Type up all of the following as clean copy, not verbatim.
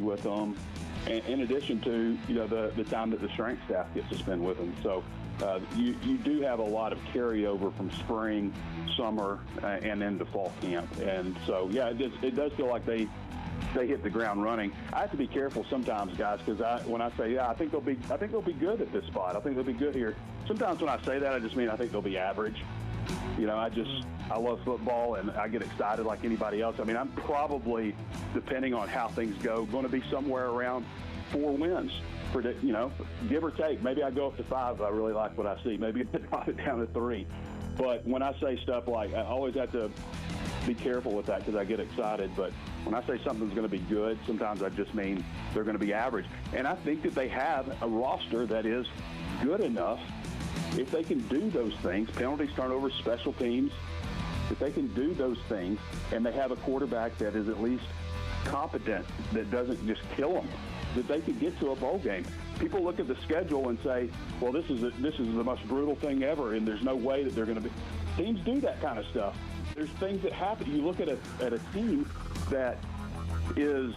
with them, in addition to, the time that the strength staff gets to spend with them. So you do have a lot of carryover from spring, summer, and into fall camp. And so, yeah, it does feel like they hit the ground running. I have to be careful sometimes, guys, because when I say, I think they'll be good at this spot. I think they'll be good here. Sometimes when I say that, I just mean I think they'll be average. I love football, and I get excited like anybody else. I mean, I'm probably, depending on how things go, going to be somewhere around 4 wins, give or take. Maybe I go up to 5 if I really like what I see. Maybe I drop it down to 3. But when I say stuff like, I always have to be careful with that because I get excited. But when I say something's going to be good, sometimes I just mean they're going to be average. And I think that they have a roster that is good enough. If they can do those things, penalties, turnovers, special teams, if they can do those things and they have a quarterback that is at least competent, that doesn't just kill them, that they could get to a bowl game. People look at the schedule and say, well, this is the most brutal thing ever, and there's no way that they're going to be. Teams do that kind of stuff. There's things that happen. You look at a team that is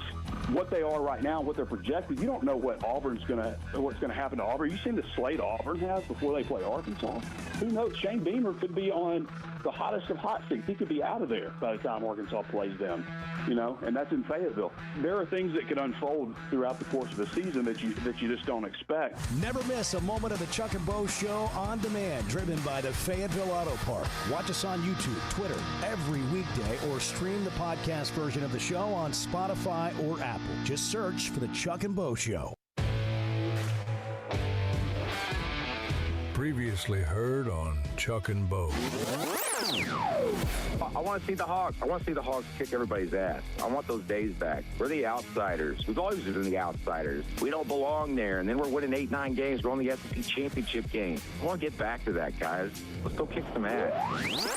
what they are right now, what they're projected. You don't know what's going to happen to Auburn. You seen the slate Auburn has before they play Arkansas. Who knows? Shane Beamer could be on the hottest of hot seats. He could be out of there by the time Arkansas plays them, and that's in Fayetteville. There are things that could unfold throughout the course of the season that you just don't expect. Never miss a moment of the Chuck and Bo Show on demand, driven by the Fayetteville Auto Park. Watch us on YouTube, Twitter, every weekday, or stream the podcast version of the show on Spotify or Apple. Just search for the Chuck and Bo Show. Previously heard on Chuck and Bo. I want to see the Hawks. I want to see the Hawks kick everybody's ass. I want those days back. We're the outsiders. We've always been the outsiders. We don't belong there. And then we're winning 8-9 games. We're on the SEC championship game. I want to get back to that, guys. Let's go kick some ass.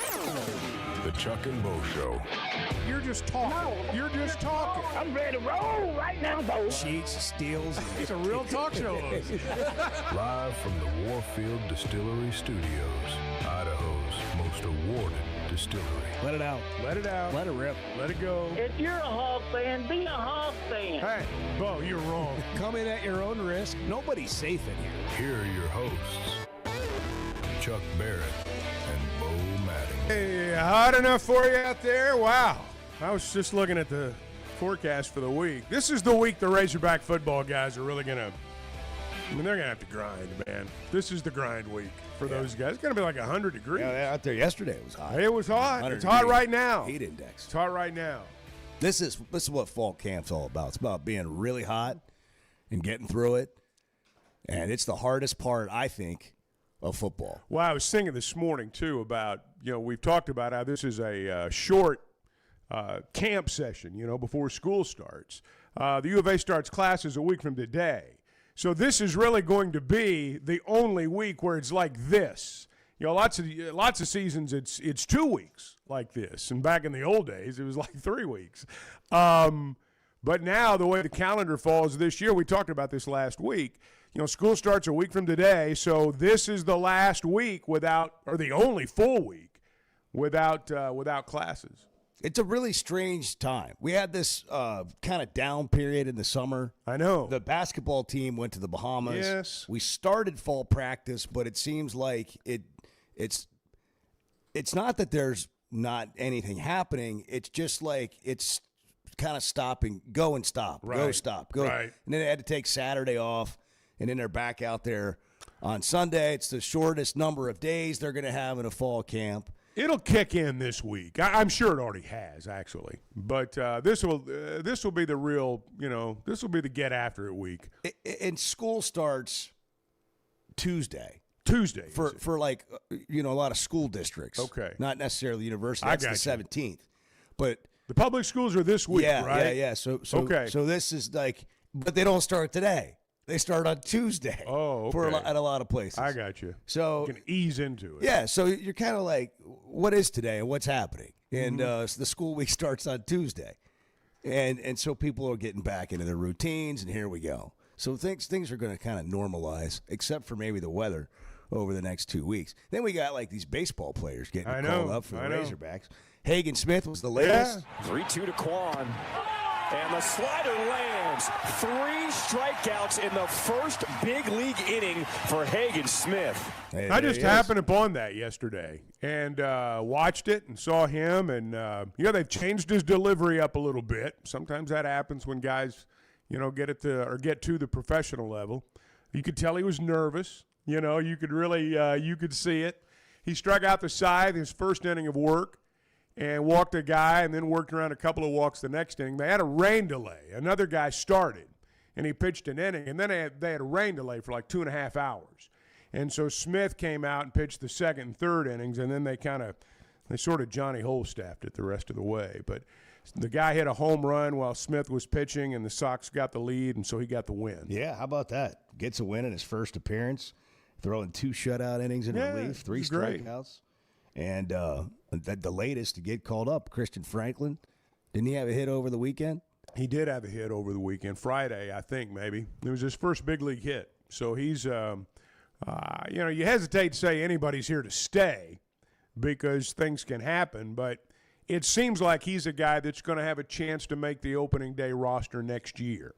The Chuck and Bo Show. You're just talking. No. You're just talking. I'm ready to roll right now, Bo. Cheats, steals. It's a real talk show host. Live from the Warfield Distillery Studios, Idaho's most awarded distillery. Let it out. Let it out. Let it rip. Let it go. If you're a Hawk fan, be a Hawk fan. Hey, Bo, you're wrong. Come in at your own risk. Nobody's safe in here. Here are your hosts, Chuck Barrett and Bo Matting. Hey, hot enough for you out there? Wow. I was just looking at the forecast for the week. This is the week the Razorback football guys are really going to, they're going to have to grind, man. This is the grind week for those guys. It's going to be like 100 degrees. Yeah, out there yesterday it was hot. It was hot. It's hot right now. Heat index. It's hot right now. This is what fall camp's all about. It's about being really hot and getting through it. And it's the hardest part, I think, of football. Well, I was thinking this morning, too, about, we've talked about how this is a short camp session, before school starts. The U of A starts classes a week from today. So this is really going to be the only week where it's like this. Lots of seasons it's 2 weeks like this, and back in the old days it was like 3 weeks. But now the way the calendar falls this year, we talked about this last week. School starts a week from today, so this is the last week or the only full week without classes. It's a really strange time. We had this kind of down period in the summer. I know. The basketball team went to the Bahamas. Yes. We started fall practice, but it seems like it's not that there's not anything happening. It's just like it's kind of stopping, go and stop, right. Go, stop, go. Right. And then they had to take Saturday off, and then they're back out there on Sunday. It's the shortest number of days they're going to have in a fall camp. It'll kick in this week. I'm sure it already has, actually. But this will be the real, this will be the get after it week. And school starts Tuesday for like a lot of school districts. Okay, not necessarily the university. That's the 17th, but the public schools are this week, right? Yeah. So okay. So this is like, but they don't start today. They start on Tuesday. Oh, okay. At a lot of places. I got you. So you can ease into it. Yeah. So you're kind of like, what is today and what's happening? And so the school week starts on Tuesday, and so people are getting back into their routines, and here we go. So things are going to kind of normalize, except for maybe the weather over the next 2 weeks. Then we got like these baseball players getting called up for the Razorbacks. Hagen Smith was the latest. Yeah. 3-2 to Quan. And the slider lands. 3 strikeouts in the first big league inning for Hagen Smith. Hey, I there just he is. happened upon that yesterday and watched it and saw him. And, they've changed his delivery up a little bit. Sometimes that happens when guys, get to the professional level. You could tell he was nervous. You could really you could see it. He struck out the side his first inning of work and walked a guy and then worked around a couple of walks the next inning. They had a rain delay. Another guy started, and he pitched an inning. And then they had a rain delay for like 2.5 hours. And so Smith came out and pitched the second and third innings, and then they sort of Johnny Holstaffed it the rest of the way. But the guy hit a home run while Smith was pitching, and the Sox got the lead, and so he got the win. Yeah, how about that? Gets a win in his first appearance, throwing 2 shutout innings in relief, 3 it's great. strikeouts. And the latest to get called up, Christian Franklin. Didn't he have a hit over the weekend? He did have a hit over the weekend, Friday, I think, maybe. It was his first big league hit. So he's, you hesitate to say anybody's here to stay because things can happen, but it seems like he's a guy that's going to have a chance to make the opening day roster next year.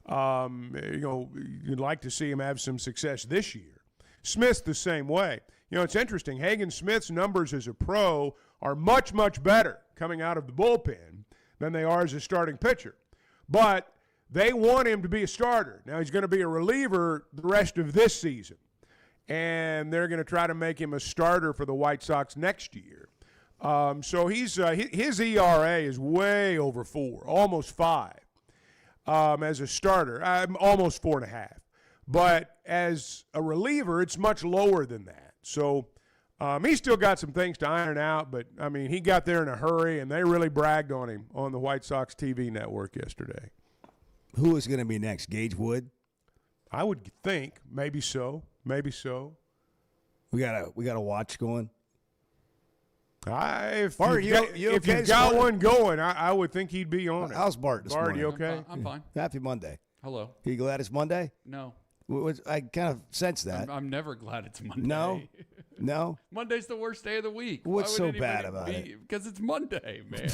You'd like to see him have some success this year. Smith's the same way. It's interesting. Hagen Smith's numbers as a pro are much, much better coming out of the bullpen than they are as a starting pitcher. But they want him to be a starter. Now he's going to be a reliever the rest of this season. And they're going to try to make him a starter for the White Sox next year. So he's his ERA is way over 4, almost 5 as a starter. Almost 4.5. But as a reliever, it's much lower than that. So he's still got some things to iron out, but, he got there in a hurry, and they really bragged on him on the White Sox TV network yesterday. Who is going to be next? Gage Wood? I would think maybe so. Maybe so. We got a watch going. If Bart, you've okay got Bart? one going, I would think he'd be on it. How's Bart this Bart, morning? you okay? I'm fine. Happy Monday. Hello. Are you glad it's Monday? No. I kind of sense that. I'm never glad it's Monday. No? No? Monday's the worst day of the week. What's Why would so bad anybody about it? Because it's Monday, man.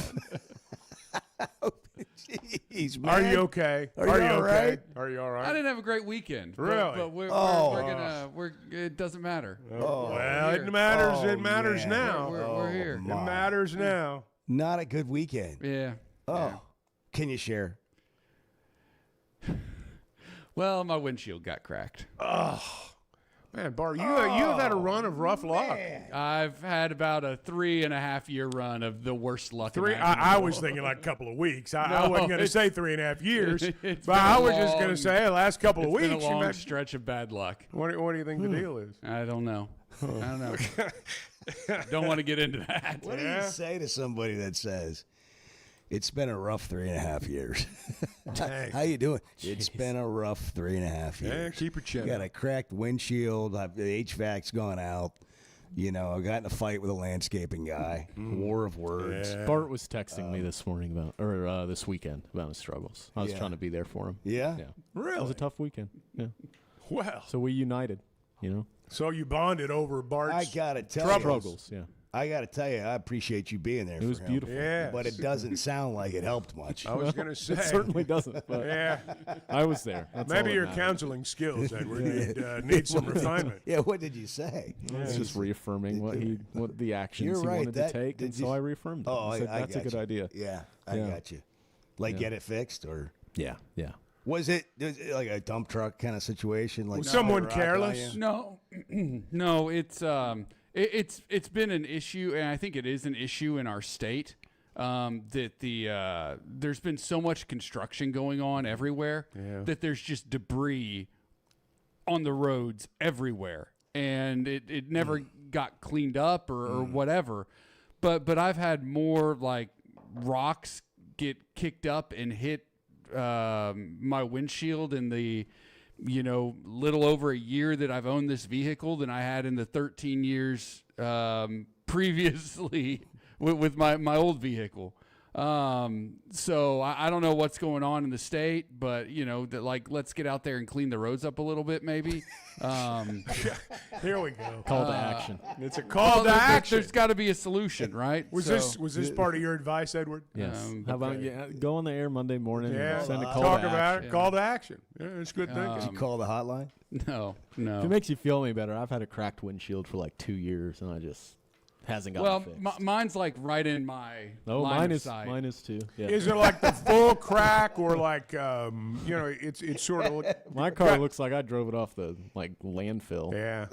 Jeez, man. Are you okay? Are you all okay? right? Are you all I right? didn't have a great weekend. Really? But we're it doesn't matter. Well, here. it matters. Oh, it matters yeah. now. We're here. It matters now. Not a good weekend. Yeah. Oh. Yeah. Can you share? Well, my windshield got cracked. Man, Bart, you have had a run of rough luck. I've had about a 3.5 year run of the worst luck. I imaginable. was thinking like a couple of weeks. I No, wasn't going to it's- say 3.5 years, it's but been I a was just going long- to say the last couple of It's weeks. been a you long met- stretch of bad luck. what do you think the deal is? I don't know. Don't want to get into that. What do you say to somebody that says, it's been a rough 3.5 years? How you doing? It's been a rough 3.5 years. Yeah, keep your chin You got up. a cracked windshield. The HVAC's gone out. I got in a fight with a landscaping guy. War of words. Yeah. Bart was texting me this morning this weekend about his struggles. I was Yeah. trying to be there for him. Yeah? Yeah. It Really? was a tough weekend. Yeah. Well, So we united, so you bonded over Bart's I got to tell struggles. Yeah. I got to tell you, I appreciate you being there It was for him. beautiful. Yeah. But it doesn't sound like it helped much. I was going to say. It certainly doesn't. But Yeah. I was there. That's all Maybe that your matters. counseling skills, Edward, need some refinement. Yeah, what did you say? It's just reaffirming what the actions You're he right, wanted that- to take, did and you- so I reaffirmed it. Oh, I said, I that's a got good you. idea. Yeah, I Yeah. got you. Like, get it fixed, or Yeah. was it like a dump truck kind of situation? Like Was someone rock on careless? you? No, no, it's been an issue, and I think it is an issue in our state. That there's been so much construction going on everywhere that there's just debris on the roads everywhere, and it never got cleaned up or whatever. But I've had more like rocks get kicked up and hit my windshield in the little over a year that I've owned this vehicle than I had in the 13 years previously with my old vehicle. So I don't know what's going on in the state, but let's get out there and clean the roads up a little bit, maybe. Here we go. Call to action. It's a call to action. There's got to be a solution, right? Was this part of your advice, Edward? Yes. How about go on the air Monday morning and send a call talk to about action. it. Call to action. Yeah, it's good thinking. Did you call the hotline? No. If it makes you feel any better, I've had a cracked windshield for like 2 years, and I just hasn't gotten fixed. Mine's like right in my line mine of is sight. mine is too. Yeah. Is it like the full crack or like it's sort of my car looks like I drove it off the landfill. Yeah.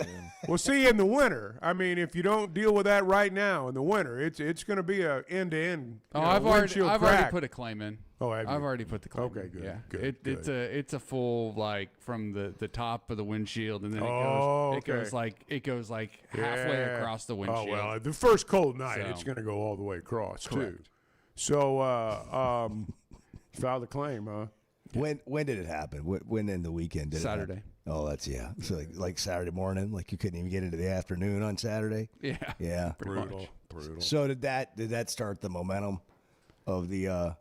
Well, see, in the winter, I mean, if you don't deal with that right now in the winter, it's going to be a end to end. I've already put a claim in. Oh, have you? I've already put the claim. Okay, in. good. Yeah, good. It's a full from the top of the windshield, and then it goes halfway across the windshield. Oh well, the first cold night, it's going to go all the way across too. So, file the claim, huh? When did it happen? When in the weekend did Saturday. it happen? Oh, that's So like Saturday morning, like you couldn't even get into the afternoon on Saturday. Yeah. Yeah. Brutal. So did that start the momentum of the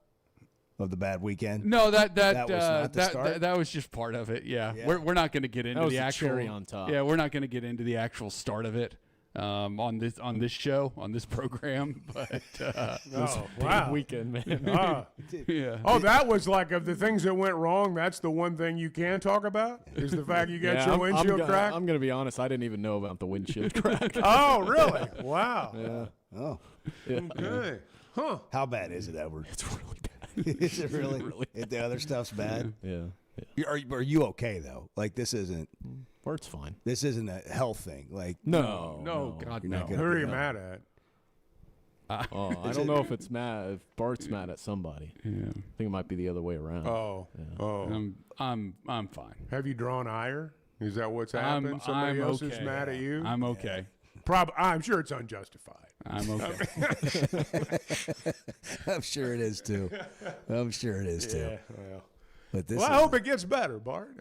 bad weekend? No, that was not the start? that was just part of it. Yeah. We're not going to get into was the the actual cherry on top. Yeah, we're not going to get into the actual start of it on this show, on this program. But wow, weekend, man. Yeah. Oh, that was like of the things that went wrong. That's the one thing you can talk about is the fact you got your windshield cracked. I'm gonna be honest. I didn't even know about the windshield crack. Oh, really? Wow. Yeah. Oh. Yeah. Okay. Huh. How bad is it, Edward? It's really bad. Is it really? If the other stuff's bad? Yeah. Are you okay though? Like this isn't. Or it's fine. This isn't a health thing. Like No, God, you're no. not gonna Who are be you no. mad at? I don't know if it's mad. If Bart's mad at somebody. Yeah. I think it might be the other way around. Oh. I'm fine. Have you drawn ire? Is that what's happened? Somebody else is mad at you? I'm okay. I'm sure it's unjustified. I'm okay. I'm sure it is too. Yeah, well. But this I hope it gets better, Bart.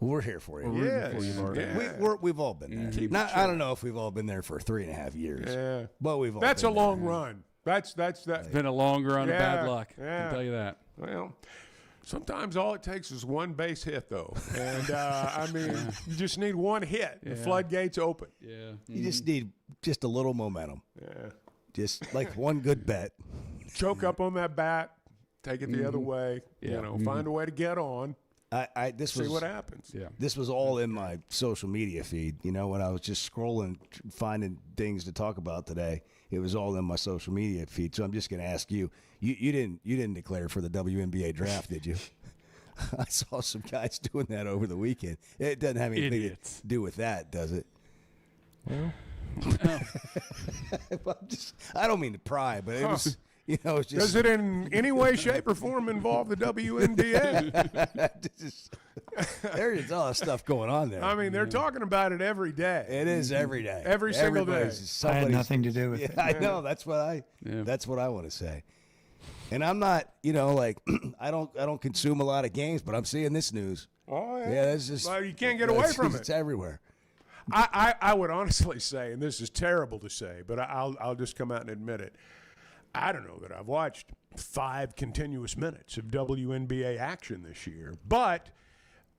we're here for you. We've all been there. I don't know if we've all been there for 3.5 years. Yeah. But we've all That's a been long run. That's It's been a long run of bad luck. I yeah. can tell you that. Well, sometimes all it takes is one base hit, though. And, I mean, you just need one hit. The floodgates open. Yeah. You just need just a little momentum. Yeah. Just like one good bet. Choke up on that bat. Take it the other way. Yeah. Find a way to get on. See what happens. Yeah. This was all in my social media feed. When I was just scrolling, finding things to talk about today, it was all in my social media feed. So I'm just going to ask you. You didn't declare for the WNBA draft, did you? I saw some guys doing that over the weekend. It doesn't have anything to do with that, does it? Well, I don't mean to pry, but it was. It's just, does it in any way, shape, or form involve the WNBA? There's all that stuff going on there. I mean, they're talking about it every day. It is every day. Every single day. I had nothing to do with it. I know. That's what I want to say. And I'm not, I don't consume a lot of games, but I'm seeing this news. Oh, yeah. Yeah, that's just. Well, you can't get away from it. It's everywhere. I would honestly say, and this is terrible to say, but I'll just come out and admit it. I don't know that I've watched 5 continuous minutes of WNBA action this year. But,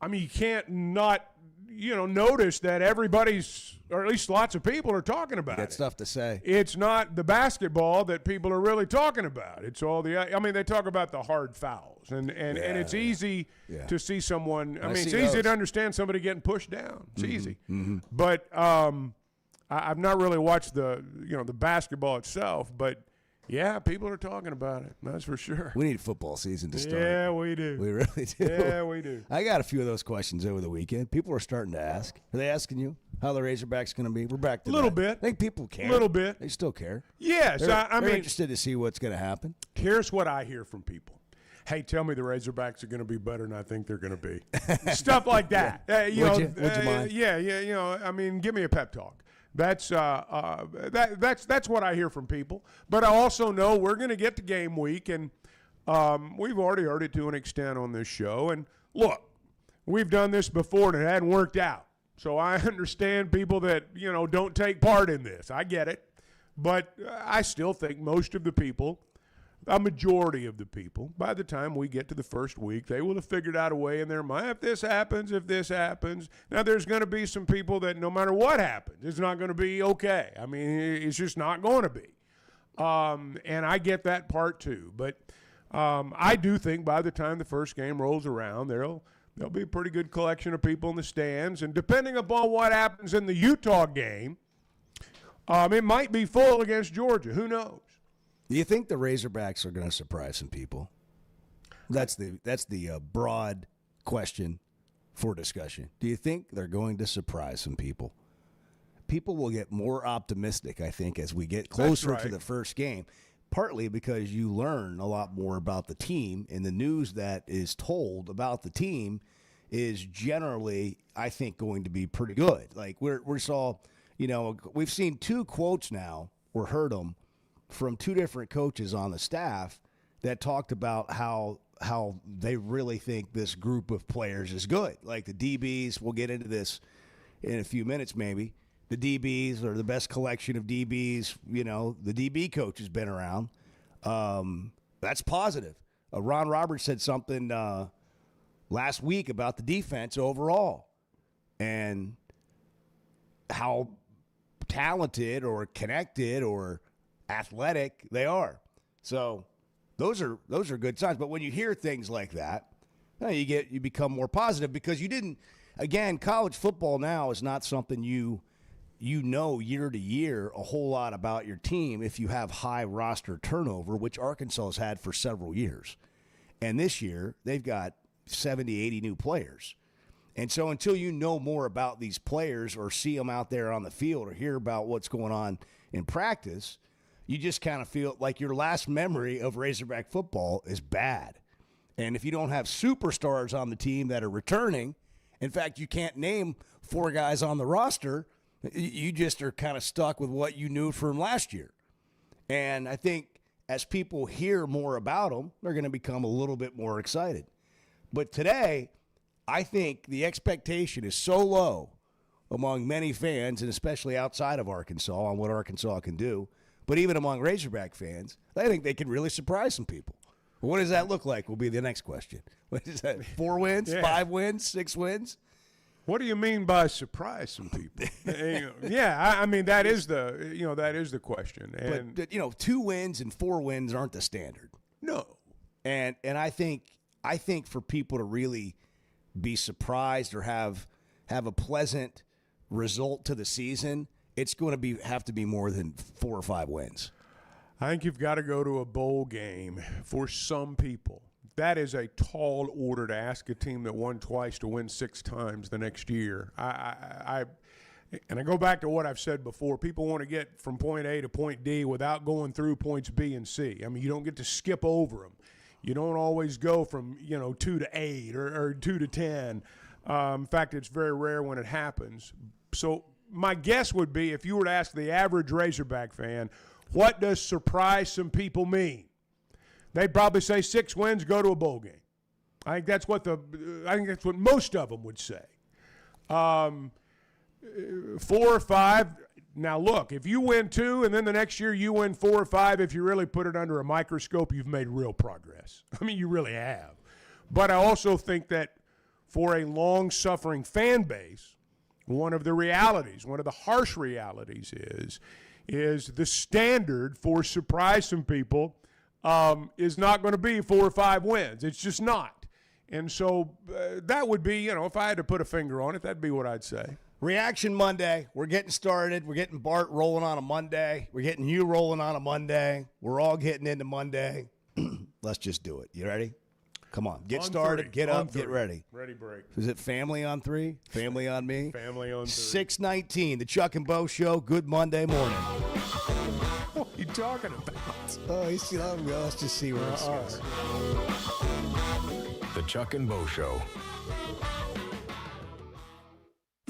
I mean, you can't not, notice that everybody's, or at least lots of people are talking about it. Got stuff to say. It's not the basketball that people are really talking about. It's all they talk about the hard fouls. And it's easy to see someone, it's easy to understand somebody getting pushed down. It's easy. Mm-hmm. But I've not really watched the basketball itself, but yeah, people are talking about it. That's for sure. We need football season to start. Yeah, we do. We really do. Yeah, we do. I got a few of those questions over the weekend. People are starting to ask. Are they asking you how the Razorbacks going to be? We're back to a little that. bit. I think people care. A little bit. They still care. Yes, They're I mean, interested to see what's going to happen. Here's what I hear from people. Hey, tell me the Razorbacks are going to be better than I think they're going to be. Stuff like that. Would you mind? Yeah. I mean, give me a pep talk. That's what I hear from people. But I also know we're going to get to game week, and we've already heard it to an extent on this show. And look, we've done this before, and it hadn't worked out. So I understand people that don't take part in this. I get it, but I still think most of the people a majority of the people, by the time we get to the first week, they will have figured out a way in their mind, if this happens. Now, there's going to be some people that no matter what happens, it's not going to be okay. I mean, it's just not going to be. And I get that part too. But I do think by the time the first game rolls around, there'll be a pretty good collection of people in the stands. And depending upon what happens in the Utah game, it might be full against Georgia. Who knows? Do you think the Razorbacks are going to surprise some people? That's the broad question for discussion. Do you think they're going to surprise some people? People will get more optimistic, I think, as we get closer to the first game, partly because you learn a lot more about the team, and the news that is told about the team is generally, I think, going to be pretty good. Like we saw, we've seen 2 quotes now, or heard them, from 2 different coaches on the staff that talked about how they really think this group of players is good. Like the DBs, we'll get into this in a few minutes maybe. The DBs are the best collection of DBs. The DB coach has been around. That's positive. Ron Roberts said something last week about the defense overall and how talented or connected or athletic they are. So those are good signs. But when you hear things like that, you become more positive because college football now is not something you year to year a whole lot about your team if you have high roster turnover, which Arkansas has had for several years. And this year they've got 70, 80 new players. And so until you know more about these players or see them out there on the field or hear about what's going on in practice, you just kind of feel like your last memory of Razorback football is bad. And if you don't have superstars on the team that are returning, in fact, you can't name 4 guys on the roster, you just are kind of stuck with what you knew from last year. And I think as people hear more about them, they're going to become a little bit more excited. But today, I think the expectation is so low among many fans, and especially outside of Arkansas, on what Arkansas can do. But even among Razorback fans, I think they can really surprise some people. What does that look like will be the next question. What is that, 4 wins, 5 wins, 6 wins? What do you mean by surprise some people? I mean, that is the question. And, but 2 wins and 4 wins aren't the standard. No. And I think for people to really be surprised or have a pleasant result to the season, it's going to have to be more than 4 or 5 wins. I think you've got to go to a bowl game for some people. That is a tall order to ask a team that won twice to win 6 times the next year. I go back to what I've said before. People want to get from point A to point D without going through points B and C. I mean, you don't get to skip over them. You don't always go from 2 to 8 or 2 to 10. In fact, it's very rare when it happens. So my guess would be, if you were to ask the average Razorback fan, what does surprise some people mean? They'd probably say 6 wins, go to a bowl game. I think that's what most of them would say. 4 or 5. Now look, if you win 2 and then the next year you win 4 or 5, if you really put it under a microscope, you've made real progress. I mean, you really have. But I also think that for a long-suffering fan base, one of the harsh realities is the standard for surprise some people is not going to be 4 or 5 wins. It's just not. And so that would be, if I had to put a finger on it, that'd be what I'd say. Reaction Monday. We're getting started. We're getting Bart rolling on a Monday. We're getting you rolling on a Monday. We're all getting into Monday. Let's just do it. You ready? Come on. Get started. 3. Get up. Get ready. Ready, break. Is it family on 3? Family on me? Family on 3. 6:19, the Chuck and Bo Show. Good Monday morning. What are you talking about? Oh, let's just see where this goes. The Chuck and Bo Show.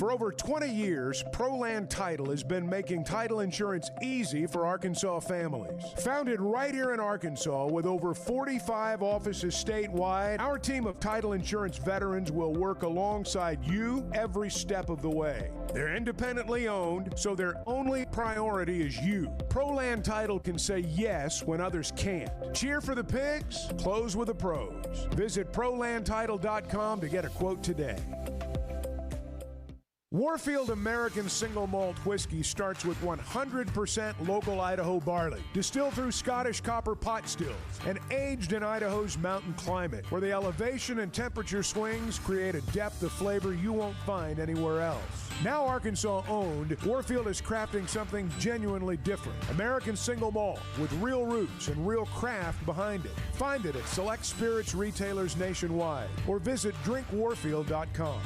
For over 20 years, ProLand Title has been making title insurance easy for Arkansas families. Founded right here in Arkansas with over 45 offices statewide, our team of title insurance veterans will work alongside you every step of the way. They're independently owned, so their only priority is you. ProLand Title can say yes when others can't. Cheer for the pigs, close with the pros. Visit ProLandTitle.com to get a quote today. Warfield American Single Malt Whiskey starts with 100% local Idaho barley, distilled through Scottish copper pot stills, and aged in Idaho's mountain climate, where the elevation and temperature swings create a depth of flavor you won't find anywhere else. Now Arkansas-owned, Warfield is crafting something genuinely different. American Single Malt with real roots and real craft behind it. Find it at select spirits retailers nationwide or visit drinkwarfield.com.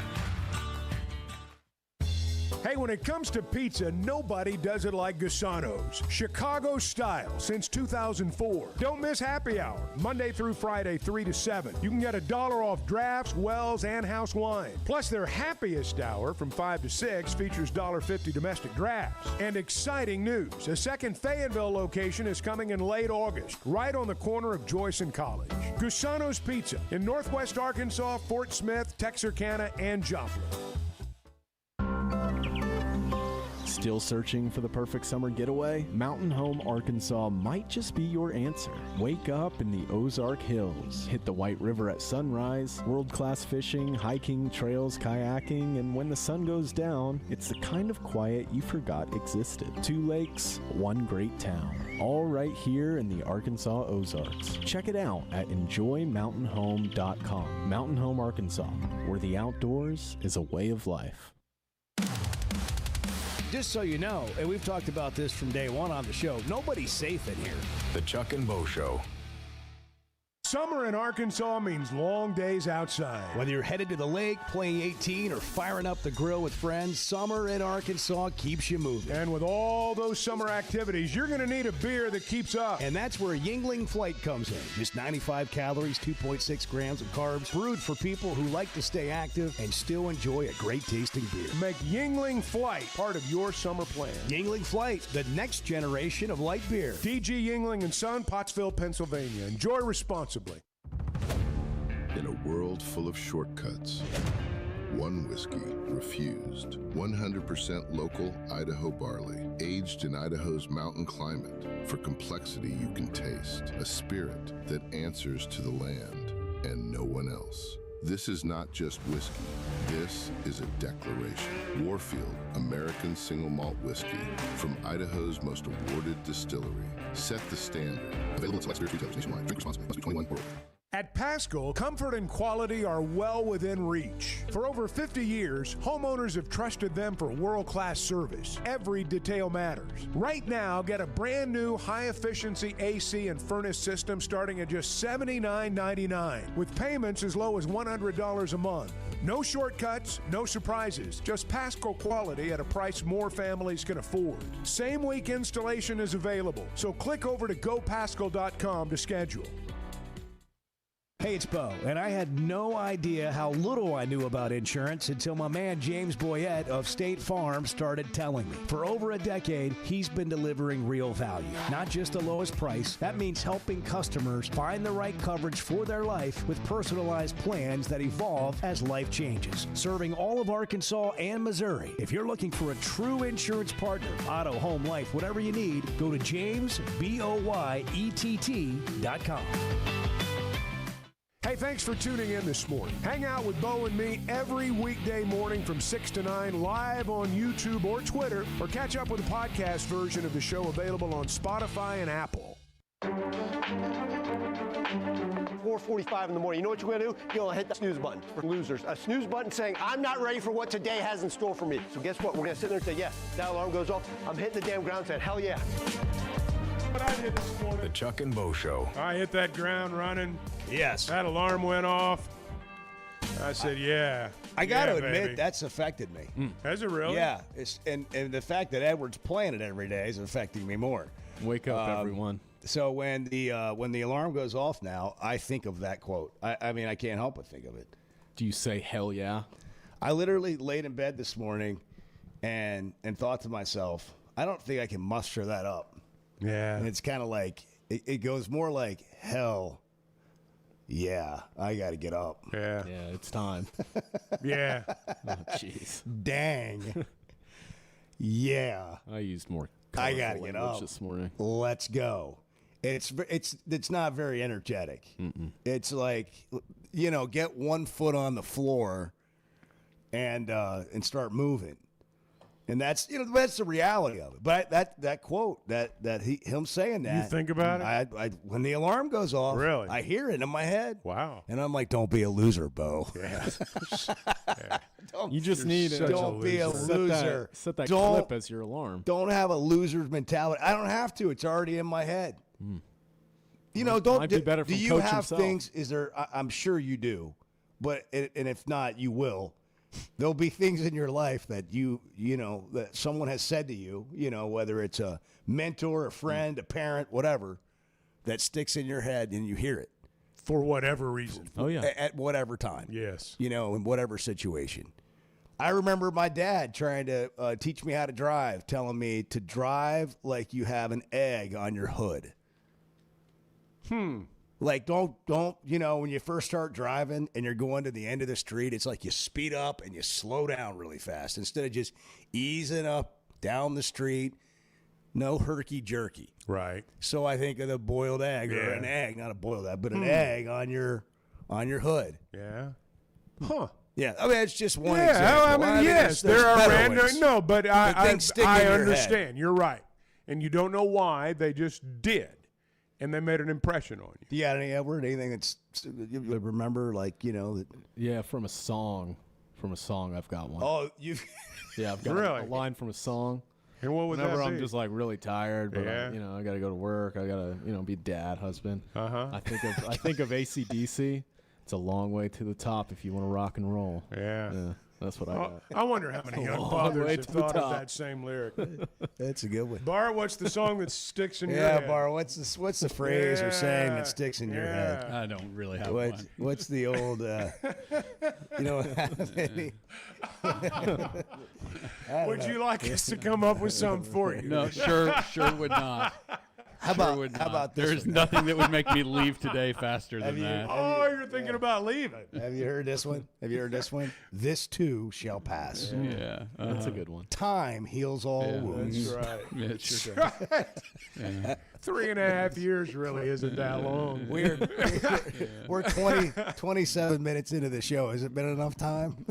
Hey, when it comes to pizza, nobody does it like Gusano's. Chicago style since 2004. Don't miss happy hour, Monday through Friday, 3 to 7. You can get $1 off drafts, wells, and house wine. Plus, their happiest hour from 5 to 6 features $1.50 domestic drafts. And exciting news, a second Fayetteville location is coming in late August, right on the corner of Joyce and College. Gusano's Pizza in Northwest Arkansas, Fort Smith, Texarkana, and Joplin. Still searching for the perfect summer getaway? Mountain Home Arkansas might just be your answer. Wake up in the Ozark Hills. Hit the White River at sunrise. World-class fishing, hiking, trails, kayaking, and when the sun goes down, it's the kind of quiet you forgot existed. 2 lakes, 1 great town. All right here in the Arkansas Ozarks. Check it out at enjoymountainhome.com. Mountain Home Arkansas, where the outdoors is a way of life. Just so you know, and we've talked about this from day one on the show, nobody's safe in here. The Chuck and Bo Show. Summer in Arkansas means long days outside. Whether you're headed to the lake, playing 18, or firing up the grill with friends, summer in Arkansas keeps you moving. And with all those summer activities, you're going to need a beer that keeps up. And that's where Yuengling Flight comes in. Just 95 calories, 2.6 grams of carbs, brewed for people who like to stay active and still enjoy a great tasting beer. Make Yuengling Flight part of your summer plan. Yuengling Flight, the next generation of light beer. DG Yuengling & Son, Pottsville, Pennsylvania. Enjoy responsibly. In a world full of shortcuts, one whiskey refused. 100% local Idaho barley, aged in Idaho's mountain climate for complexity you can taste. A spirit that answers to the land and no one else. This is not just whiskey. This is a declaration. Warfield American Single Malt Whiskey from Idaho's most awarded distillery. Set the standard. Available at select spirits retailers nationwide. Drink responsibly. Must be 21 or older. At Paschal, comfort and quality are well within reach. For over 50 years, homeowners have trusted them for world-class service. Every detail matters. Right now, get a brand new high-efficiency AC and furnace system starting at just $79.99, with payments as low as $100 a month. No shortcuts, no surprises, just Paschal quality at a price more families can afford. Same week installation is available, so click over to gopaschal.com to schedule. Hey, it's Bo, and I had no idea how little I knew about insurance until my man James Boyette of State Farm started telling me. For over a decade, he's been delivering real value, not just the lowest price. That means helping customers find the right coverage for their life with personalized plans that evolve as life changes. Serving all of Arkansas and Missouri. If you're looking for a true insurance partner, auto, home, life, whatever you need, go to JamesBoyett.com. Hey, thanks for tuning in this morning. Hang out with Bo and me every weekday morning from 6 to 9 live on YouTube or Twitter, or catch up with the podcast version of the show available on Spotify and Apple. 4:45 in the morning. You know what you're going to do? You're going to hit the snooze button for losers. A snooze button saying, I'm not ready for what today has in store for me. So guess what? We're going to sit there and say, yes, that alarm goes off. I'm hitting the damn ground saying, hell yeah. What I did this morning. The Chuck and Bo Show. I hit that ground running. Yes. That alarm went off. I said, yeah. I got to baby. admit, that's affected me. Has it really? Yeah. And the fact that Edward's playing it every day is affecting me more. Wake up, everyone. So when the alarm goes off now, I think of that quote. I mean, I can't help but think of it. Do you say hell yeah? I literally laid in bed this morning and thought to myself, I don't think I can muster that up. Yeah. And it's kind of like, it goes more like, hell, yeah, I got to get up. Yeah. Yeah, it's time. Yeah. Oh, jeez. Dang. Yeah. I used more I colorful got to get language up. this morning. Let's go. It's not very energetic. It's like, get one foot on the floor and start moving. And that's that's the reality of it. But that quote him saying that, You think about it? I when the alarm goes off, Really? I hear it in my head. Wow. And I'm like, don't be a loser, Bo. Yeah. You just need such don't be a loser. Set that Don't- clip as your alarm. Don't have a loser's mentality. I don't have to. It's already in my head. Don't. Might be better do from you coach have himself. things? Is there? I'm sure you do, but and if not, you will. There'll be things in your life that that someone has said to you, whether it's a mentor, a friend, a parent, whatever, that sticks in your head and you hear it For whatever reason. Oh, yeah. at whatever time. Yes. In whatever situation. I remember my dad trying to teach me how to drive, telling me to drive like you have an egg on your hood. Like, don't, when you first start driving and you're going to the end of the street, it's like you speed up and you slow down really fast instead of just easing up down the street. No herky-jerky. Right. So I think of the boiled egg or Yeah. an egg, not a boiled egg, but an egg on your hood. Yeah. Huh. Yeah, I mean, it's just one Yeah, example. I mean, think yes, there's there are better random. ways. No, but I things stick in your head. understand. You're right, and you don't know why. They just did, and they made an impression on you. Do you got any, Edward? Anything that's you remember, like that? Yeah, from a song. From a song, I've got one. Oh, you. Yeah, I've got Really? a line from a song. And what would Whenever that I'm be? just like really tired, but Yeah. I got to go to work. I got to be dad, husband. Uh-huh. I think of AC/DC. It's a long way to the top if you want to rock and roll. Yeah. That's what I got. I wonder how many young long fathers way have to the thought of top. that same lyric. That's a good one. Bart, what's the song that sticks in your Yeah, head? Bar. What's the phrase or saying that sticks in your head? I don't really have one. What's the old? Would you like us to come up with something for you? No, sure would not. How about this There's one? nothing that would make me leave today faster than that. Oh, you're thinking about leaving. Have you heard this one? This too shall pass. Yeah, That's a good one. Time heals all Yeah. wounds. That's right. Yeah, it sure That's does. right. Yeah. 3.5 years really isn't that long. We're 27 minutes into the show. Has it been enough time?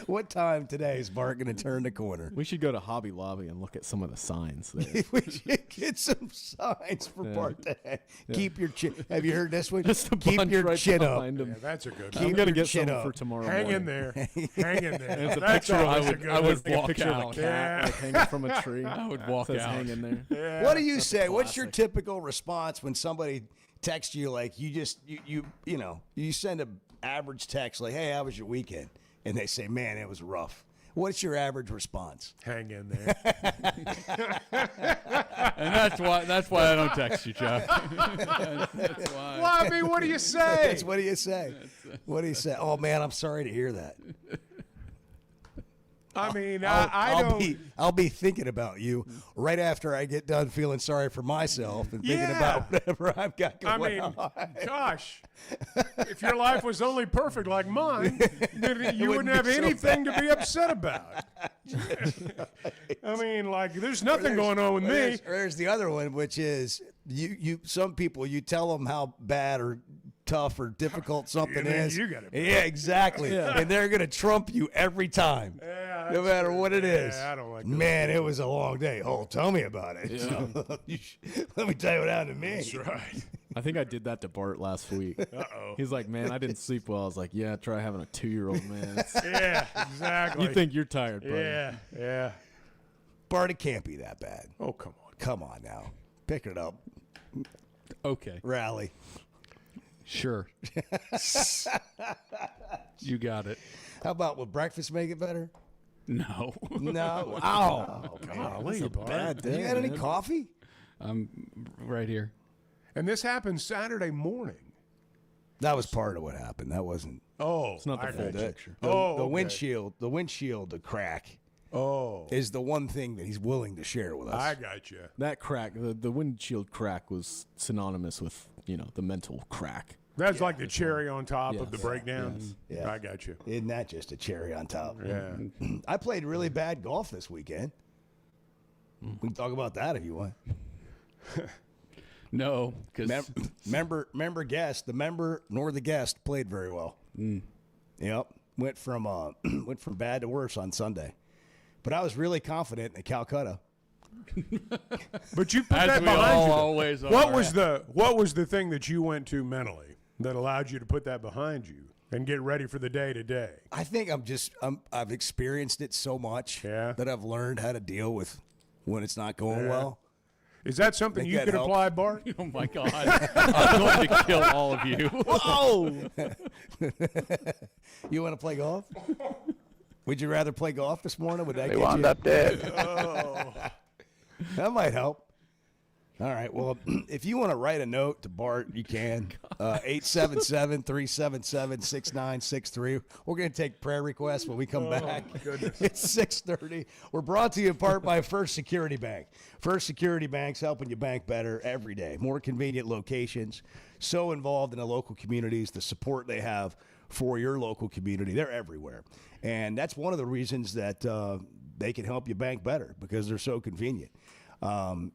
What time today is Bart going to turn the corner? We should go to Hobby Lobby and look at some of the signs there. We should get some signs for Bart today. Keep your chin. Have you heard this one? Just a Keep bunch your right chin up. behind him. Yeah, that's a good Keep one. I'm gonna your get chin some up. for tomorrow Hang morning. in there. Hang in there. And it's a That's picture. always a good I one. would Like a walk picture of out. a cat Yeah. like hanging from a tree. I would walk Says out. hang in there. Yeah. What do you say? What's your classic. typical response when somebody texts you like you send a average text like, "Hey, how was your weekend?" and they say, "Man, it was rough." What's your average response? Hang in there. And that's why I don't text you, Chuck. That's why. Well, I mean, what do you say? What do you say? What do you say? Oh man, I'm sorry to hear that. I mean, I don't. I'll be thinking about you right after I get done feeling sorry for myself and thinking about whatever I've got I going mean, on. gosh, if your life was only perfect like mine, then you wouldn't have be so anything to be upset about. I mean, like, there's nothing going on with me. There's the other one, which is you. Some people, you tell them how bad or tough or difficult something then is. you gotta be Yeah, exactly. And they're gonna trump you every time, Yeah, no matter what it is. Yeah, I don't like that. Man, it was a long day. Oh, tell me about it. Let me tell you what happened to me. That's right. I think I did that to Bart last week. Uh-oh. He's like, "Man, I didn't sleep well." I was like, "Yeah, try having a 2-year-old, man. Yeah, exactly. You think you're tired, buddy?" Yeah. Bart, it can't be that bad. Oh, come on. Come on now, pick it up. Okay, Rally. sure. You got it. How about will breakfast make it better? No. No. Oh, Golly, Bart. you got any coffee? I'm right here. And this happened Saturday morning. That was part of what happened. That wasn't. Oh, it's not the full picture. The windshield, the crack. Is the one thing that he's willing to share with us. I got you. That crack, the windshield crack, was synonymous with the mental crack. That's like the cherry on top of the breakdown. Yes. Yeah. I got you. Isn't that just a cherry on top? Yeah. I played really bad golf this weekend. We can talk about that if you want. No, because member guest, the member nor the guest played very well. Yep, went from bad to worse on Sunday, but I was really confident in Calcutta. But you put that behind you. What was the thing that you went to mentally that allowed you to put that behind you and get ready for the day to day? I think I've experienced it so much that I've learned how to deal with when it's not going well. Is that something you could apply, Bart? Oh, my God. I'm going to kill all of you. Whoa! You want to play golf? Would you rather play golf this morning? Would that They wound up dead. That might help. All right. Well, if you want to write a note to Bart, you can. 877-377-6963. We're going to take prayer requests when we come back. It's 6:30. We're brought to you in part by First Security Bank. First Security Bank's helping you bank better every day. More convenient locations. So involved in the local communities. The support they have for your local community. They're everywhere. And that's one of the reasons that they can help you bank better, because they're so convenient.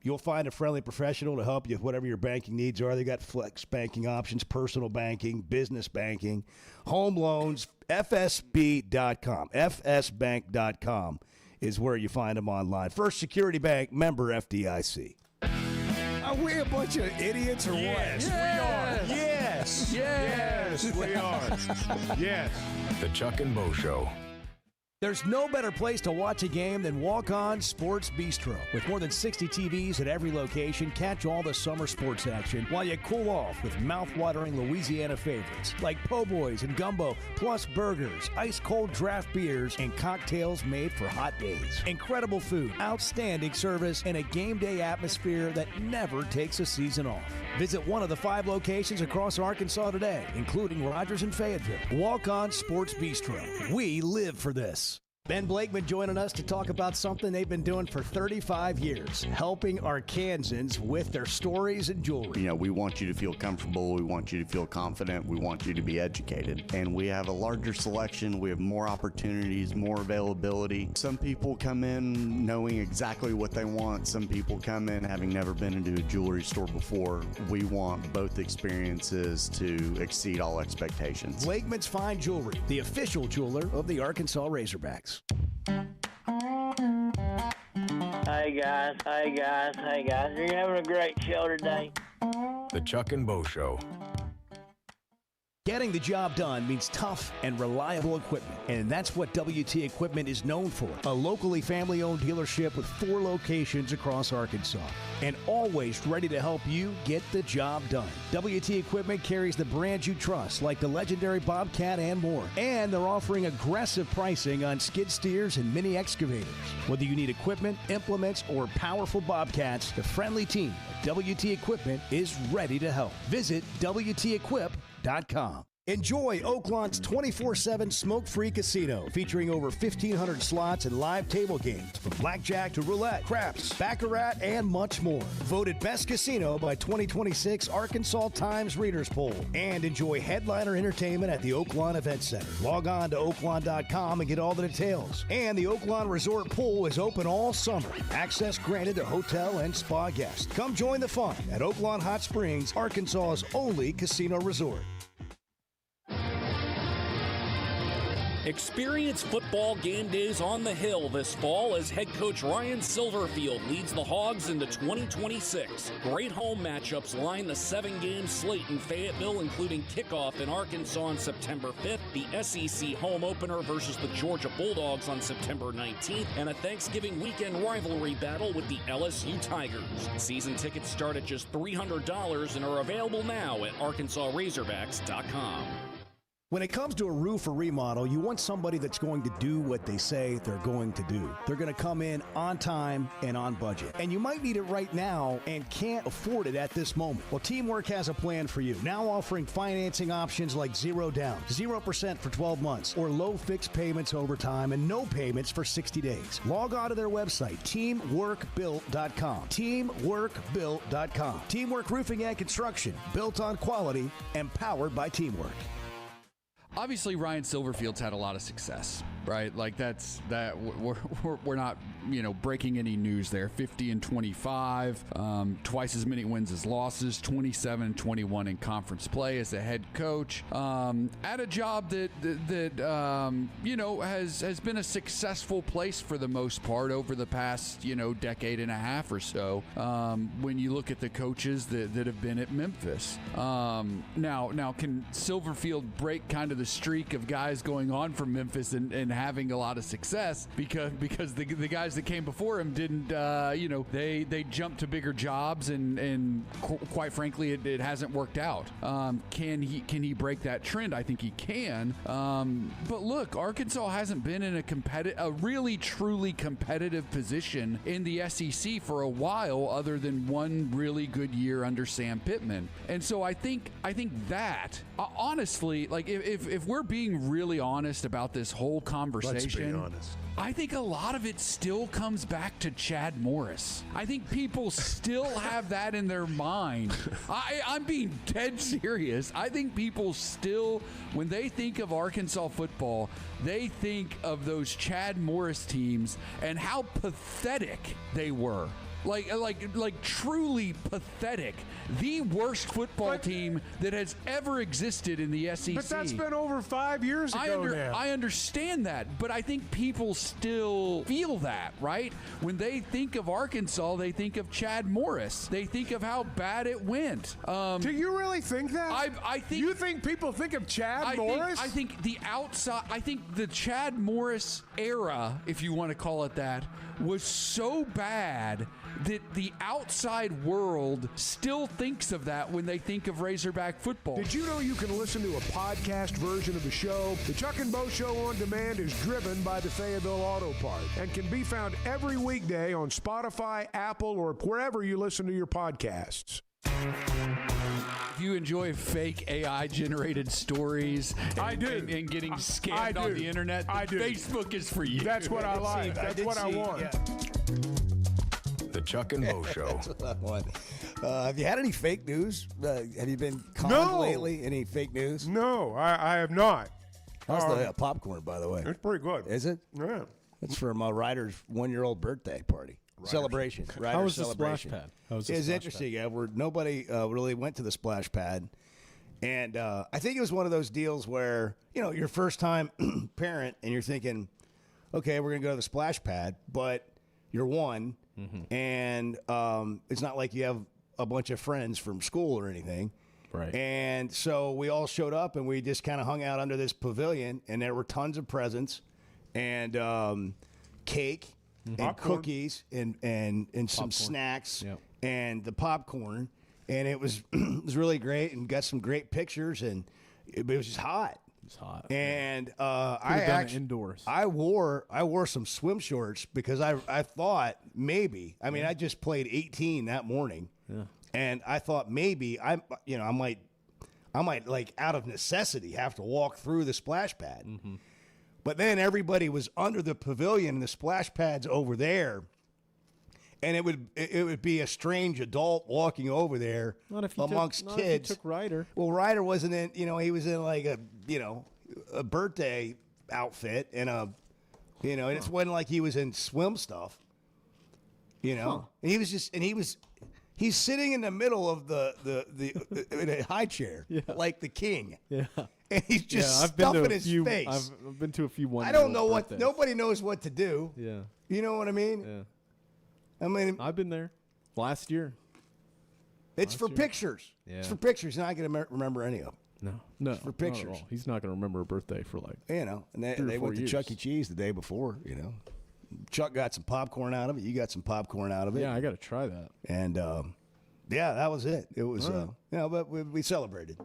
You'll find a friendly professional to help you with whatever your banking needs are. They got flex banking options, personal banking, business banking, home loans, FSB.com. FSbank.com is where you find them online. First Security Bank, member FDIC. Are we a bunch of idiots or what? Yes, we are. Yes. Yes, we are. Yes. The Chuck and Bo Show. There's no better place to watch a game than Walk-On Sports Bistro. With more than 60 TVs at every location, catch all the summer sports action while you cool off with mouth-watering Louisiana favorites like po' boys and gumbo, plus burgers, ice-cold draft beers, and cocktails made for hot days. Incredible food, outstanding service, and a game day atmosphere that never takes a season off. Visit one of the 5 locations across Arkansas today, including Rogers and Fayetteville. Walk-On Sports Bistro. We live for this. Ben Blakeman joining us to talk about something they've been doing for 35 years, helping Arkansans with their stories and jewelry. We want you to feel comfortable. We want you to feel confident. We want you to be educated. And we have a larger selection. We have more opportunities, more availability. Some people come in knowing exactly what they want. Some people come in having never been into a jewelry store before. We want both experiences to exceed all expectations. Blakeman's Fine Jewelry, the official jeweler of the Arkansas Razorbacks. Hey guys, you're having a great show today. The Chuck and Bo Show. Getting the job done means tough and reliable equipment, and that's what WT Equipment is known for. A locally family-owned dealership with 4 locations across Arkansas, and always ready to help you get the job done. WT Equipment carries the brands you trust, like the legendary Bobcat and more, and they're offering aggressive pricing on skid steers and mini excavators. Whether you need equipment, implements, or powerful Bobcats, the friendly team at WT Equipment is ready to help. Visit WTEquip.com. Enjoy Oaklawn's 24/7 smoke-free casino, featuring over 1,500 slots and live table games, from blackjack to roulette, craps, baccarat, and much more. Voted best casino by 2026 Arkansas Times Readers Poll. And enjoy headliner entertainment at the Oaklawn Event Center. Log on to oaklawn.com and get all the details. And the Oaklawn Resort Pool is open all summer. Access granted to hotel and spa guests. Come join the fun at Oaklawn Hot Springs, Arkansas's only casino resort. Experience football game days on the Hill this fall as head coach Ryan Silverfield leads the Hogs into 2026. Great home matchups line the 7-game slate in Fayetteville, including kickoff in Arkansas on September 5th, the SEC home opener versus the Georgia Bulldogs on September 19th, and a Thanksgiving weekend rivalry battle with the LSU Tigers. Season tickets start at just $300 and are available now at ArkansasRazorbacks.com. When it comes to a roof or remodel, you want somebody that's going to do what they say they're going to do. They're going to come in on time and on budget. And you might need it right now and can't afford it at this moment. Well, Teamwork has a plan for you. Now offering financing options like 0 down, 0% for 12 months, or low fixed payments over time and no payments for 60 days. Log on to their website, teamworkbuilt.com. Teamworkbuilt.com. Teamwork Roofing and Construction, built on quality and powered by Teamwork. Obviously, Ryan Silverfield's had a lot of success, right? Like we're not breaking any news there. 50-25, twice as many wins as losses, 27-21 in conference play as a head coach, at a job that has been a successful place for the most part over the past decade and a half or so. When you look at the coaches that have been at Memphis, now can Silverfield break kind of the streak of guys going on from Memphis and having a lot of success because the guys that came before him didn't they jumped to bigger jobs and quite frankly it hasn't worked out. Can he break that trend? I think he can. But look, Arkansas hasn't been in a really truly competitive position in the SEC for a while, other than one really good year under Sam Pittman. And so I think that honestly, like if we're being really honest about this whole conversation, let's be honest. I think a lot of it still comes back to Chad Morris. I think people still have that in their mind. I'm being dead serious. I think people still, when they think of Arkansas football, they think of those Chad Morris teams and how pathetic they were. Like truly pathetic. The worst football team that has ever existed in the SEC. But that's been over 5 years ago now. I understand that, but I think people still feel that, right? When they think of Arkansas, they think of Chad Morris. They think of how bad it went. Do you really think that? I think. You think people think of Chad Morris? I think the outside. I think the Chad Morris era, if you want to call it that, was so bad that the outside world still thinks of that when they think of Razorback football. Did you know you can listen to a podcast version of the show? The Chuck and Bo Show on Demand is driven by the Fayetteville Auto Part and can be found every weekday on Spotify, Apple, or wherever you listen to your podcasts. If you enjoy fake AI-generated stories I do. And getting scammed on the internet, Facebook is for you. That's what I like. That's what I want. Yeah. The Chuck and Bo Show. That's what I want. Have you had any fake news? Have you been conned lately? Any fake news? No, I have not. How's the popcorn, by the way? It's pretty good. Is it? Yeah. It's for my Ryder's 1-year-old birthday party. Celebration. Ryder's How was the celebration. splash pad? How was the It's splash interesting. Nobody really went to the splash pad. And I think it was one of those deals where, your first time parent and you're thinking, okay, we're going to go to the splash pad, but you're one. Mm-hmm. And it's not like you have a bunch of friends from school or anything. Right. And so we all showed up and we just kind of hung out under this pavilion, and there were tons of presents and cake and popcorn. Cookies and some snacks and the popcorn. And it was it was really great, and got some great pictures, and it was just hot. It's hot. And indoors. I wore some swim shorts because I thought maybe, I just played 18 that morning. Yeah. And I thought maybe I might like out of necessity have to walk through the splash pad. Mm-hmm. But then everybody was under the pavilion and the splash pad's over there. And it would be a strange adult walking over there amongst kids. If you took Ryder. Well, Ryder wasn't in, he was in like a birthday outfit and and it wasn't like he was in swim stuff, And he was he's sitting in the middle of the in a high chair, like the king. Yeah. And he's just stuffing his face. I've been to a few I don't know birthdays. Nobody knows what to do. Yeah. You know what I mean? Yeah. I mean, I've been there last year. It's for pictures. Yeah. It's for pictures. You're not going to remember any of them. No. It's for pictures. Not at all. He's not going to remember a birthday for and they went to Chuck E. Cheese the day before, Chuck got some popcorn out of it. You got some popcorn out of it. Yeah, I got to try that. And, that was it. It was, but we celebrated.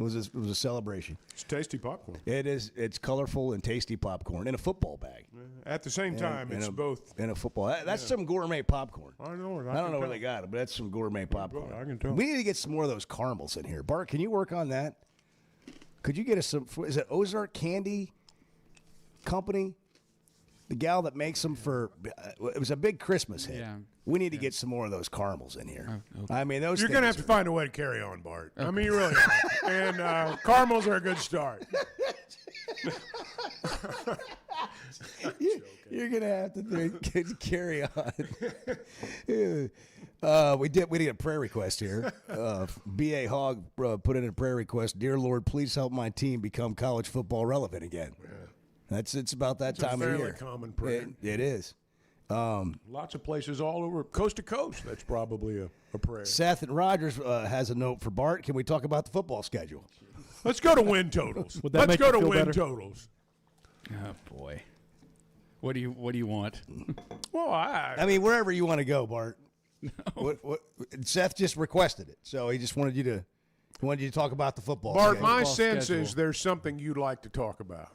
It was a celebration. It's tasty popcorn. It is. It's colorful and tasty popcorn in a football bag. At the same time, it's both. In a football. That's some gourmet popcorn. I know it. I don't know where they got it, but that's some gourmet popcorn. I can tell. We need to get some more of those caramels in here. Bart, can you work on that? Could you get us some? Is it Ozark Candy Company? The gal that makes them for it was a big Christmas hit. Yeah. We need to get some more of those caramels in here. Okay. I mean, those. You're going to have to find a way to carry on, Bart. Okay. I mean, you really are. And caramels are a good start. You're going to have to carry on. We did a prayer request here. B.A. Hogg put in a prayer request. Dear Lord, please help my team become college football relevant again. Yeah. It's about that time of year. It's a fairly common prayer. It is. Lots of places all over, coast to coast, that's probably a prayer. Seth and Rogers has a note for Bart. Can we talk about the football schedule? Let's go to win totals. Let's go to win totals. Oh, boy. What do you want? Well, I mean, wherever you want to go, Bart. No. What Seth just requested it, so he just wanted you to talk about the football. Bart, schedule. my sense is there's something you'd like to talk about.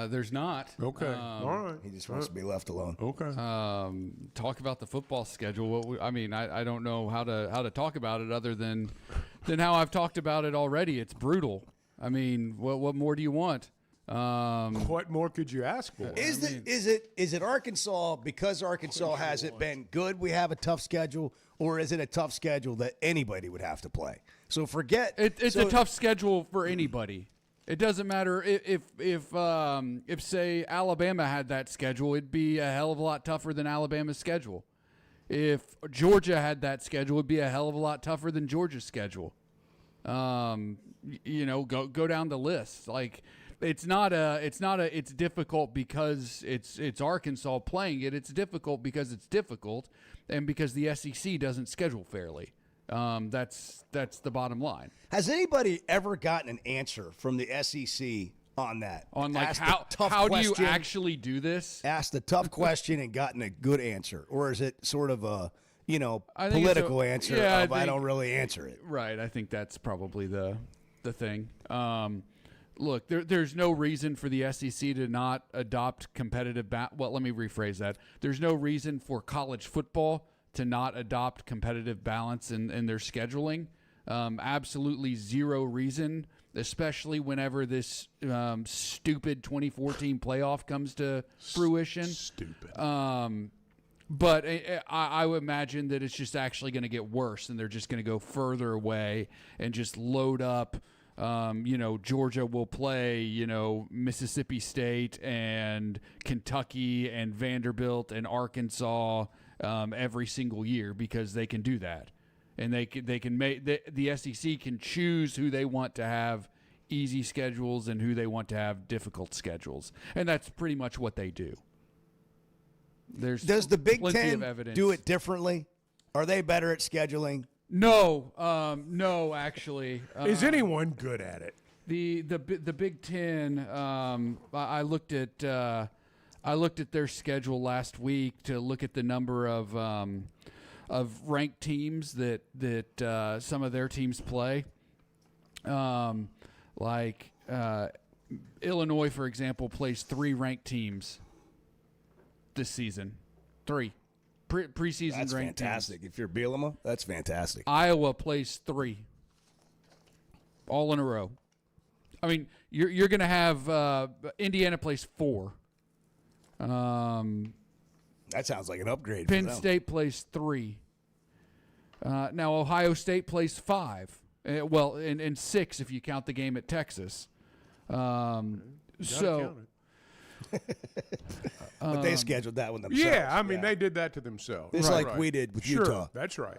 There's not. Okay. All right. He just wants to be left alone. Okay. Talk about the football schedule. I don't know how to talk about it other than how I've talked about it already. It's brutal. I mean, what more do you want? What more could you ask for? Is it Arkansas because Arkansas hasn't been good? We have a tough schedule, or is it a tough schedule that anybody would have to play? So forget it's a tough schedule for anybody. It doesn't matter if say Alabama had that schedule, it'd be a hell of a lot tougher than Alabama's schedule. If Georgia had that schedule, it'd be a hell of a lot tougher than Georgia's schedule. Go down the list. Like it's difficult because it's Arkansas playing it. It's difficult because it's difficult, and because the SEC doesn't schedule fairly. That's the bottom line. Has anybody ever gotten an answer from the SEC on that? On like how do you actually do this? Asked a tough question and gotten a good answer, or is it sort of a political answer of I don't really answer it? Right. I think that's probably the thing. Look, there's no reason for the SEC to not adopt competitive. Well, let me rephrase that. There's no reason for college football to not adopt competitive balance in their scheduling. Absolutely zero reason, especially whenever this stupid 2014 playoff comes to fruition. Stupid. But I would imagine that it's just actually going to get worse, and they're just going to go further away and just load up. Georgia will play, Mississippi State and Kentucky and Vanderbilt and Arkansas every single year because they can do that, and they can make the SEC can choose who they want to have easy schedules and who they want to have difficult schedules, and that's pretty much what they do. Does the Big Ten do it differently? Are they better at scheduling? No, actually. Is anyone good at it? The Big Ten. I looked at their schedule last week to look at the number of ranked teams that some of their teams play. Illinois, for example, plays 3 ranked teams this season. 3. Preseason that's ranked fantastic. teams. If you're Bielema, that's fantastic. Iowa plays 3, all in a row. I mean, you're going to have Indiana plays 4. That sounds like an upgrade. Penn State plays 3. Now Ohio State plays 5. And 6 if you count the game at Texas. But they scheduled that one themselves. Yeah, I mean they did that to themselves. It's like we did with Utah. That's right.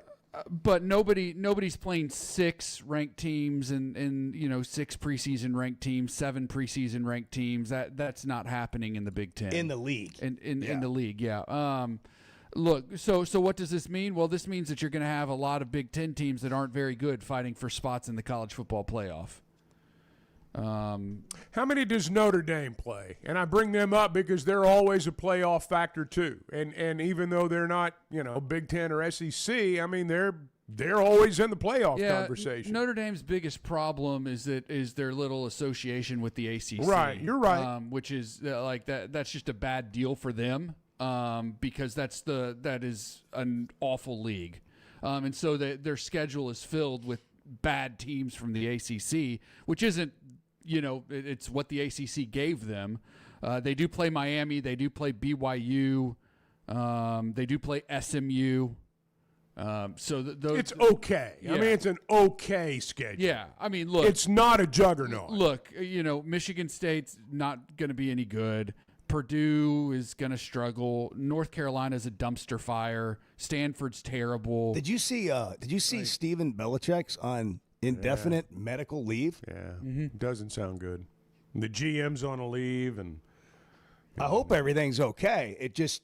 But nobody's playing 6 ranked teams and 6 preseason ranked teams, 7 preseason ranked teams. That's not happening in the Big Ten. In the league. In the league, yeah. Look, so what does this mean? Well, this means that you're going to have a lot of Big Ten teams that aren't very good fighting for spots in the college football playoff. How many does Notre Dame play? And I bring them up because they're always a playoff factor too. And even though they're not, Big Ten or SEC, I mean they're they're always in the playoff conversation. Notre Dame's biggest problem is their little association with the ACC. Right, you're right. Which is like that. That's just a bad deal for them because that is an awful league, and so their schedule is filled with bad teams from the ACC, which isn't, it's what the ACC gave them. They do play Miami. They do play BYU. They do play SMU. It's okay. Yeah. I mean, it's an okay schedule. Yeah. I mean, look. It's not a juggernaut. Look, Michigan State's not going to be any good. Purdue is going to struggle. North Carolina's a dumpster fire. Stanford's terrible. Did you see Stephen Belichick's on indefinite medical leave? Yeah. Doesn't sound good. The GM's on a leave, and I hope everything's okay. It just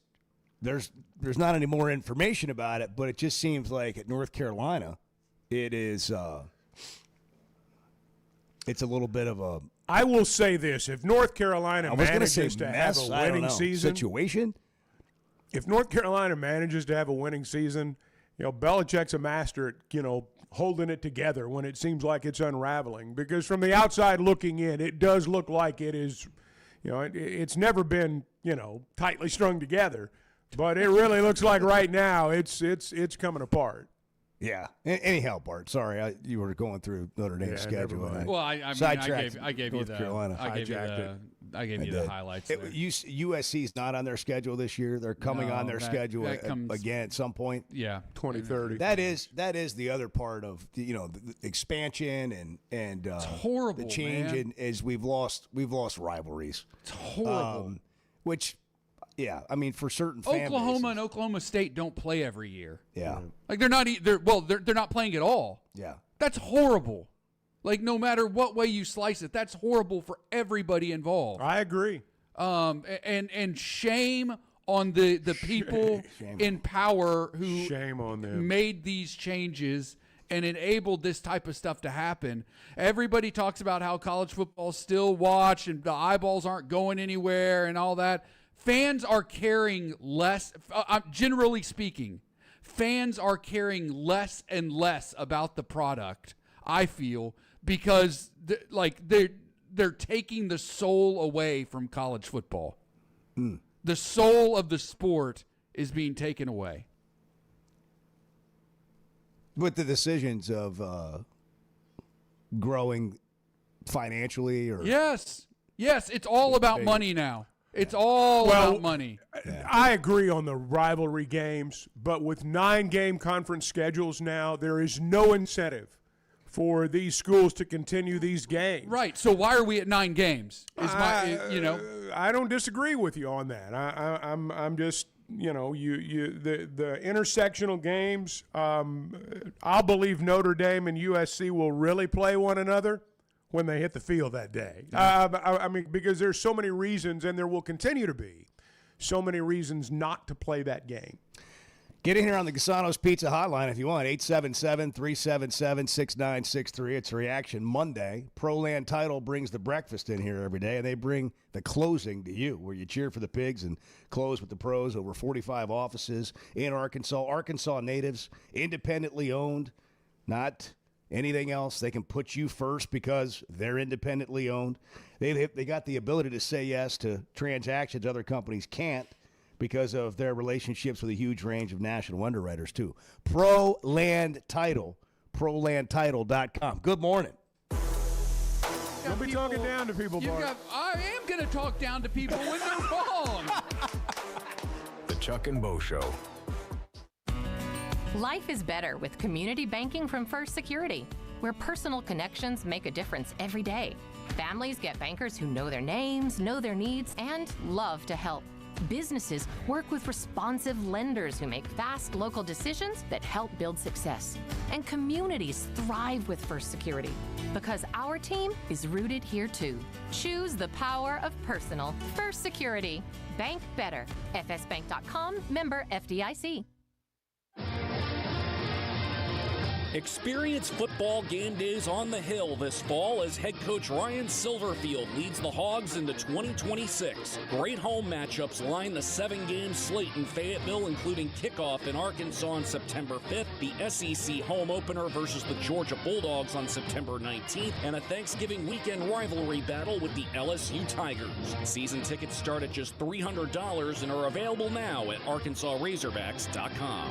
there's not any more information about it, but it just seems like at North Carolina, it is it's a little bit of a. I will say this: if North Carolina manages to have a winning season, situation. If North Carolina manages to have a winning season, Belichick's a master at holding it together when it seems like it's unraveling. Because from the outside looking in, it does look like it is. It's never been tightly strung together, but it really looks like right now it's coming apart. Yeah. Anyhow, Bart, sorry, you were going through Notre Dame's schedule. Well, I gave you North Carolina. I gave you the highlights. USC's not on their schedule this year. They're coming on their schedule again at some point. Yeah, 2030. That is the other part of the expansion and it's horrible. The change is we've lost rivalries. It's horrible. Which. Yeah, I mean, for certain fan Oklahoma bases. and Oklahoma State don't play every year. Yeah, like they're not playing at all. Yeah, that's horrible. Like no matter what way you slice it, that's horrible for everybody involved. I agree. And shame on the people in power who shame on them made these changes and enabled this type of stuff to happen. Everybody talks about how college football is still watched and the eyeballs aren't going anywhere and all that. Fans are caring less, generally speaking, fans are caring less and less about the product, I feel, because they're taking the soul away from college football. The soul of the sport is being taken away. With the decisions of growing financially or Yes, it's all about money now. It's all about money. I agree on the rivalry games, but with 9-game conference schedules now, there is no incentive for these schools to continue these games. Right. So why are we at 9 games? I don't disagree with you on that. I'm just the intersectional games. I'll believe Notre Dame and USC will really play one another when they hit the field that day. I mean, because there's so many reasons, and there will continue to be so many reasons not to play that game. Get in here on the Gasano's Pizza Hotline if you want, 877-377-6963. It's Reaction Monday. ProLand Title brings the breakfast in here every day, and they bring the closing to you, where you cheer for the Pigs and close with the pros. Over 45 offices in Arkansas. Arkansas natives, independently owned, not anything else. They can put you first because they're independently owned. They got the ability to say yes to transactions other companies can't because of their relationships with a huge range of national underwriters, too. ProLand Title, ProLandTitle.com. Good morning. Don't be talking down to people, Bart. I am going to talk down to people when they're wrong. The Chuck and Bo Show. Life is better with community banking from First Security, where personal connections make a difference every day. Families get bankers who know their names, know their needs, and love to help. Businesses work with responsive lenders who make fast local decisions that help build success. And communities thrive with First Security because our team is rooted here too. Choose the power of personal. First Security. Bank better. FSbank.com, member FDIC. Experience football game days on the Hill this fall as head coach Ryan Silverfield leads the Hogs into 2026. Great home matchups line the 7-game slate in Fayetteville, including kickoff in Arkansas on September 5th, the SEC home opener versus the Georgia Bulldogs on September 19th, and a Thanksgiving weekend rivalry battle with the LSU Tigers. Season tickets start at just $300 and are available now at ArkansasRazorbacks.com.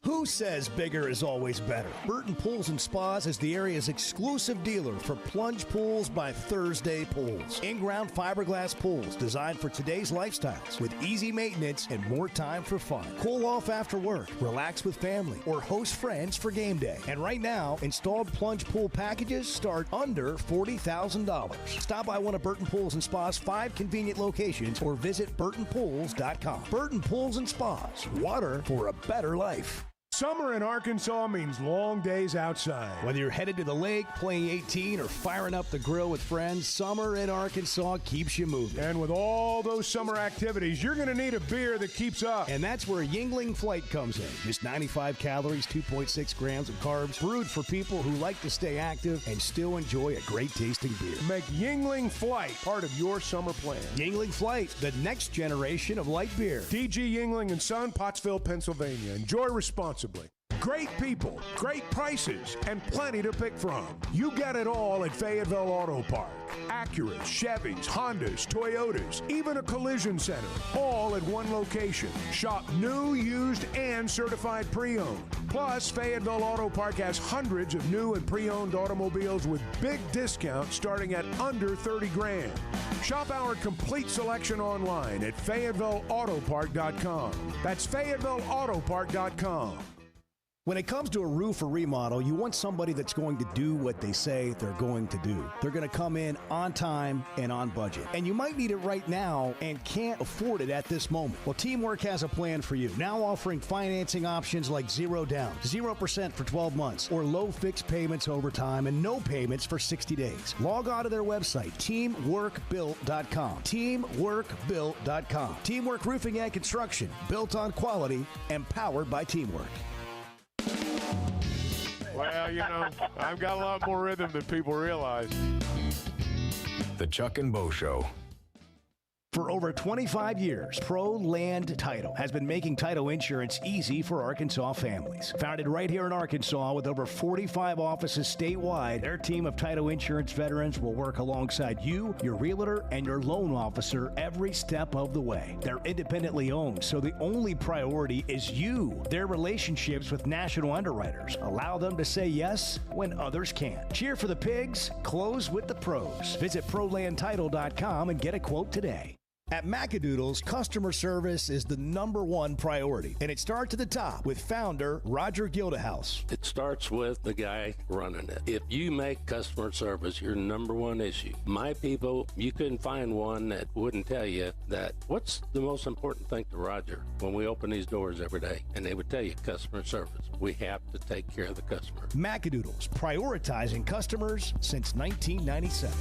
Who says bigger is always better? Burton Pools and Spas is the area's exclusive dealer for plunge pools by Thursday Pools. In-ground fiberglass pools designed for today's lifestyles with easy maintenance and more time for fun. Cool off after work, relax with family, or host friends for game day. And right now, installed plunge pool packages start under $40,000. Stop by one of Burton Pools and Spas' 5 convenient locations or visit BurtonPools.com. Burton Pools and Spas. Water for a better life. Summer in Arkansas means long days outside. Whether you're headed to the lake, playing 18, or firing up the grill with friends, summer in Arkansas keeps you moving. And with all those summer activities, you're going to need a beer that keeps up. And that's where Yuengling Flight comes in. Just 95 calories, 2.6 grams of carbs, brewed for people who like to stay active and still enjoy a great tasting beer. Make Yuengling Flight part of your summer plan. Yuengling Flight, the next generation of light beer. DG Yuengling and Son, Pottsville, Pennsylvania. Enjoy responsibly. Great people, great prices, and plenty to pick from. You get it all at Fayetteville Auto Park. Acuras, Chevys, Hondas, Toyotas, even a collision center, all at one location. Shop new, used, and certified pre-owned. Plus, Fayetteville Auto Park has hundreds of new and pre-owned automobiles with big discounts starting at under $30,000. Shop our complete selection online at FayettevilleAutopark.com. That's FayettevilleAutopark.com. When it comes to a roof or remodel, you want somebody that's going to do what they say they're going to do. They're going to come in on time and on budget. And you might need it right now and can't afford it at this moment. Well, Teamwork has a plan for you. Now offering financing options like 0 down, 0% for 12 months, or low fixed payments over time and no payments for 60 days. Log on to their website, teamworkbuilt.com. Teamworkbuilt.com. Teamwork Roofing and Construction, built on quality and powered by Teamwork. Well, you know, I've got a lot more rhythm than people realize. The Chuck and Bo Show. For over 25 years, Pro Land Title has been making title insurance easy for Arkansas families. Founded right here in Arkansas with over 45 offices statewide, their team of title insurance veterans will work alongside you, your realtor, and your loan officer every step of the way. They're independently owned, so the only priority is you. Their relationships with national underwriters allow them to say yes when others can't. Cheer for the pigs, close with the pros. Visit ProLandTitle.com and get a quote today. At Macadoodles, customer service is the #1 priority, and it starts at the top with founder Roger Gildehouse. It starts with the guy running it. If you make customer service your #1 issue, my people, you couldn't find one that wouldn't tell you that what's the most important thing to Roger when we open these doors every day, and they would tell you customer service. We have to take care of the customer. Macadoodles, prioritizing customers since 1997.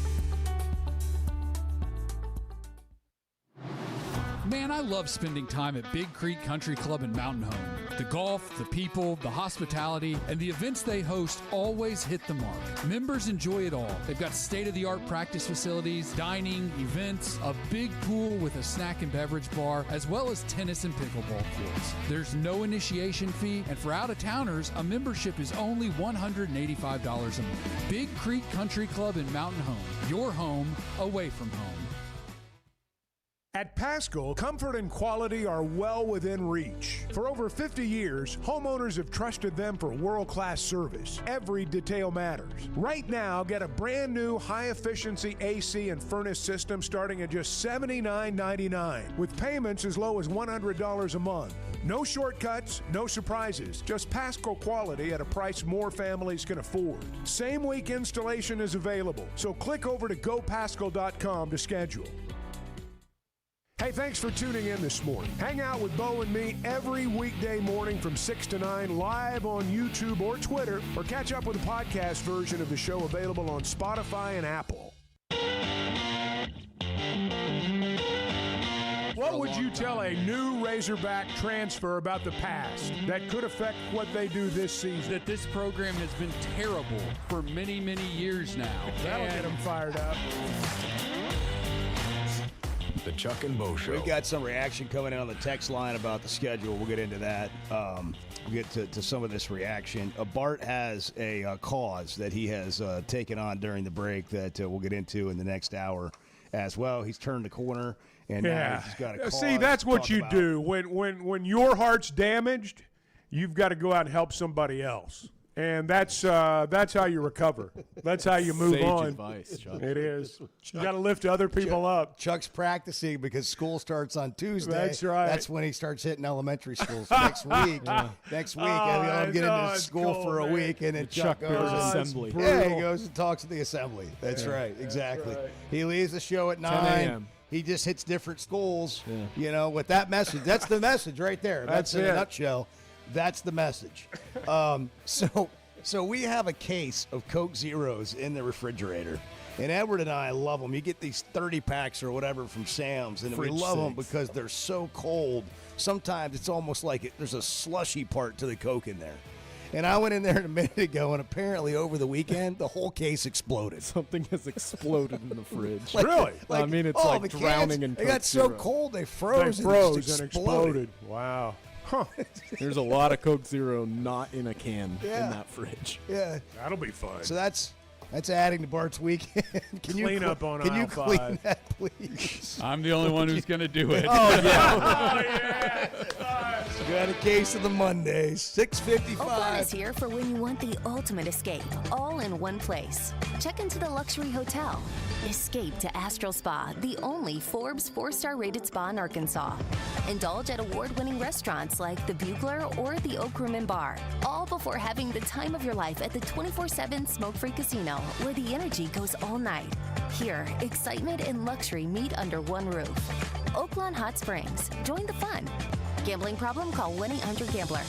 Man, I love spending time at Big Creek Country Club in Mountain Home. The golf, the people, the hospitality, and the events they host always hit the mark. Members enjoy it all. They've got state-of-the-art practice facilities, dining, events, a big pool with a snack and beverage bar, as well as tennis and pickleball courts. There's no initiation fee, and for out-of-towners, a membership is only $185 a month. Big Creek Country Club in Mountain Home. Your home away from home. At Paschal, comfort and quality are well within reach. For over 50 years, homeowners have trusted them for world-class service. Every detail matters. Right now, get a brand new high-efficiency AC and furnace system starting at just $79.99, with payments as low as $100 a month. No shortcuts, no surprises, just Paschal quality at a price more families can afford. Same week installation is available, so click over to GoPaschal.com to schedule. Hey, thanks for tuning in this morning. Hang out with Bo and me every weekday morning from 6 to 9 live on YouTube or Twitter, or catch up with the podcast version of the show available on Spotify and Apple. Whoa, What would you tell a new Razorback transfer about the past that could affect what they do this season? That this program has been terrible for many, many years now. That'll get them fired up. The Chuck and Bo Show. We've got some reaction coming in on the text line about the schedule. We'll get into that. We'll get to some of this reaction. Bart has a cause that he has taken on during the break that we'll get into in the next hour as well. He's turned the corner, and now he's got a cause. See, that's what you do. When your heart's damaged, you've got to go out and help somebody else. And that's how you recover. That's how you move on. Advice, Chuck. It is. You got to lift other people up. Chuck's practicing because school starts on Tuesday. That's right. That's when he starts hitting elementary schools next week. Next week, I'm getting into school for a week, and then Chuck goes to assembly. Yeah, he goes and talks at the assembly. That's right, exactly. Right. He leaves the show at 9 a.m. He just hits different schools, with that message. That's the message right there. That's in a nutshell. That's the message. So we have a case of Coke Zeros in the refrigerator. And Edward and I love them. You get these 30 packs or whatever from Sam's, and we love them because they're so cold. Sometimes it's almost like there's a slushy part to the Coke in there. And I went in there a minute ago, and apparently over the weekend, the whole case exploded. Something has exploded in the fridge. Really? I mean, it's like drowning in Coke They got so Zero. cold, they froze. They froze and and exploded. Wow. Huh. There's a lot of Coke Zero not in a can in Yeah. that fridge. Yeah. That'll be fun. So that's adding to Bart's weekend. Clean up on Can you aisle clean 5. that, please? I'm the only one who's going to do it. Oh, yeah. Oh, yeah. Got a case of the Mondays. Oplan $6.55. is here for when you want the ultimate escape, all in one place. Check into the luxury hotel. Escape to Astral Spa, the only Forbes 4-star rated spa in Arkansas. Indulge at award-winning restaurants like the Bugler or the Oak Room and Bar, all before having the time of your life at the 24/7 smoke-free casino, where the energy goes all night. Here, excitement and luxury meet under one roof. Oaklawn Hot Springs. Join the fun. Gambling problem? Call 1-800-GAMBLER.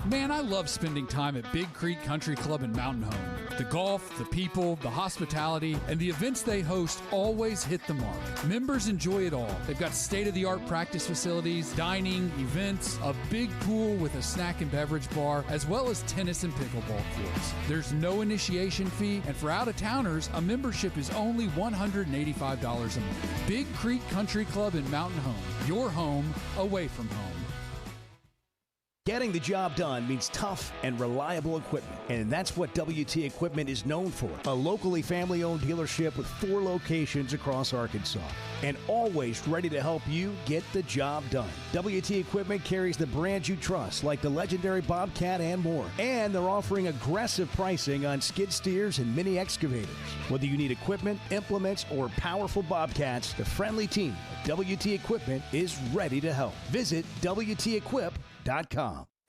Man, I love spending time at Big Creek Country Club in Mountain Home. The golf, the people, the hospitality, and the events they host always hit the mark. Members enjoy it all. They've got state-of-the-art practice facilities, dining, events, a big pool with a snack and beverage bar, as well as tennis and pickleball courts. There's no initiation fee, and for out-of-towners, a membership is only $185 a month. Big Creek Country Club in Mountain Home. Your home away from home. Getting the job done means tough and reliable equipment, and that's what WT Equipment is known for. A locally family-owned dealership with 4 locations across Arkansas, and always ready to help you get the job done. WT Equipment carries the brands you trust, like the legendary Bobcat and more, and they're offering aggressive pricing on skid steers and mini excavators. Whether you need equipment, implements, or powerful Bobcats, the friendly team at WT Equipment is ready to help. Visit WTEquip.com.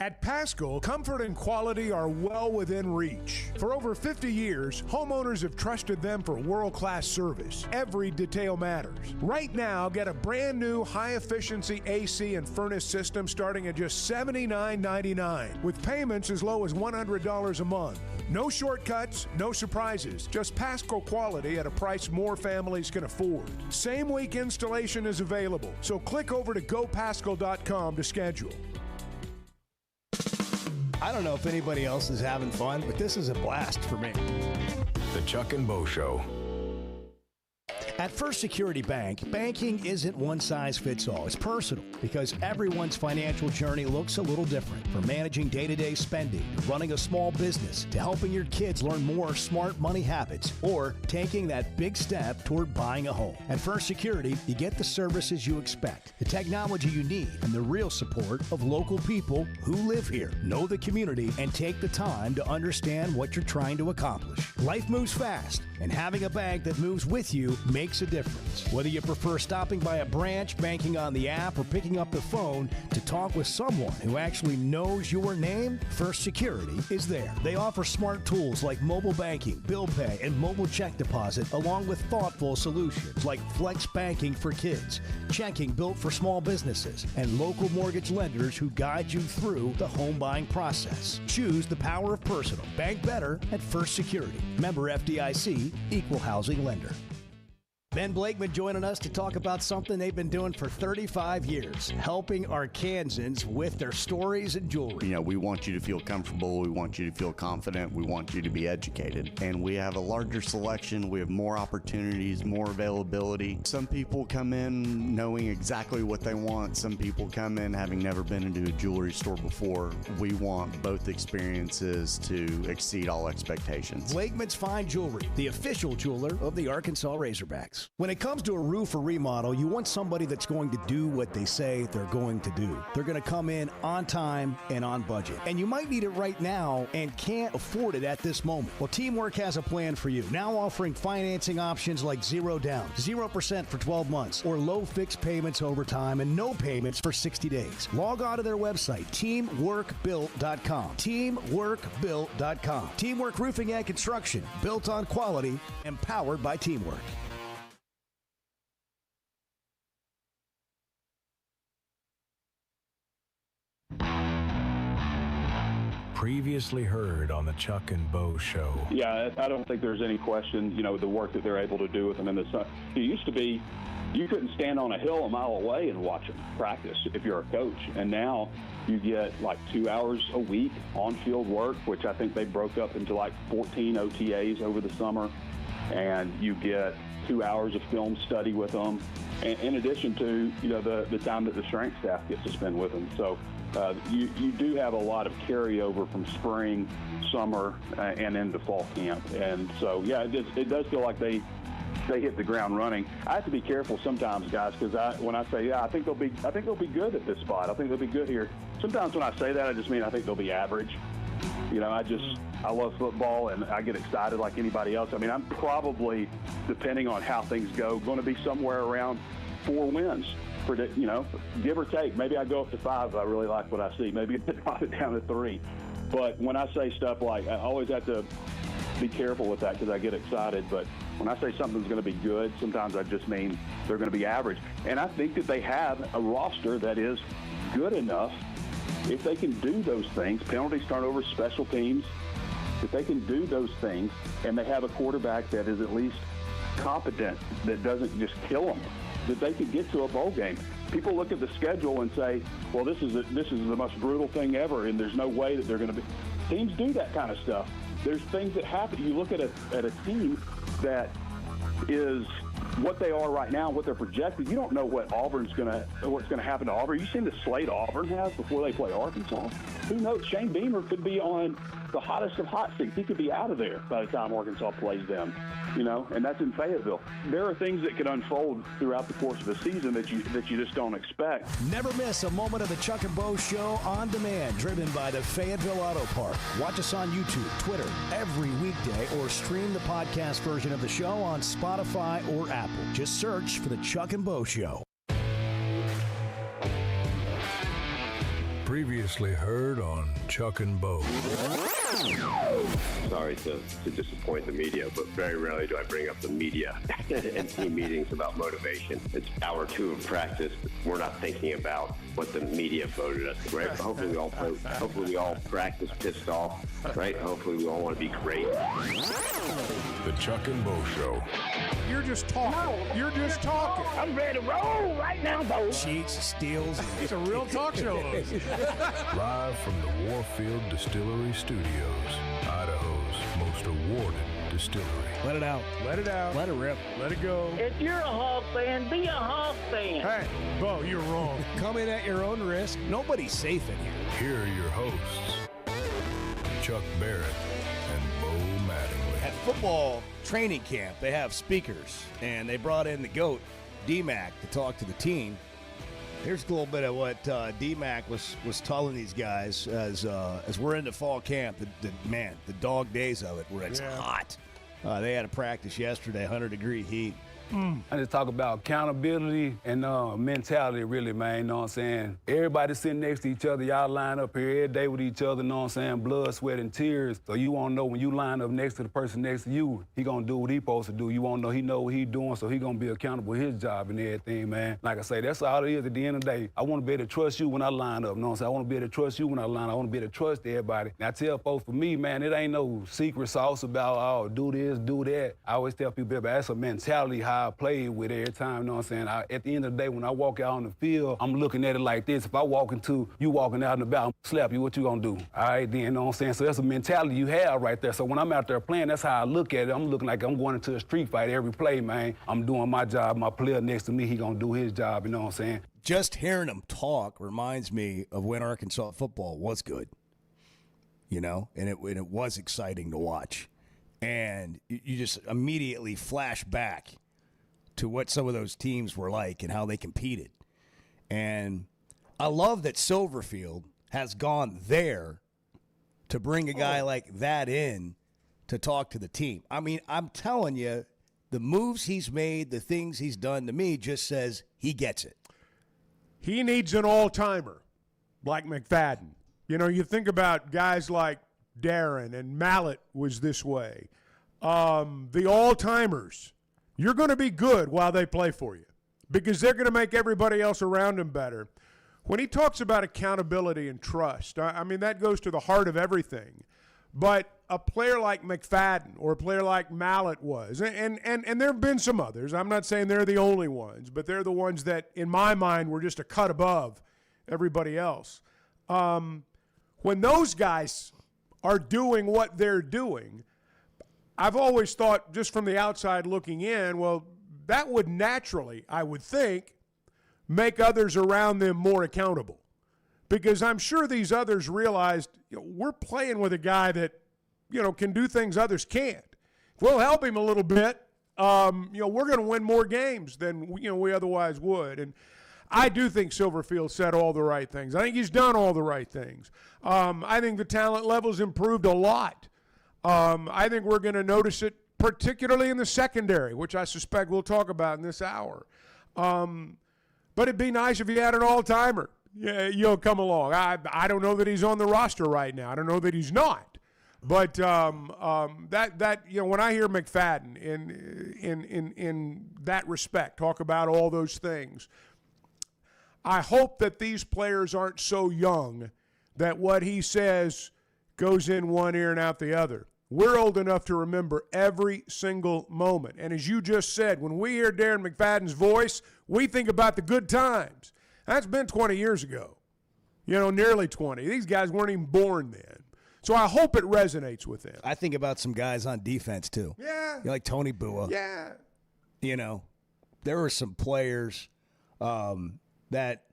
At Paschal, comfort and quality are well within reach. For over 50 years, homeowners have trusted them for world-class service. Every detail matters. Right now, get a brand new high-efficiency AC and furnace system starting at just $79.99, with payments as low as $100 a month. No shortcuts, no surprises, just Paschal quality at a price more families can afford. Same-week installation is available, so click over to gopaschal.com to schedule. I don't know if anybody else is having fun, but this is a blast for me. The Chuck and Bo Show. At First Security Bank, banking isn't one size fits all. It's personal because everyone's financial journey looks a little different. From managing day-to-day spending, to running a small business, to helping your kids learn more smart money habits, or taking that big step toward buying a home. At First Security, you get the services you expect, the technology you need, and the real support of local people who live here, know the community, and take the time to understand what you're trying to accomplish. Life moves fast, and having a bank that moves with you makes a difference. Whether you prefer stopping by a branch, banking on the app, or picking up the phone to talk with someone who actually knows your name, First Security is there. They offer smart tools like mobile banking, bill pay, and mobile check deposit, along with thoughtful solutions like flex banking for kids, checking built for small businesses, and local mortgage lenders who guide you through the home buying process. Choose the power of personal. Bank better at First Security. Member FDIC, Equal Housing Lender. Ben Blakeman joining us to talk about something they've been doing for 35 years, helping Arkansans with their stories and jewelry. You know, we want you to feel comfortable. We want you to feel confident. We want you to be educated. And we have a larger selection. We have more opportunities, more availability. Some people come in knowing exactly what they want. Some people come in having never been into a jewelry store before. We want both experiences to exceed all expectations. Blakeman's Fine Jewelry, the official jeweler of the Arkansas Razorbacks. When it comes to a roof or remodel, you want somebody that's going to do what they say they're going to do. They're going to come in on time and on budget. And you might need it right now and can't afford it at this moment. Well, Teamwork has a plan for you, now offering financing options like 0 down, 0% for 12 months, or low fixed payments over time and no payments for 60 days. Log on to their website, teamworkbuilt.com. Teamworkbuilt.com. Teamwork Roofing and Construction, built on quality, empowered by teamwork. Previously heard on the Chuck and Bo Show. Yeah, I don't think there's any question, the work that they're able to do with them in the sun. It used to be you couldn't stand on a hill a mile away and watch them practice if you're a coach. And now you get like 2 hours a week on-field work, which I think they broke up into like 14 OTAs over the summer. And you get 2 hours of film study with them, in addition to, the time that the strength staff gets to spend with them. So you do have a lot of carryover from spring, summer, and into fall camp. And so, yeah, it does feel like they hit the ground running. I have to be careful sometimes, guys, because when I say, I think they'll be good at this spot. I think they'll be good here. Sometimes when I say that, I just mean I think they'll be average. I love football, and I get excited like anybody else. I mean, I'm probably, depending on how things go, going to be somewhere around 4 wins. Give or take. Maybe I go up to 5 if I really like what I see. Maybe I drop it down to 3. But when I say stuff like, I always have to be careful with that because I get excited. But when I say something's going to be good, sometimes I just mean they're going to be average. And I think that they have a roster that is good enough. If they can do those things, penalties, turnovers, special teams, if they can do those things and they have a quarterback that is at least competent, that doesn't just kill them, that they could get to a bowl game. People look at the schedule and say, well, this is the most brutal thing ever, and there's no way that they're going to be. Teams do that kind of stuff. There's things that happen. You look at a team that is what they are right now, what they're projected. You don't know what's going to happen to Auburn. You seen the slate Auburn has before they play Arkansas? Who knows? Shane Beamer could be on the hottest of hot seats. He could be out of there by the time Arkansas plays them, and that's in Fayetteville. There are things that could unfold throughout the course of the season that you just don't expect. Never miss a moment of the Chuck and Bo Show on demand, driven by the Fayetteville Auto Park. Watch us on YouTube, Twitter, every weekday, or stream the podcast version of the show on Spotify or Apple. Just search for the Chuck and Bo Show. Previously heard on Chuck and Bo. Sorry to disappoint the media, but very rarely do I bring up the media in team meetings about motivation. It's hour 2 of practice. We're not thinking about what the media voted us, right? Hopefully we all practice pissed off, right? Hopefully we all want to be great. The Chuck and Bo Show. You're just talking. You're just talking. I'm ready to roll right now, Bo. Cheats, steals. It's a real talk show. Live from the Warfield Distillery Studios, Idaho's most awarded distillery. Let it out. Let it out. Let it rip. Let it go. If you're a Hog fan, be a Hog fan. Hey, Bo, you're wrong. Come in at your own risk. Nobody's safe in here. Here are your hosts, Chuck Barrett and Bo Mattingly. At football training camp, they have speakers, and they brought in the GOAT, D-Mac, to talk to the team. Here's a little bit of what D-Mac was telling these guys as we're into fall camp. The dog days of it, where it's hot. They had a practice yesterday, 100-degree heat. I just talk about accountability and mentality, really, man. You know what I'm saying? Everybody sitting next to each other. Y'all line up here every day with each other, you know what I'm saying? Blood, sweat, and tears. So you want to know when you line up next to the person next to you, he going to do what he supposed to do. You want to know he know what he doing, so he going to be accountable for his job and everything, man. Like I say, that's all it is at the end of the day. I want to be able to trust you when I line up, you know what I'm saying? I want to be able to trust you when I line up. I want to be able to trust everybody. And I tell folks, for me, man, it ain't no secret sauce about, do this, do that. I always tell people, that's a mentality how how I played with every time, you know what I'm saying? At the end of the day, when I walk out on the field, I'm looking at it like this. If I walk into you walking out and about, I'm slap you, what you gonna do? All right, then, you know what I'm saying? So that's a mentality you have right there. So when I'm out there playing, that's how I look at it. I'm looking like I'm going into a street fight every play, man. I'm doing my job. My player next to me, he gonna do his job, you know what I'm saying? Just hearing him talk reminds me of when Arkansas football was good, you know, and it was exciting to watch. And you just immediately flash back to what some of those teams were like and how they competed. And I love that Silverfield has gone there to bring a guy like that in to talk to the team. I mean, I'm telling you, the moves he's made, the things he's done to me just says he gets it. He needs an all-timer like McFadden. You know, you think about guys like Darren and Mallett was this way. The all-timers, you're going to be good while they play for you because they're going to make everybody else around them better. When he talks about accountability and trust, I mean, that goes to the heart of everything. But a player like McFadden or a player like Mallett was, and there have been some others. I'm not saying they're the only ones, but they're the ones that, in my mind, were just a cut above everybody else. When those guys are doing what they're doing, I've always thought, just from the outside looking in, well, that would naturally, I would think, make others around them more accountable. Because I'm sure these others realized, you know, we're playing with a guy that, you know, can do things others can't. If we'll help him a little bit, you know, we're going to win more games than, you know, we otherwise would. And I do think Silverfield said all the right things. I think he's done all the right things. I think the talent level's improved a lot. I think we're going to notice it particularly in the secondary, which I suspect we'll talk about in this hour. But it'd be nice if he had an all-timer. Yeah, you'll come along. I don't know that he's on the roster right now. I don't know that he's not. But that you know, when I hear McFadden in that respect talk about all those things, I hope that these players aren't so young that what he says goes in one ear and out the other. We're old enough to remember every single moment. And as you just said, when we hear Darren McFadden's voice, we think about the good times. That's been 20 years ago, you know, nearly 20. These guys weren't even born then. So I hope it resonates with them. I think about some guys on defense, too. Yeah. You're like Tony Bua. Yeah. You know, there were some players that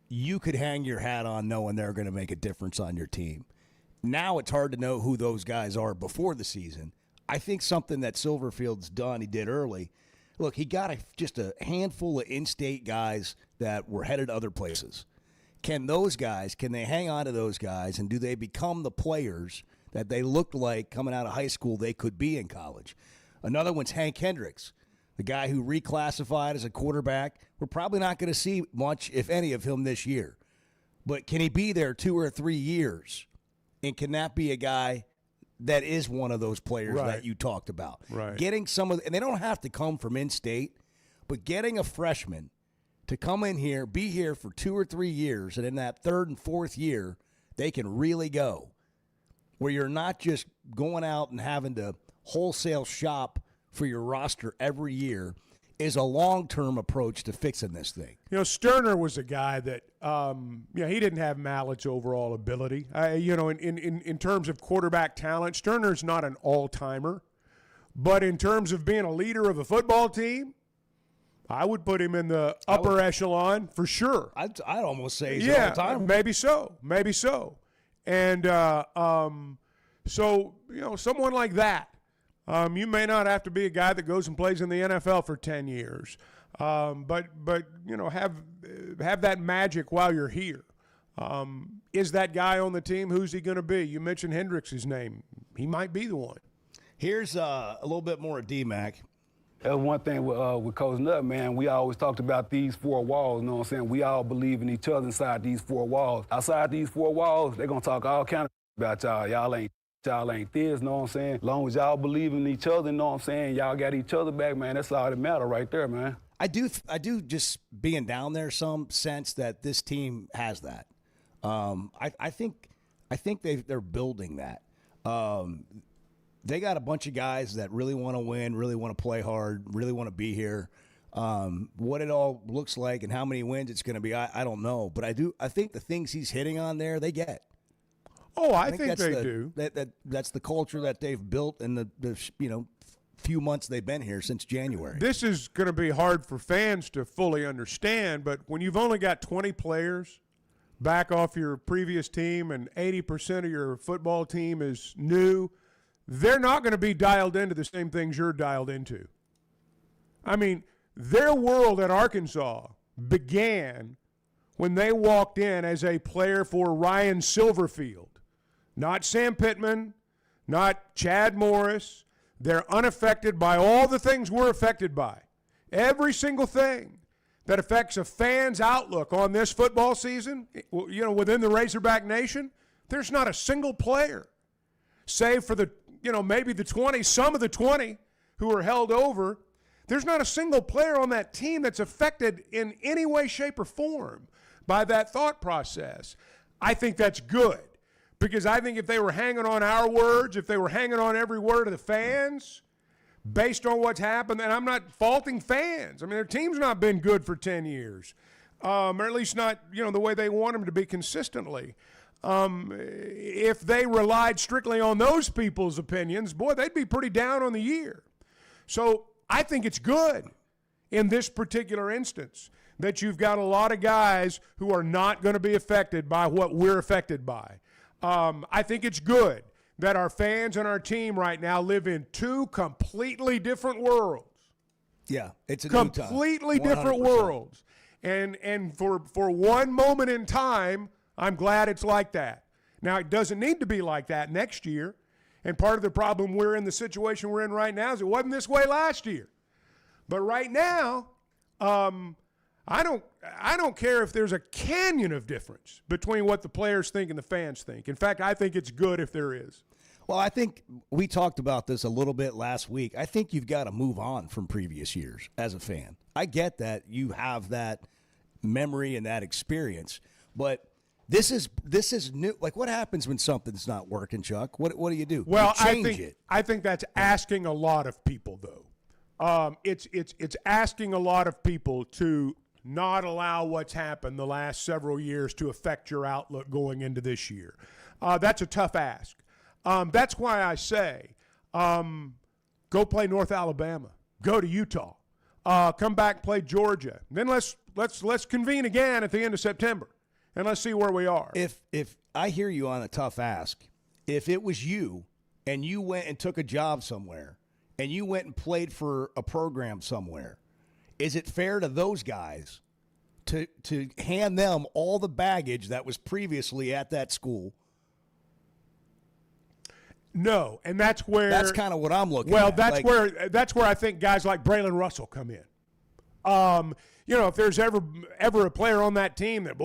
you could hang your hat on knowing they're going to make a difference on your team. Now it's hard to know who those guys are before the season. I think something that Silverfield's done, he did early. Look, he got just a handful of in-state guys that were headed other places. Can they hang on to those guys, and do they become the players that they looked like coming out of high school they could be in college? Another one's Hank Hendricks, the guy who reclassified as a quarterback. We're probably not going to see much, if any, of him this year. But can he be there 2 or 3 years? And can that be a guy that is one of those players that you talked about? Right. Getting and they don't have to come from in-state, but getting a freshman to come in here, be here for 2 or 3 years, and in that third and fourth year, they can really go. Where you're not just going out and having to wholesale shop for your roster every year is a long-term approach to fixing this thing. You know, Sterner was a guy that, he didn't have Mallett's overall ability. In terms of quarterback talent, Sterner's not an all-timer. But in terms of being a leader of a football team, I would put him in the upper echelon for sure. I'd almost say he's an all-timer. Maybe so. And so, you know, someone like that, you may not have to be a guy that goes and plays in the NFL for 10 years, but you know, have that magic while you're here. Is that guy on the team? Who's he going to be? You mentioned Hendricks' name. He might be the one. Here's a little bit more of D-Mac. That's one thing with Coach Nutt, man. We always talked about these 4 walls, you know what I'm saying? We all believe in each other inside these 4 walls. Outside these 4 walls, they're going to talk all kind of about y'all. Y'all ain't this, you know what I'm saying? As long as y'all believe in each other, you know what I'm saying? Y'all got each other back, man. That's all that matter right there, man. I do just being down there some sense that this team has that. I think they're building that. they got a bunch of guys that really want to win, really want to play hard, really want to be here. What it all looks like and how many wins it's going to be, I don't know. But I think the things he's hitting on there, they get. Oh, I think that's they do. That's the culture that they've built in the few months they've been here since January. This is going to be hard for fans to fully understand, but when you've only got 20 players back off your previous team and 80% of your football team is new, they're not going to be dialed into the same things you're dialed into. I mean, their world at Arkansas began when they walked in as a player for Ryan Silverfield, not Sam Pittman, not Chad Morris. They're unaffected by all the things we're affected by. Every single thing that affects a fan's outlook on this football season, within the Razorback Nation, there's not a single player, save for maybe the 20, some of the 20 who are held over. There's not a single player on that team that's affected in any way, shape, or form by that thought process. I think that's good. Because I think if they were hanging on our words, if they were hanging on every word of the fans, based on what's happened, and I'm not faulting fans. I mean, their team's not been good for 10 years, or at least not, the way they want them to be consistently. If they relied strictly on those people's opinions, boy, they'd be pretty down on the year. So I think it's good in this particular instance that you've got a lot of guys who are not going to be affected by what we're affected by. I think it's good that our fans and our team right now live in two completely different worlds. Yeah, it's a completely different worlds. And for one moment in time, I'm glad it's like that. Now, it doesn't need to be like that next year. And part of the problem we're in, the situation we're in right now, is it wasn't this way last year. But right now, I don't care if there's a canyon of difference between what the players think and the fans think. In fact, I think it's good if there is. Well, I think we talked about this a little bit last week. I think you've got to move on from previous years as a fan. I get that you have that memory and that experience, but this is new. Like, what happens when something's not working, Chuck? What do you do? Well, you change it. I think that's asking a lot of people, though. It's asking a lot of people to not allow what's happened the last several years to affect your outlook going into this year. That's a tough ask. That's why I say go play North Alabama. Go to Utah. Come back, play Georgia. Then let's convene again at the end of September, and let's see where we are. If I hear you on a tough ask, if it was you and you went and took a job somewhere and you went and played for a program somewhere, is it fair to those guys to hand them all the baggage that was previously at that school? No, and that's kind of what I'm looking at. Well, that's where I think guys like Braylon Russell come in. If there's ever a player on that team that,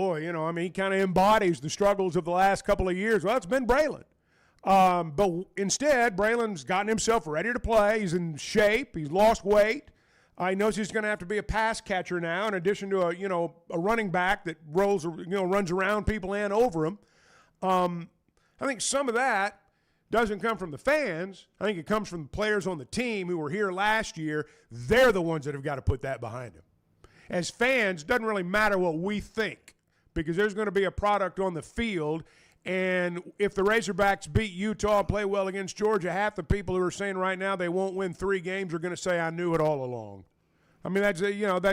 he kind of embodies the struggles of the last couple of years. Well, it's been Braylon. But instead, Braylon's gotten himself ready to play. He's in shape. He's lost weight. He knows he's going to have to be a pass catcher now, in addition to a running back that runs around people and over him. I think some of that doesn't come from the fans. I think it comes from the players on the team who were here last year. They're the ones that have got to put that behind them. As fans, it doesn't really matter what we think, because there's going to be a product on the field. And if the Razorbacks beat Utah and play well against Georgia, half the people who are saying right now they won't win 3 games are going to say, I knew it all along. I mean, that's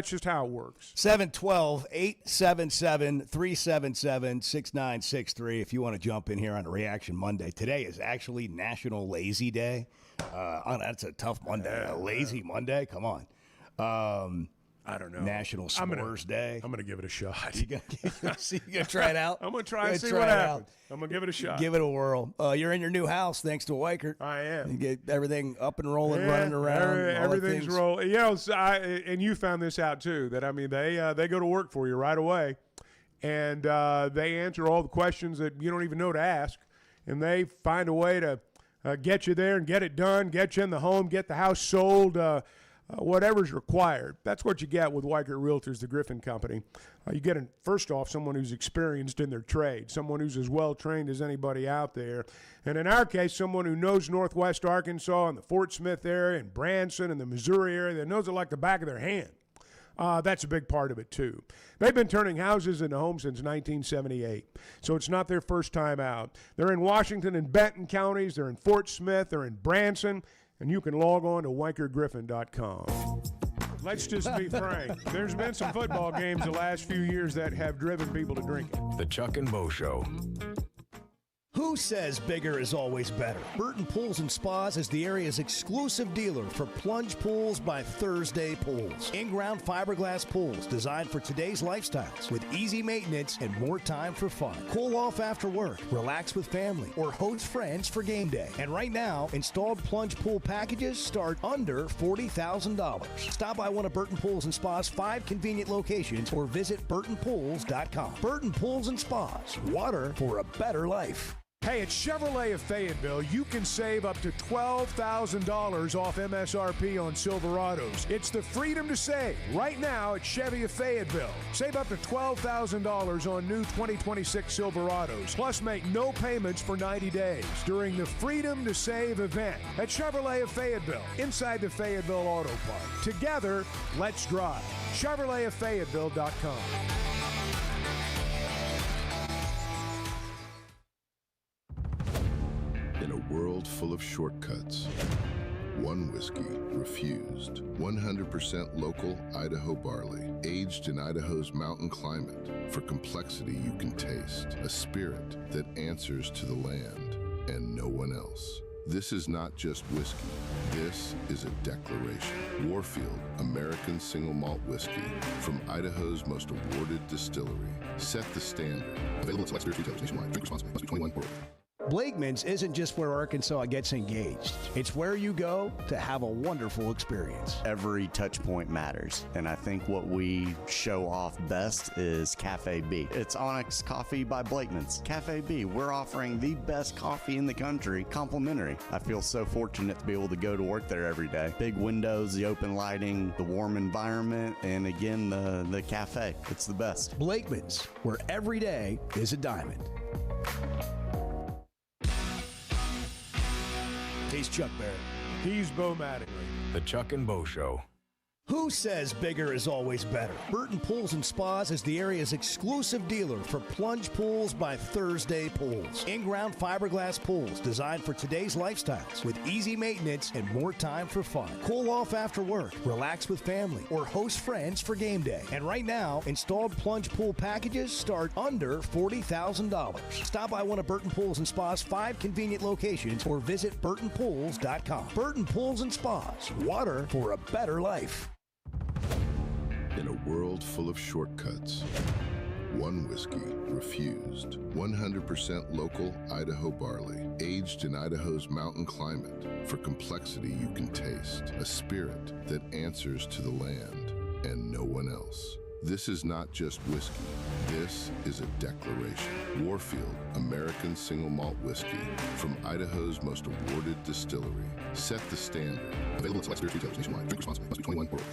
just how it works. 712-877-377-6963 if you want to jump in here on a Reaction Monday. Today is actually National Lazy Day. That's a tough Monday. A lazy Monday? Come on. I don't know. National S'mores Day. I'm going to give it a shot. You going to try it out? I'm going to try and see what happens. I'm going to give it a shot. Give it a whirl. You're in your new house thanks to Weichert. I am. You get everything up and rolling, running around. Everything's rolling. And you found this out too, that, they go to work for you right away. And they answer all the questions that you don't even know to ask. And they find a way to get you there and get it done, get you in the home, get the house sold, whatever's required. That's what you get with Weichert Realtors, the Griffin Company. You get, first off, someone who's experienced in their trade, someone who's as well trained as anybody out there. And in our case, someone who knows Northwest Arkansas and the Fort Smith area and Branson and the Missouri area, that knows it like the back of their hand. That's a big part of it, too. They've been turning houses into homes since 1978, so it's not their first time out. They're in Washington and Benton counties. They're in Fort Smith. They're in Branson. And you can log on to WeichertGriffin.com. Let's just be frank. There's been some football games the last few years that have driven people to drink it. The Chuck and Bo Show. Who says bigger is always better? Burton Pools and Spas is the area's exclusive dealer for plunge pools by Thursday Pools. In-ground fiberglass pools designed for today's lifestyles with easy maintenance and more time for fun. Cool off after work, relax with family, or host friends for game day. And right now, installed plunge pool packages start under $40,000. Stop by one of Burton Pools and Spas' 5 convenient locations or visit burtonpools.com. Burton Pools and Spas, water for a better life. Hey, at Chevrolet of Fayetteville, you can save up to $12,000 off MSRP on Silverados. It's the freedom to save right now at Chevy of Fayetteville. Save up to $12,000 on new 2026 Silverados, plus make no payments for 90 days during the Freedom to Save event at Chevrolet of Fayetteville, inside the Fayetteville Auto Park. Together, let's drive. ChevroletofFayetteville.com. In a world full of shortcuts, one whiskey refused. 100% local Idaho barley, aged in Idaho's mountain climate. For complexity you can taste. A spirit that answers to the land and no one else. This is not just whiskey. This is a declaration. Warfield, American single malt whiskey from Idaho's most awarded distillery. Set the standard. Available at select spirits retailers nationwide. Drink responsibly. Must be 21 or older. Blakeman's isn't just where Arkansas gets engaged. It's where you go to have a wonderful experience. Every touch point matters, and I think what we show off best is Cafe B. It's Onyx Coffee by Blakeman's. Cafe B, we're offering the best coffee in the country, complimentary. I feel so fortunate to be able to go to work there every day. Big windows, the open lighting, the warm environment, and again, the cafe. It's the best. Blakeman's, where every day is a diamond. He's Chuck Barrett. He's Bo Mattingly. The Chuck and Bo Show. Who says bigger is always better? Burton Pools and Spas is the area's exclusive dealer for plunge pools by Thursday Pools. In-ground fiberglass pools designed for today's lifestyles with easy maintenance and more time for fun. Cool off after work, relax with family, or host friends for game day. And right now, installed plunge pool packages start under $40,000. Stop by one of Burton Pools and Spas' 5 convenient locations or visit burtonpools.com. Burton Pools and Spas, water for a better life. In a world full of shortcuts, one whiskey refused. 100% local Idaho barley, aged in Idaho's mountain climate. For complexity you can taste. A spirit that answers to the land and no one else. This is not just whiskey. This is a declaration. Warfield, American single malt whiskey from Idaho's most awarded distillery. Set the standard. Available at select spirits retailers nationwide. Drink responsibly. Must be 21 or older.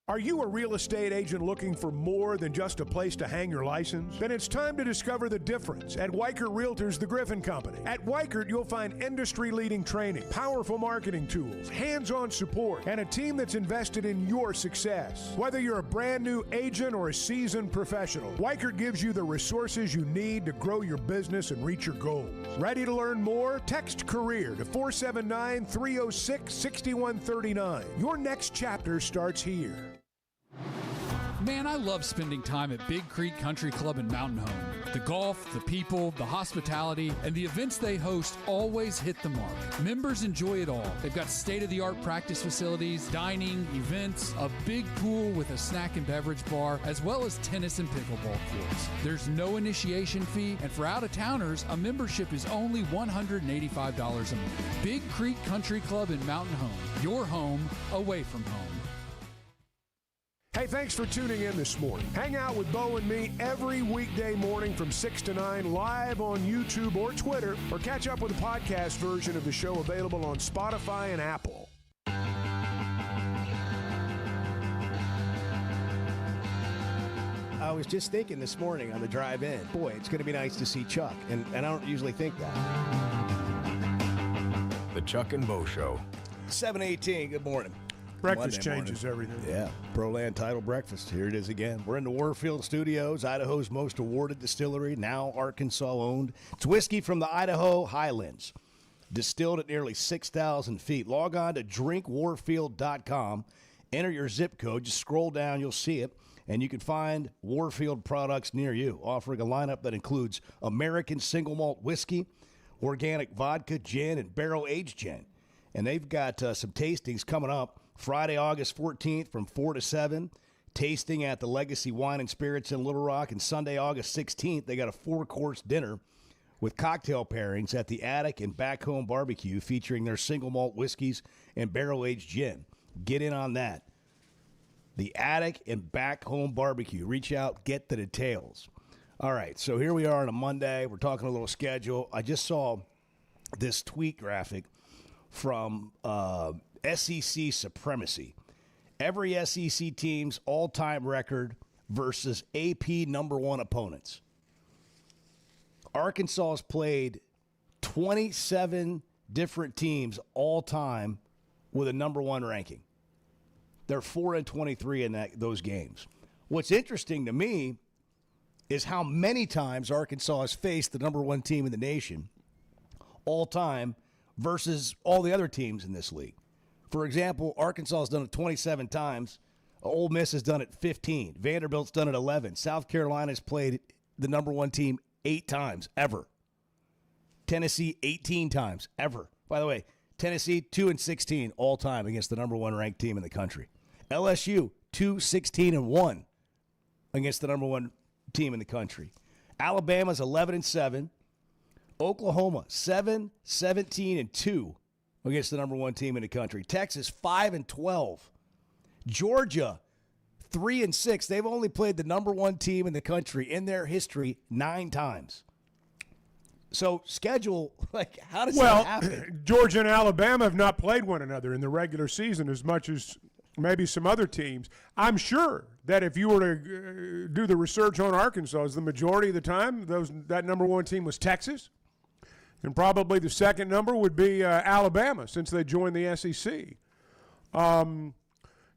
Are you a real estate agent looking for more than just a place to hang your license? Then it's time to discover the difference at Weichert Realtors, the Griffin Company. At Weichert, you'll find industry-leading training, powerful marketing tools, hands-on support, and a team that's invested in your success. Whether you're a brand new agent or a seasoned professional, Weichert gives you the resources you need to grow your business and reach your goals. Ready to learn more? Text CAREER to 479-306-6139. Your next chapter starts here. Man, I love spending time at Big Creek Country Club in Mountain Home. The golf, the people, the hospitality, and the events they host always hit the mark. Members enjoy it all. They've got state-of-the-art practice facilities, dining, events, a big pool with a snack and beverage bar, as well as tennis and pickleball courts. There's no initiation fee, and for out-of-towners, a membership is only $185 a month. Big Creek Country Club in Mountain Home. Your home away from home. Hey, thanks for tuning in this morning. Hang out with Bo and me every weekday morning from 6 to 9 live on YouTube or Twitter, or catch up with the podcast version of the show available on Spotify and Apple. I was just thinking this morning on the drive in, boy, it's going to be nice to see Chuck. And I don't usually think that. The Chuck and Bo Show. 7:18, good morning. Breakfast Monday changes morning. everything. Yeah, ProLand Title Breakfast. Here it is again. We're in the Warfield Studios, Idaho's most awarded distillery, now Arkansas-owned. It's whiskey from the Idaho Highlands, distilled at nearly 6,000 feet. Log on to drinkwarfield.com. Enter your zip code. Just scroll down. You'll see it. And you can find Warfield products near you, offering a lineup that includes American single malt whiskey, organic vodka, gin, and barrel-aged gin. And they've got some tastings coming up Friday, August 14th from 4 to 7. Tasting at the Legacy Wine and Spirits in Little Rock. And Sunday, August 16th, they got a 4-course dinner with cocktail pairings at the Attic and Back Home Barbecue featuring their single malt whiskeys and barrel-aged gin. Get in on that. The Attic and Back Home Barbecue. Reach out, get the details. All right, so here we are on a Monday. We're talking a little schedule. I just saw this tweet graphic from SEC Supremacy. Every SEC team's all-time record versus AP number one opponents. Arkansas has played 27 different teams all-time with a number one ranking. They're 4-23 in those games. What's interesting to me is how many times Arkansas has faced the number one team in the nation all time versus all the other teams in this league. For example, Arkansas has done it 27 times. Ole Miss has done it 15. Vanderbilt's done it 11. South Carolina's played the number one team 8 times ever. Tennessee 18 times ever. By the way, Tennessee 2-16 all time against the number one ranked team in the country. LSU 2-16-1 against the number one team in the country. Alabama's 11-7. Oklahoma 7-17-2 against the number one team in the country. Texas 5-12. Georgia 3-6. They've only played the number one team in the country in their history 9 times. So schedule, like, how does that happen? Georgia and Alabama have not played one another in the regular season as much as maybe some other teams. I'm sure that if you were to do the research on Arkansas, the majority of the time that number one team was Texas, and probably the second number would be Alabama since they joined the SEC.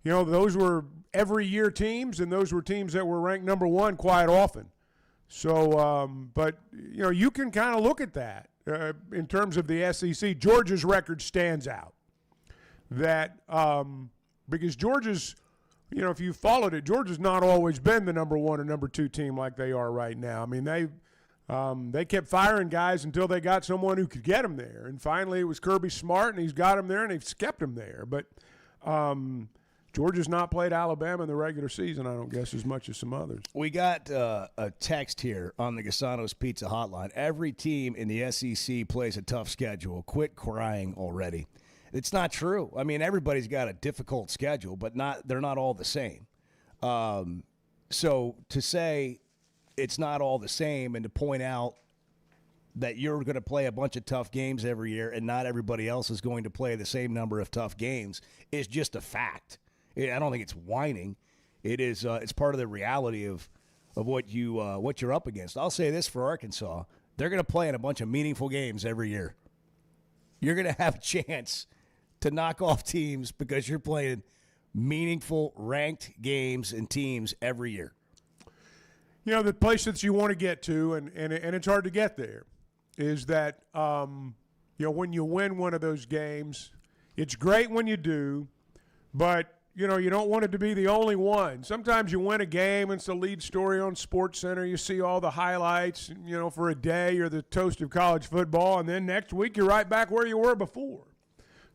Those were every year teams, and those were teams that were ranked number one quite often. So, but, you can kind of look at that in terms of the SEC. Georgia's record stands out. That because Georgia's, if you followed it, Georgia's not always been the number one or number two team like they are right now. I mean, they kept firing guys until they got someone who could get them there. And finally it was Kirby Smart, and he's got them there, and he's kept them there. But Georgia's not played Alabama in the regular season, I don't guess, as much as some others. We got a text here on the Gasano's Pizza Hotline. Every team in the SEC plays a tough schedule. Quit crying already. It's not true. I mean, everybody's got a difficult schedule, but they're not all the same. So to say it's not all the same and to point out that you're going to play a bunch of tough games every year and not everybody else is going to play the same number of tough games is just a fact. I don't think it's whining. It is. It's part of the reality of what you're up against. I'll say this for Arkansas: they're going to play in a bunch of meaningful games every year. You're going to have a chance to knock off teams because you're playing meaningful ranked games and teams every year. The place that you want to get to, and it's hard to get there, is that when you win one of those games, it's great when you do, but you don't want it to be the only one. Sometimes you win a game, and it's the lead story on SportsCenter. You see all the highlights, for a day, you're the toast of college football, and then next week you're right back where you were before.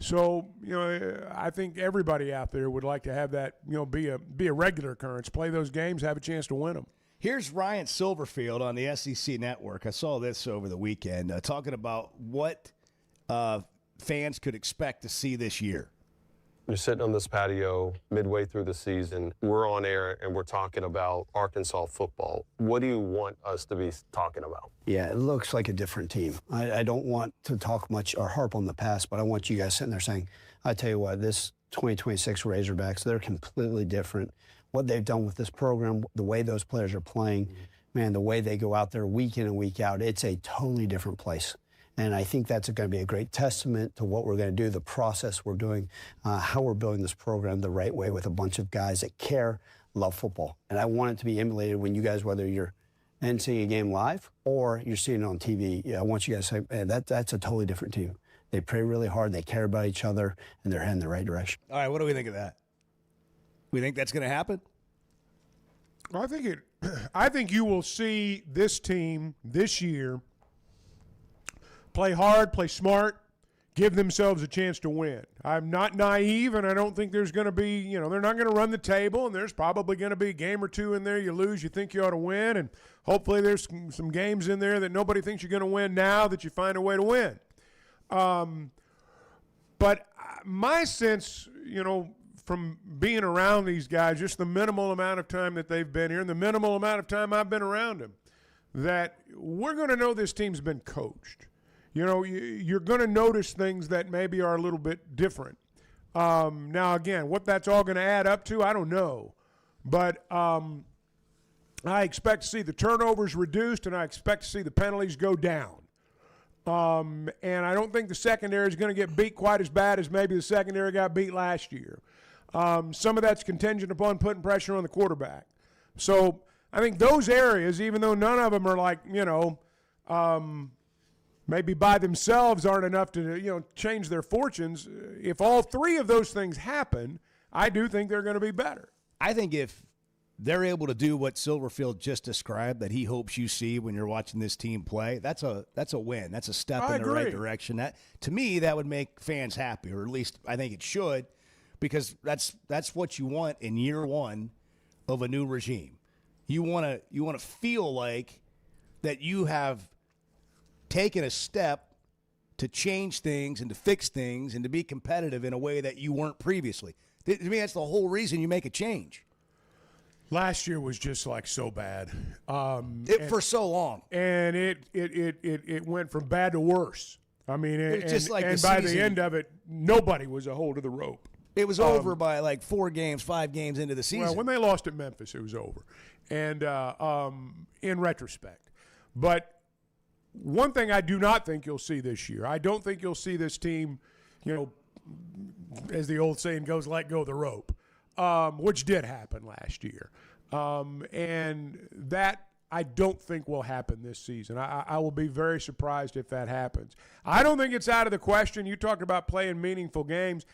So, I think everybody out there would like to have that, be a regular occurrence. Play those games, have a chance to win them. Here's Ryan Silverfield on the SEC Network. I saw this over the weekend talking about what fans could expect to see this year. You're sitting on this patio midway through the season. We're on air and we're talking about Arkansas football. What do you want us to be talking about? Yeah, it looks like a different team. I don't want to talk much or harp on the past, but I want you guys sitting there saying, I tell you what, this 2026 Razorbacks, they're completely different. What they've done with this program, the way those players are playing, man, the way they go out there week in and week out, it's a totally different place. And I think that's going to be a great testament to what we're going to do, the process we're doing, how we're building this program the right way with a bunch of guys that care, love football. And I want it to be emulated when you guys, whether you're seeing a game live or you're seeing it on TV, I want you guys to say, man, that's a totally different team. They pray really hard, they care about each other, and they're heading in the right direction. All right, what do we think of that? We think that's going to happen? I think you will see this team this year play hard, play smart, give themselves a chance to win. I'm not naive, and I don't think there's going to be, they're not going to run the table, and there's probably going to be a game or two in there you lose, you think you ought to win, and hopefully there's some games in there that nobody thinks you're going to win now that you find a way to win. But my sense, from being around these guys, just the minimal amount of time that they've been here and the minimal amount of time I've been around them, that we're going to know this team's been coached. You're going to notice things that maybe are a little bit different. Now, again, what that's all going to add up to, I don't know. But I expect to see the turnovers reduced, and I expect to see the penalties go down. And I don't think the secondary is going to get beat quite as bad as maybe the secondary got beat last year. Some of that's contingent upon putting pressure on the quarterback. So I think those areas, even though none of them are like, maybe by themselves aren't enough to, change their fortunes, if all three of those things happen, I do think they're going to be better. I think if they're able to do what Silverfield just described that he hopes you see when you're watching this team play, that's a win. That's a step in the right direction. That, to me, that would make fans happy, or at least I think it should, because that's what you want in year one of a new regime. You want to feel like that you have taken a step to change things and to fix things and to be competitive in a way that you weren't previously. To me, that's the whole reason you make a change. Last year was just like so bad. For so long. And it went from bad to worse. I mean, and by the end of it, nobody was a hold of the rope. It was over by like 5 games into the season. Well, when they lost at Memphis, it was over. And in retrospect. But one thing I do not think you'll see this year, I don't think you'll see this team, as the old saying goes, let go of the rope, which did happen last year. And that I don't think will happen this season. I will be very surprised if that happens. I don't think it's out of the question. You talked about playing meaningful games.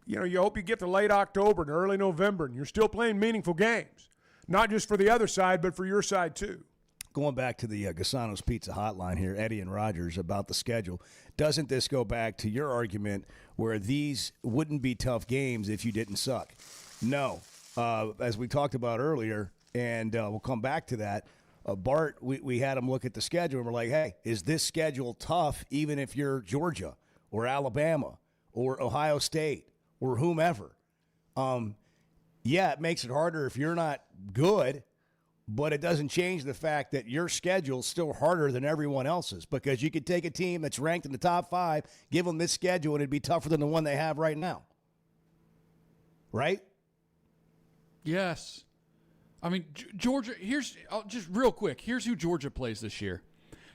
You hope you get to late October and early November, and you're still playing meaningful games, not just for the other side, but for your side too. Going back to the Gasano's Pizza hotline here, Eddie and Rogers, about the schedule, doesn't this go back to your argument where these wouldn't be tough games if you didn't suck? No. As we talked about earlier, and we'll come back to that, Bart, we had him look at the schedule, and we're like, hey, is this schedule tough even if you're Georgia or Alabama or Ohio State or whomever? Yeah, it makes it harder if you're not good, but it doesn't change the fact that your schedule is still harder than everyone else's, because you could take a team that's ranked in the top 5, give them this schedule, and it'd be tougher than the one they have right now. Right? Yes. I mean, Georgia, just real quick, here's who Georgia plays this year.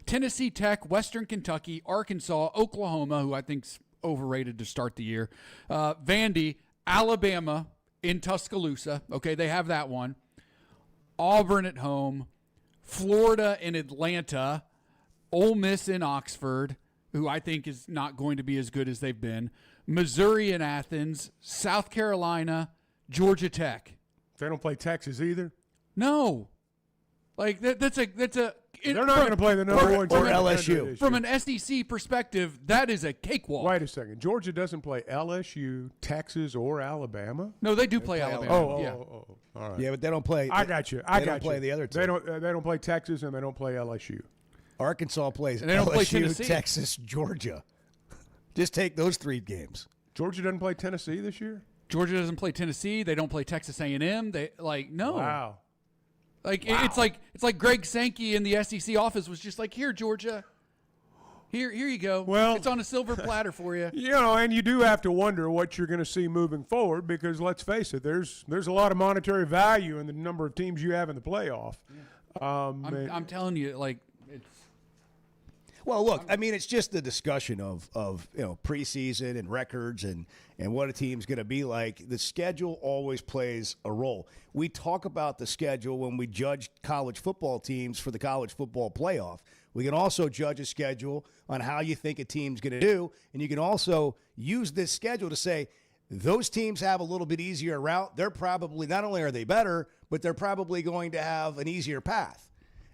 Tennessee Tech, Western Kentucky, Arkansas, Oklahoma, who I think's overrated to start the year, Vandy, Alabama in Tuscaloosa. Okay, they have that one. Auburn at home, Florida in Atlanta, Ole Miss in Oxford, who I think is not going to be as good as they've been, Missouri in Athens, South Carolina, Georgia Tech. They don't play Texas either? No. Like, that's a they're not going to play the number one team or LSU. From an SEC perspective, that is a cakewalk. Wait a second. Georgia doesn't play LSU, Texas, or Alabama? No, they do play Alabama. Oh, all right. Yeah, but they don't play. I got you. They don't play the other two. They don't play Texas, and they don't play LSU. Arkansas plays and they don't LSU, play Tennessee. Texas, Georgia. Just take those 3 games. Georgia doesn't play Tennessee this year? Georgia doesn't play Tennessee. They don't play Texas A&M. They no. Wow. It's like Greg Sankey in the SEC office was just like, here, Georgia. Here you go. Well, it's on a silver platter for you. And you do have to wonder what you're going to see moving forward because let's face it, there's a lot of monetary value in the number of teams you have in the playoff. Yeah. I'm telling you, it's. Well, look, I mean, it's just the discussion of preseason and records and what a team's going to be like. The schedule always plays a role. We talk about the schedule when we judge college football teams for the college football playoff. We can also judge a schedule on how you think a team's going to do, and you can also use this schedule to say those teams have a little bit easier route. They're probably, not only are they better, but they're probably going to have an easier path.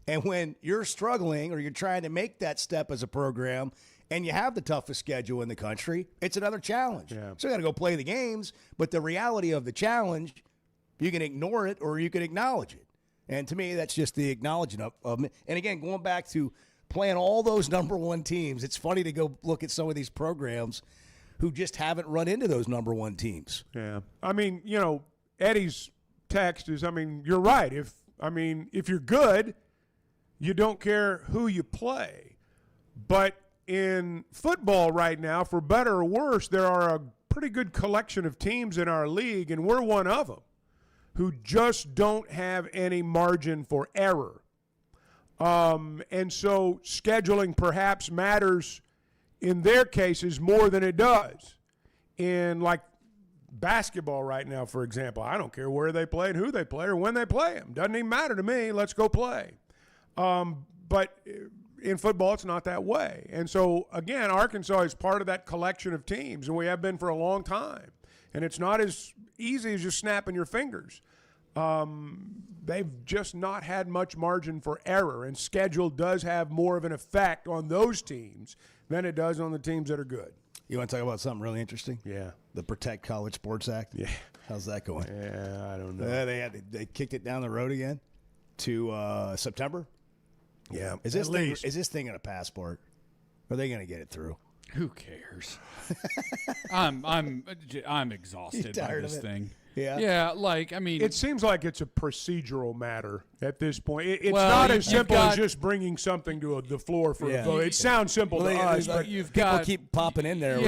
And when you're struggling or you're trying to make that step as a program and you have the toughest schedule in the country, it's another challenge. Yeah. So you got to go play the games, but the reality of the challenge, you can ignore it or you can acknowledge it. And to me, that's just the acknowledgement of it. And again, going back to playing all those number one teams, it's funny to go look at some of these programs who just haven't run into those number one teams. Yeah. I mean, Eddie's text is, you're right. If you're good, you don't care who you play. But in football right now, for better or worse, there are a pretty good collection of teams in our league, and we're one of them, who just don't have any margin for error. And so scheduling perhaps matters in their cases more than it does in basketball right now, for example. I don't care where they play and who they play or when they play them. Doesn't even matter to me. Let's go play. But in football, it's not that way. And so, again, Arkansas is part of that collection of teams, and we have been for a long time. And it's not as easy as just snapping your fingers. They've just not had much margin for error, and schedule does have more of an effect on those teams than it does on the teams that are good. You want to talk about something really interesting? Yeah. The Protect College Sports Act? Yeah. How's that going? Yeah, I don't know. They kicked it down the road again to September? Yeah. Is this thing in a passport? Are they going to get it through? Who cares? I'm exhausted by this thing. Yeah. It seems like it's a procedural matter at this point. It's Well, not as you've simple got- as just bringing something to the floor for Yeah. a vote. It sounds simple to us, but people keep popping in there.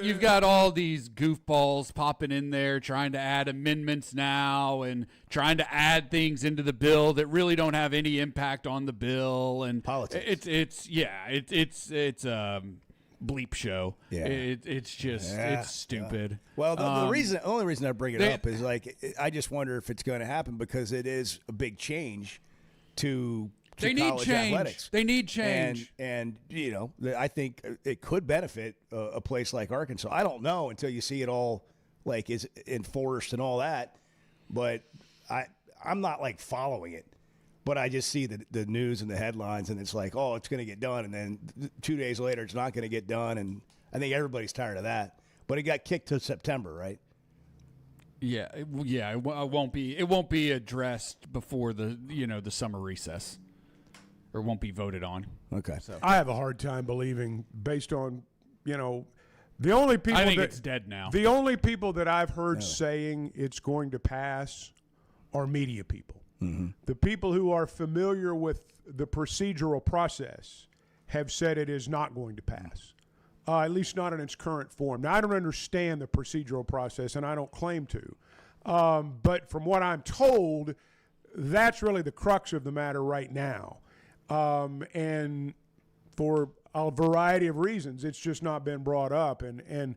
You've got all these goofballs popping in there trying to add amendments now and trying to add things into the bill that really don't have any impact on the bill and politics. It's bleep show. Yeah. It's stupid. Well, the only reason I bring it up is I just wonder if it's going to happen because it is a big change to they need college change. athletics. They need change. And I think it could benefit a place like Arkansas. I don't know until you see it all is enforced and all that, but I'm not following it. But I just see the news and the headlines, and it's it's going to get done. And then 2 days later, it's not going to get done. And I think everybody's tired of that. But it got kicked to September, right? Yeah. It won't be addressed before the summer recess, or won't be voted on. Okay. So I have a hard time believing, based on the only people. I think it's dead now. The only people that I've heard saying it's going to pass are media people. Mm-hmm. The people who are familiar with the procedural process have said it is not going to pass, at least not in its current form. Now, I don't understand the procedural process, and I don't claim to. But from what I'm told, that's really the crux of the matter right now. And for a variety of reasons, it's just not been brought up. And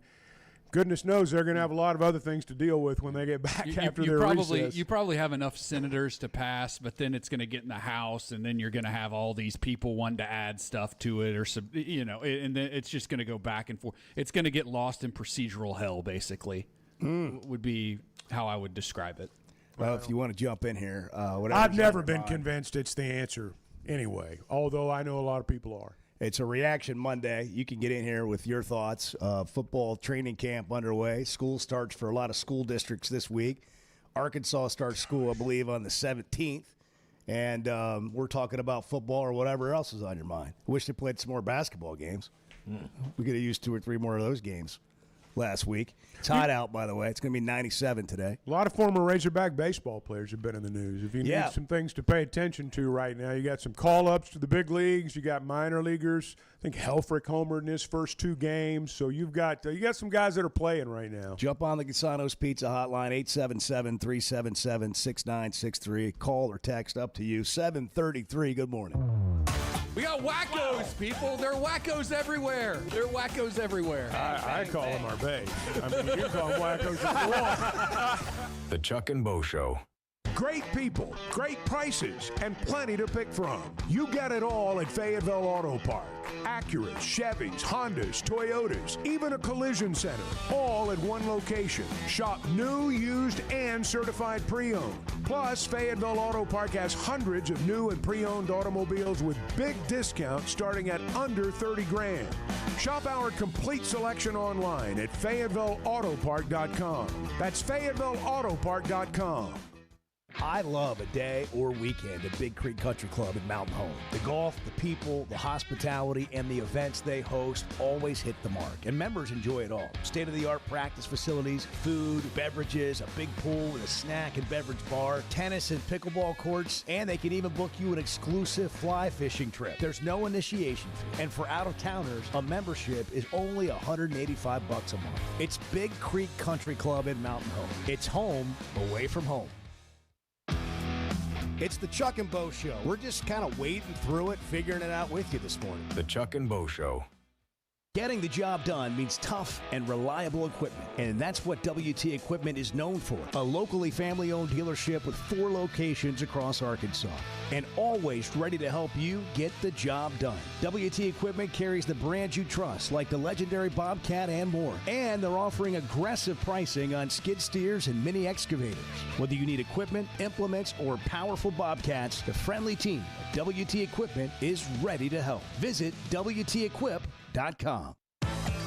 goodness knows they're going to have a lot of other things to deal with when they get back after their recess. You probably have enough senators to pass, but then it's going to get in the House, and then you're going to have all these people wanting to add stuff to it, and then it's just going to go back and forth. It's going to get lost in procedural hell, basically, would be how I would describe it. Well, if you want to jump in here, I've never been convinced it's the answer anyway, although I know a lot of people are. It's a Reaction Monday. You can get in here with your thoughts. Football training camp underway. School starts for a lot of school districts this week. Arkansas starts school, I believe, on the 17th. And we're talking about football or whatever else is on your mind. I wish they played some more basketball games. We could have used 2 or 3 more of those games last week. It's hot out, by the way. It's going to be 97 today. A lot of former Razorback baseball players have been in the news. If you need some things to pay attention to right now, you got some call-ups to the big leagues. You got minor leaguers. I think Helfrich homered in his first 2 games. So you got some guys that are playing right now. Jump on the Casanos Pizza hotline, 877-377-6963. Call or text up to you, 733. Good morning. We got wackos, people. There are wackos everywhere. I call them our base. I mean, you call them wackos if you want. The Chuck and Bo Show. Great people, great prices, and plenty to pick from. You get it all at Fayetteville Auto Park. Acuras, Chevys, Hondas, Toyotas, even a collision center, all at one location. Shop new, used, and certified pre-owned. Plus, Fayetteville Auto Park has hundreds of new and pre-owned automobiles with big discounts starting at under $30,000. Shop our complete selection online at FayettevilleAutopark.com. That's FayettevilleAutopark.com. I love a day or weekend at Big Creek Country Club in Mountain Home. The golf, the people, the hospitality, and the events they host always hit the mark, and members enjoy it all. State-of-the-art practice facilities, food, beverages, a big pool with a snack and beverage bar, tennis and pickleball courts, and they can even book you an exclusive fly fishing trip. There's no initiation fee, and for out-of-towners, a membership is only $185 a month. It's Big Creek Country Club in Mountain Home. It's home away from home. It's the Chuck and Bo Show. We're just kind of wading through it, figuring it out with you this morning. The Chuck and Bo Show. Getting the job done means tough and reliable equipment, and that's what WT Equipment is known for. A locally family-owned dealership with 4 locations across Arkansas, and always ready to help you get the job done. WT Equipment carries the brands you trust, like the legendary Bobcat and more, and they're offering aggressive pricing on skid steers and mini excavators. Whether you need equipment, implements, or powerful Bobcats, the friendly team at WT Equipment is ready to help. Visit WTEquip.com.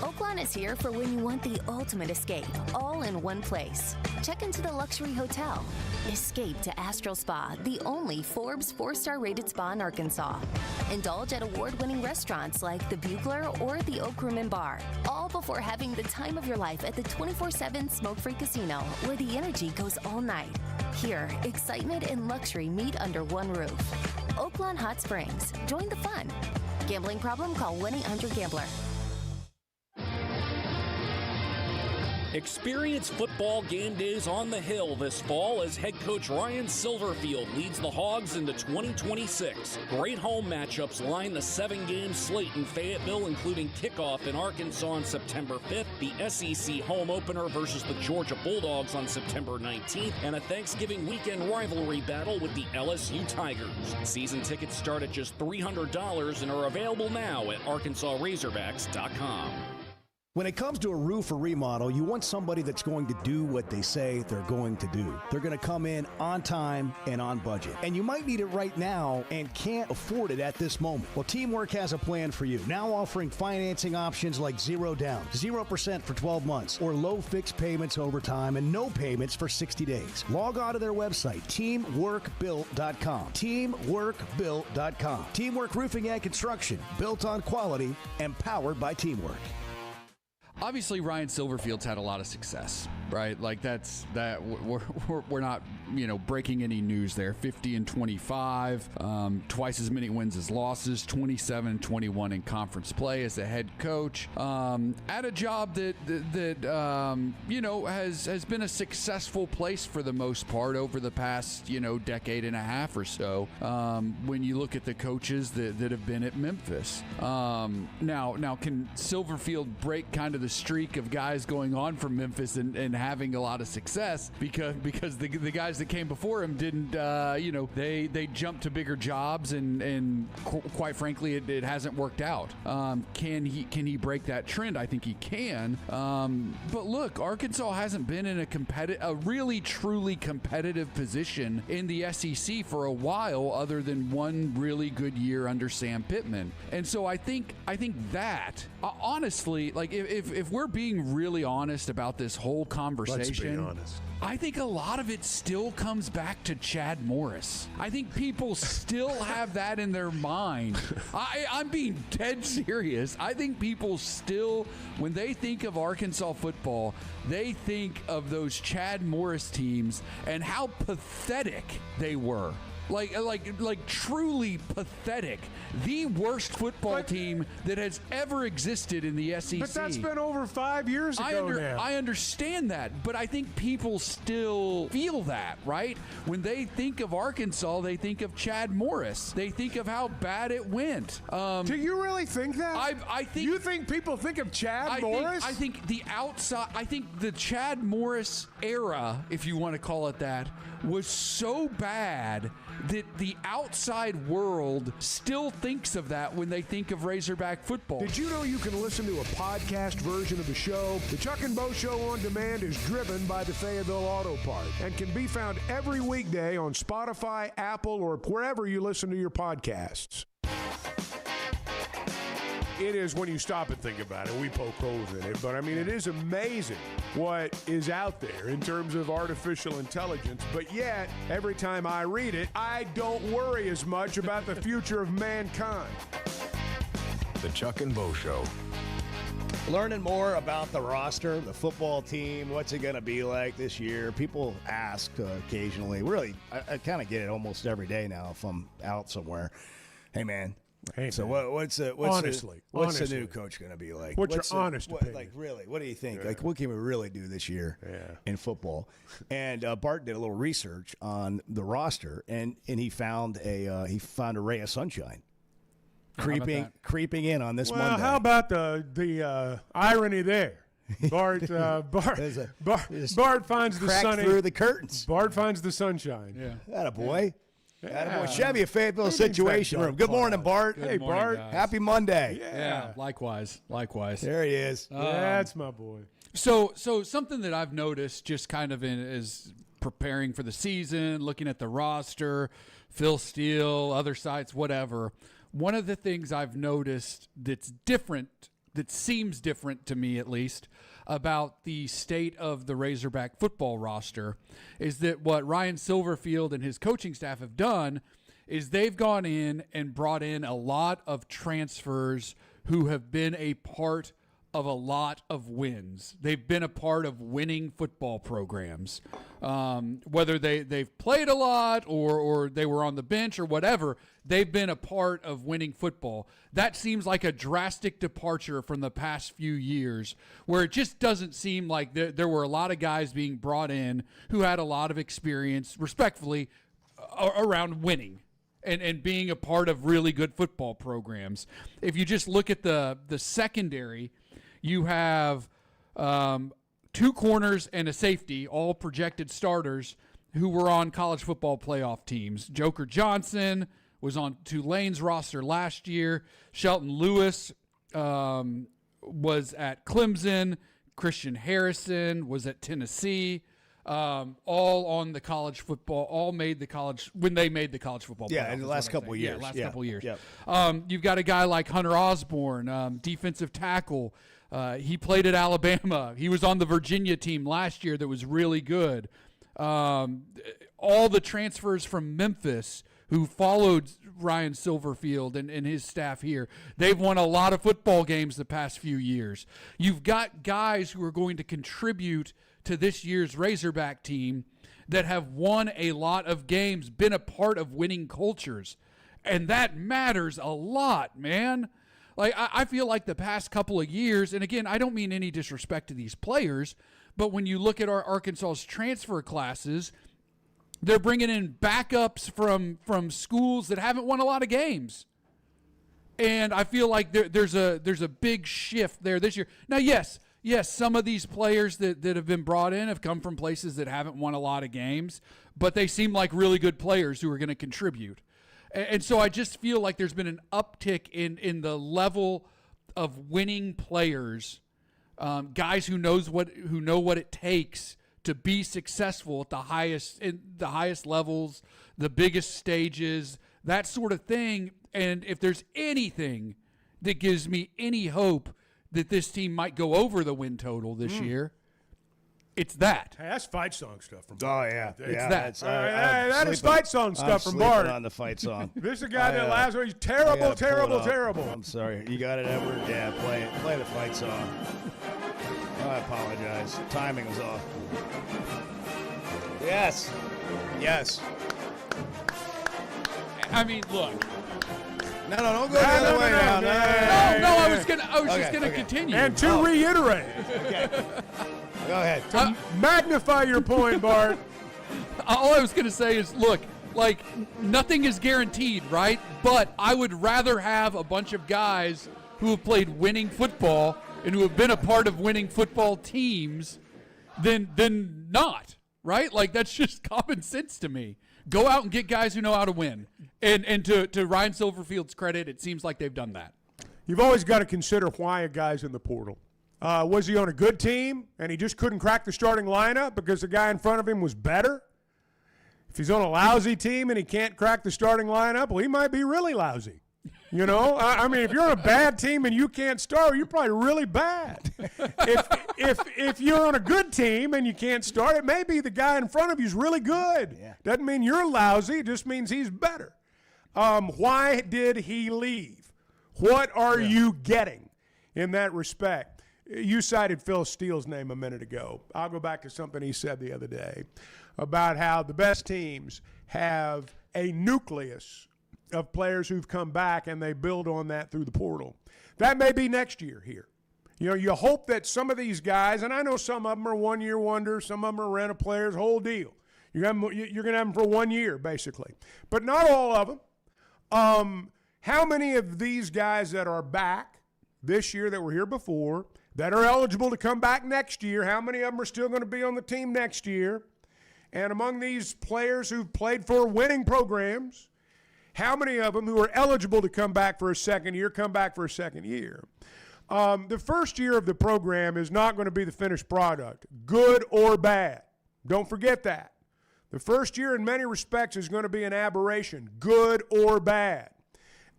Oaklawn is here for when you want the ultimate escape, all in one place. Check into the luxury hotel. Escape to Astral Spa, the only Forbes 4-star rated spa in Arkansas. Indulge at award-winning restaurants like the Bugler or the Oak Room and Bar, all before having the time of your life at the 24/7 smoke-free casino, where the energy goes all night. Here, excitement and luxury meet under one roof. Oaklawn Hot Springs. Join the fun. Gambling problem? Call 1-800-GAMBLER. Experience football game days on the Hill this fall as head coach Ryan Silverfield leads the Hogs into 2026. Great home matchups line the 7-game slate in Fayetteville, including kickoff in Arkansas on September 5th, the SEC home opener versus the Georgia Bulldogs on September 19th, and a Thanksgiving weekend rivalry battle with the LSU Tigers. Season tickets start at just $300 and are available now at ArkansasRazorbacks.com. When it comes to a roof or remodel, you want somebody that's going to do what they say they're going to do. They're going to come in on time and on budget. And you might need it right now and can't afford it at this moment. Well, Teamwork has a plan for you, now offering financing options like 0 down, 0% for 12 months, or low fixed payments over time and no payments for 60 days. Log on to their website, teamworkbuilt.com. Teamworkbuilt.com. Teamwork Roofing and Construction, built on quality and powered by Teamwork. Obviously, Ryan Silverfield's had a lot of success, right? Like we're not, breaking any news there. 50-25, twice as many wins as losses, 27-21 in conference play as a head coach, at a job that has been a successful place for the most part over the past decade and a half or so. When you look at the coaches that have been at Memphis, now can Silverfield break kind of the streak of guys going on from Memphis and having a lot of success because the guys that came before him didn't, they jumped to bigger jobs and quite frankly it hasn't worked out. Can he break that trend? I think he can. But look, Arkansas hasn't been in a really truly competitive position in the SEC for a while, other than one really good year under Sam Pittman. And so I think that honestly, like if we're being really honest about this whole conversation conversation. Let's be honest. I think a lot of it still comes back to Chad Morris. I think people still have that in their mind. I'm being dead serious. I think people still, when they think of Arkansas football, they think of those Chad Morris teams and how pathetic they were. Like truly pathetic. The worst football team that has ever existed in the SEC. But that's been over 5 years ago now. I understand that, but I think people still feel that, right? When they think of Arkansas, they think of Chad Morris. They think of how bad it went. Do you really think that? I think. You think people think of Chad Morris? I think the outside. I think the Chad Morris era, if you want to call it that, was so bad that the outside world still thinks of that when they think of Razorback football. Did you know you can listen to a podcast version of the show? The Chuck and Bo Show on Demand is driven by the Fayetteville Auto Part and can be found every weekday on Spotify, Apple, or wherever you listen to your podcasts. It is, when you stop and think about it, we poke holes in it, but I mean, it is amazing what is out there in terms of artificial intelligence, but yet, every time I read it, I don't worry as much about the future of mankind. The Chuck and Bo Show. Learning more about the roster, the football team, what's it going to be like this year? People ask occasionally. Really, I kind of get it almost every day now if I'm out somewhere. Hey, man. So what's the new coach going to be like? What's your honest opinion? Like, really, what do you think? Like, what can we really do this year in football? And Bart did a little research on the roster, and he found a ray of sunshine creeping in on this Monday. Well, how about the irony there? Bart finds the sun through the curtains. Bart finds the sunshine. Yeah, attaboy. Chevy, a Fayetteville Situation Room. Good morning, Bart. Good morning, Bart. guys. Happy Monday. Yeah, likewise. There he is. That's my boy. So something that I've noticed just kind of is preparing for the season, looking at the roster, Phil Steele, other sites, whatever. One of the things I've noticed that's different, that seems different to me at least, about the state of the Razorback football roster is that what Ryan Silverfield and his coaching staff have done is they've gone in and brought in a lot of transfers who have been a part of a lot of wins. They've been a part of winning football programs. Whether they've played a lot or they were on the bench or whatever, they've been a part of winning football. That seems like a drastic departure from the past few years where it just doesn't seem like there were a lot of guys being brought in who had a lot of experience, respectfully, around winning. And being a part of really good football programs. If you just look at the secondary, you have 2 corners and a safety, all projected starters, who were on college football playoff teams. Joker Johnson was on Tulane's roster last year. Shelton Lewis was at Clemson. Christian Harrison was at Tennessee. All on the college football, all made the college when they made the college football. Yeah, in the last couple of years. Yeah, last couple of years. Yep. You've got a guy like Hunter Osborne, defensive tackle. He played at Alabama. He was on the Virginia team last year that was really good. All the transfers from Memphis who followed Ryan Silverfield and his staff here, they've won a lot of football games the past few years. You've got guys who are going to contribute to this year's Razorback team that have won a lot of games, been a part of winning cultures. And that matters a lot, man. Like, I feel like the past couple of years, and again, I don't mean any disrespect to these players, but when you look at our Arkansas's transfer classes, they're bringing in backups from schools that haven't won a lot of games. And I feel like there's a big shift there this year. Now, yes, some of these players that have been brought in have come from places that haven't won a lot of games, but they seem like really good players who are going to contribute. And so I just feel like there's been an uptick in the level of winning players, guys who know what it takes to be successful at the highest levels, the biggest stages, that sort of thing. And if there's anything that gives me any hope that this team might go over the win total this year, It's that. Hey, that's fight song stuff from Oh, Bart. yeah. It's Yeah, that. that's- That is fight song stuff from Bart. on the fight song. This is a guy that laughs. He's I terrible, gotta pull it terrible, up. terrible. I'm sorry. You got it, Edward? Yeah, play it. Play the fight song. I apologize. Timing was off. Yes. Yes. I mean, look. No, don't go the other way now. No, I was just gonna continue. And to reiterate. Okay. Go ahead. To magnify your point, Bart. All I was gonna say is, look, like, nothing is guaranteed, right? But I would rather have a bunch of guys who have played winning football and who have been a part of winning football teams than not, right? Like, that's just common sense to me. Go out and get guys who know how to win. And to Ryan Silverfield's credit, it seems like they've done that. You've always got to consider why a guy's in the portal. Was he on a good team and he just couldn't crack the starting lineup because the guy in front of him was better? If he's on a lousy team and he can't crack the starting lineup, well, he might be really lousy. You know, I mean, if you're on a bad team and you can't start, you're probably really bad. If you're on a good team and you can't start, it may be the guy in front of you is really good. Yeah. Doesn't mean you're lousy. It just means he's better. Why did he leave? What are you getting in that respect? You cited Phil Steele's name a minute ago. I'll go back to something he said the other day about how the best teams have a nucleus of players who've come back and they build on that through the portal. That may be next year here. You know, you hope that some of these guys, and I know some of them are one-year wonders, some of them are rental players, whole deal. You're going to have them for 1 year, basically. But not all of them. How many of these guys that are back this year that were here before, that are eligible to come back next year, how many of them are still going to be on the team next year? And among these players who've played for winning programs, how many of them who are eligible to come back for a second year come back for a second year? The first year of the program is not going to be the finished product, good or bad. Don't forget that. The first year in many respects is going to be an aberration, good or bad.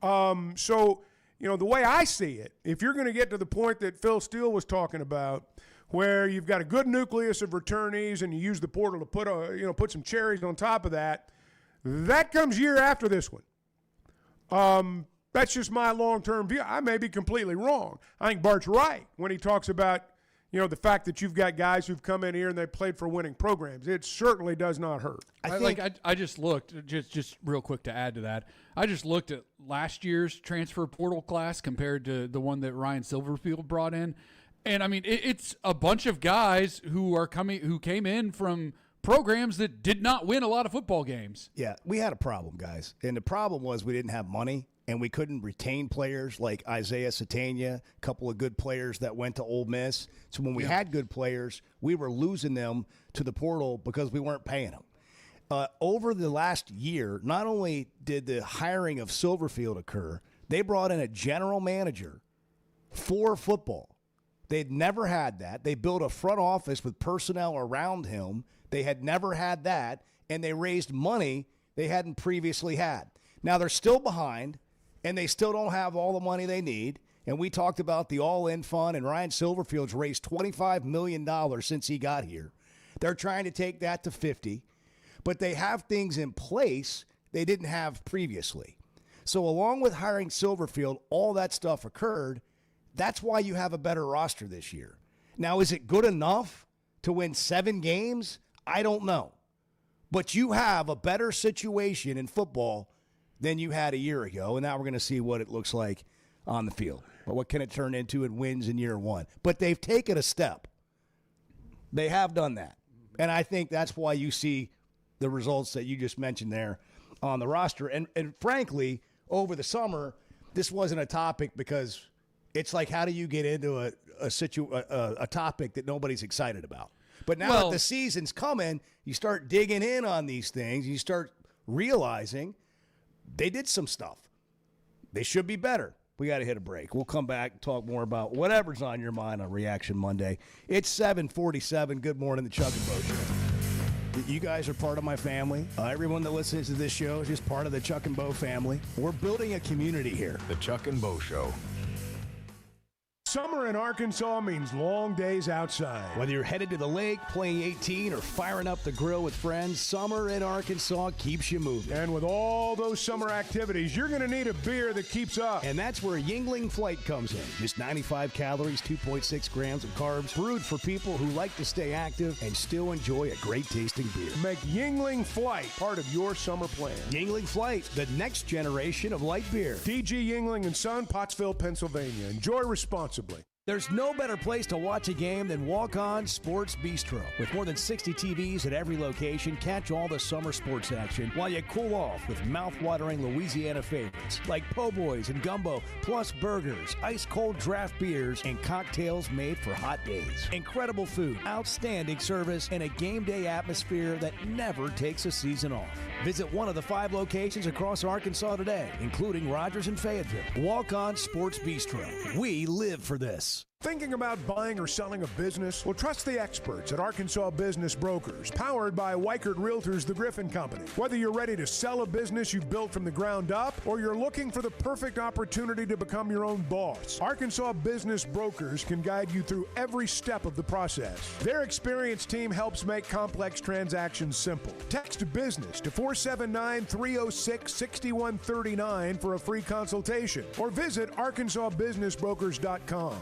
So, you know, the way I see it, if you're going to get to the point that Phil Steele was talking about, where you've got a good nucleus of returnees and you use the portal to put some cherries on top of that, that comes year after this one. That's just my long-term view. I may be completely wrong. I think Bart's right when he talks about, you know, the fact that you've got guys who've come in here and they played for winning programs. It certainly does not hurt. I just looked, just real quick to add to that, I just looked at last year's transfer portal class compared to the one that Ryan Silverfield brought in. And, I mean, it's a bunch of guys who came in from programs that did not win a lot of football games. Yeah, we had a problem, guys. And the problem was we didn't have money, and we couldn't retain players like Isaiah Satania, a couple of good players that went to Ole Miss. So when we had good players, we were losing them to the portal because we weren't paying them. Over the last year, not only did the hiring of Silverfield occur, they brought in a general manager for football. They'd never had that. They built a front office with personnel around him. They had never had that, and they raised money they hadn't previously had. Now they're still behind, and they still don't have all the money they need. And we talked about the all-in fund, and Ryan Silverfield's raised $25 million since he got here. They're trying to take that to 50, but they have things in place they didn't have previously. So along with hiring Silverfield, all that stuff occurred. That's why you have a better roster this year. Now, is it good enough to win 7 games? I don't know. But you have a better situation in football than you had a year ago, and now we're going to see what it looks like on the field. But what can it turn into in wins in year one? But they've taken a step. They have done that. And I think that's why you see the results that you just mentioned there on the roster. And frankly, over the summer, this wasn't a topic because it's like, how do you get into a topic that nobody's excited about? But now that the season's coming, you start digging in on these things. You start realizing they did some stuff. They should be better. We got to hit a break. We'll come back and talk more about whatever's on your mind on Reaction Monday. It's 7:47. Good morning, the Chuck and Bo Show. You guys are part of my family. Everyone that listens to this show is just part of the Chuck and Bo family. We're building a community here. The Chuck and Bo Show. Summer in Arkansas means long days outside. Whether you're headed to the lake, playing 18, or firing up the grill with friends, summer in Arkansas keeps you moving. And with all those summer activities, you're going to need a beer that keeps up. And that's where Yingling Flight comes in. Just 95 calories, 2.6 grams of carbs, brewed for people who like to stay active and still enjoy a great tasting beer. Make Yingling Flight part of your summer plan. Yingling Flight, the next generation of light beer. DG Yingling and Son, Pottsville, Pennsylvania. Enjoy responsibly. There's no better place to watch a game than Walk On Sports Bistro. With more than 60 TVs at every location, catch all the summer sports action while you cool off with mouth-watering Louisiana favorites like po' boys and gumbo, plus burgers, ice-cold draft beers, and cocktails made for hot days. Incredible food, outstanding service, and a game day atmosphere that never takes a season off. Visit one of the 5 locations across Arkansas today, including Rogers and Fayetteville. Walk On Sports Bistro. We live for this. Thinking about buying or selling a business? Well, trust the experts at Arkansas Business Brokers, powered by Weichert Realtors, the Griffin Company. Whether you're ready to sell a business you've built from the ground up, or you're looking for the perfect opportunity to become your own boss, Arkansas Business Brokers can guide you through every step of the process. Their experienced team helps make complex transactions simple. Text BUSINESS to 479-306-6139 for a free consultation, or visit arkansasbusinessbrokers.com.